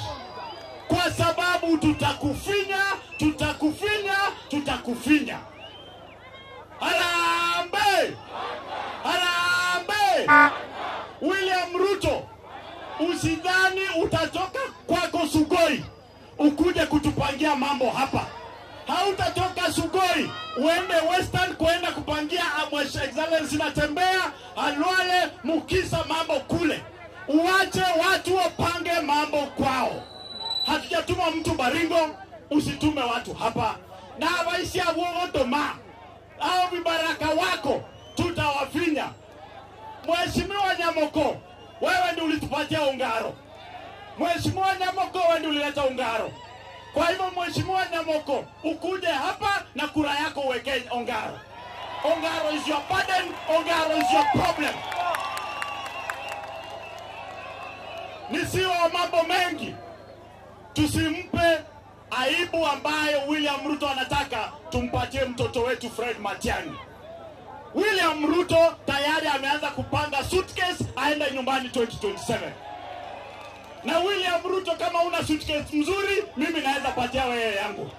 kwa sababu tutakufinya. Harambe! William Ruto, usidhani utatoka kwako Sugoi ukuje kutupangia mambo hapa. Hautatoka Sugoi uende Western kuenda kupangia Mheshimiwa Excellency Natembeya, Halwale, Mukisa mambo kule. Uache watu wapange mambo kwao. Hatujatuma mtu Baringo, usitume watu hapa. Na waisi ya Wogotoma au vibaraka wako tutawafinya. Mheshimiwa Nyamoko, wewe ndio ulitupatia Ongaro. Mheshimiwa Nyamoko, wewe ndio ulileta Ongaro. Kwa hivyo Mheshimiwa Nyamoko, ukuje hapa na kura yako uweke Ongaro. Ongaro is your burden, Ongaro is your problem. Nisiwe mambo mengi, tusimpe aibu ambayo William Ruto anataka tumpatie mtoto wetu Fred Matiang'i. William Ruto tayari ameanza kupanga suitcase aende nyumbani 2027. Na William Ruto, kama una suitcase mzuri, mimi naweza patia wewe yangu.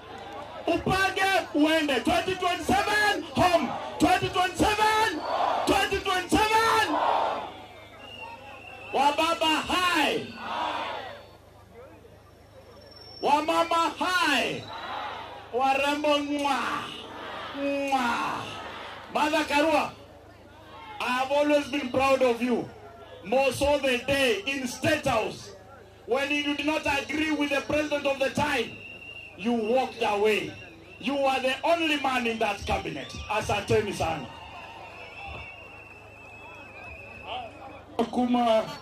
Upange uende 2027 home. 2027 wa baba hai, wa mama hai, wa rembo mwa. Martha Karua, I have always been proud of you. More so the day in State House when you did not agree with the president of the time, you walked away. You are the only man in that cabinet. Asanteni sana.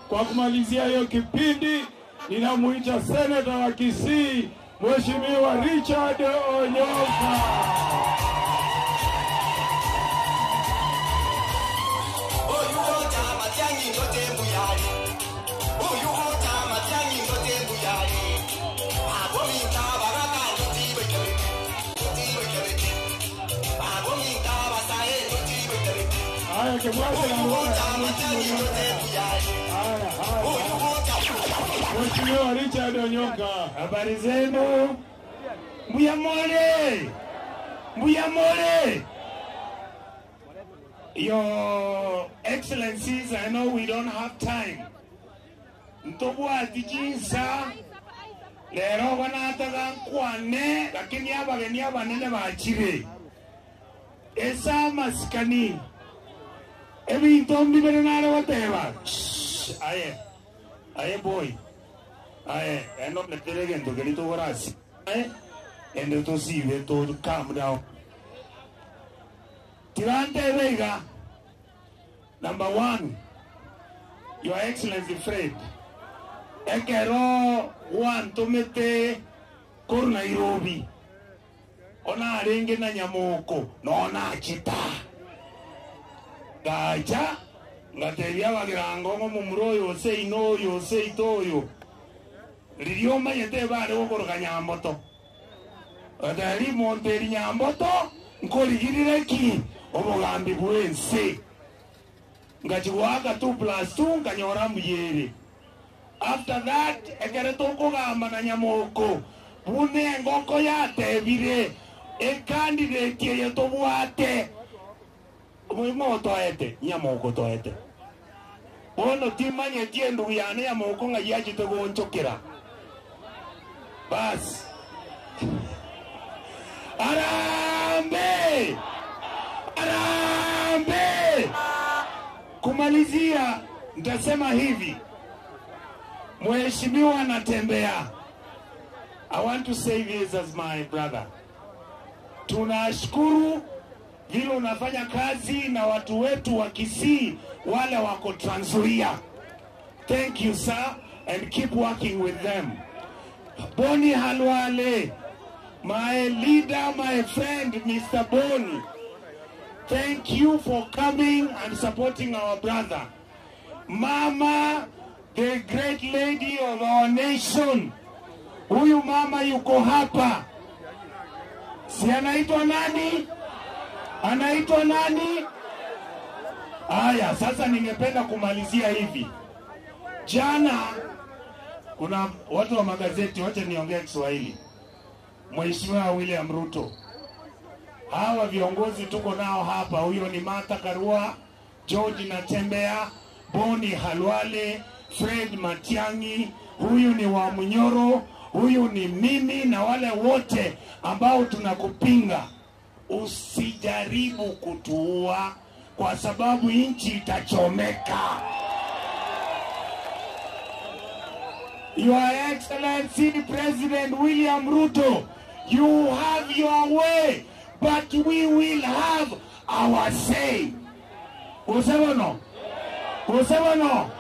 Kwa kumalizia hiyo kipindi, ninamuita Senator wa Kisii, Mheshimiwa Richard Onyonka. Mheshimiwa Richard Onyonka, habari zenu? Mbuyamole. Your Excellencies, I know we don't have time. Ntobwati jinsa lero wanataga kwane, lakini abageni abanene bachire. Esa maskani ebintu mbibere nare wateba. Aye boy. Aye, eno neterege ndo gelito gorasi. Endo to sibe to calm down. Tirante Vega, number 1, Your Excellency Fred. Ekero 1 tumete kor Nairobi. Ona renge na Nyamoko, nona chita. Gacha, ngateria bagirango ngo mumuro yose ino yose itoyo. Ridioma yete bare okoroga Nyamoto. Adari Monteri Nyamboto, Nkoligirire ki, Omogambi Bwense. Ngachiwaka 2+2, Kanyora Muyere. After that, Ekeretoko Gamba na Nyamoko. Bune Ngoko ya Tevire. A candidate ye to wate. Mo toete, Nyamoko toete. Ono timanye tiendu yane Nyamoko nga yaji to go nchokera. Bas. Arambe! Arambe! Kumalizia, nitasema hivi. Mheshimiwa anatembea. I want to say this as my brother. Tunashukuru vile unafanya kazi na watu wetu wa Kisii wale wako Trans Nzoia. Thank you sir and keep working with them. Boni Halwale, my leader, my friend Mr. Boni. Thank you for coming and supporting our brother. Mama, the great lady of our nation. Huyu mama yuko hapa. Si anaitwa nani? Anaitwa nani? Aya, sasa ningependa kumalizia hivi. Jana kuna watu wa magazeti, wacha niongee Kiswahili. Mheshimiwa William Ruto. Hawa viongozi tuko nao hapa. Huyo ni Martha Karua, George Natembea, Boni Halwale, Fred Matiang'i, huyu ni wa Munyoro, huyu ni mimi na wale wote ambao tunakupinga. Usijaribu kutuua kwa sababu nchi itachomeka. Your Excellency President William Ruto, you have your way, but we will have our say. Usema no? Usema no?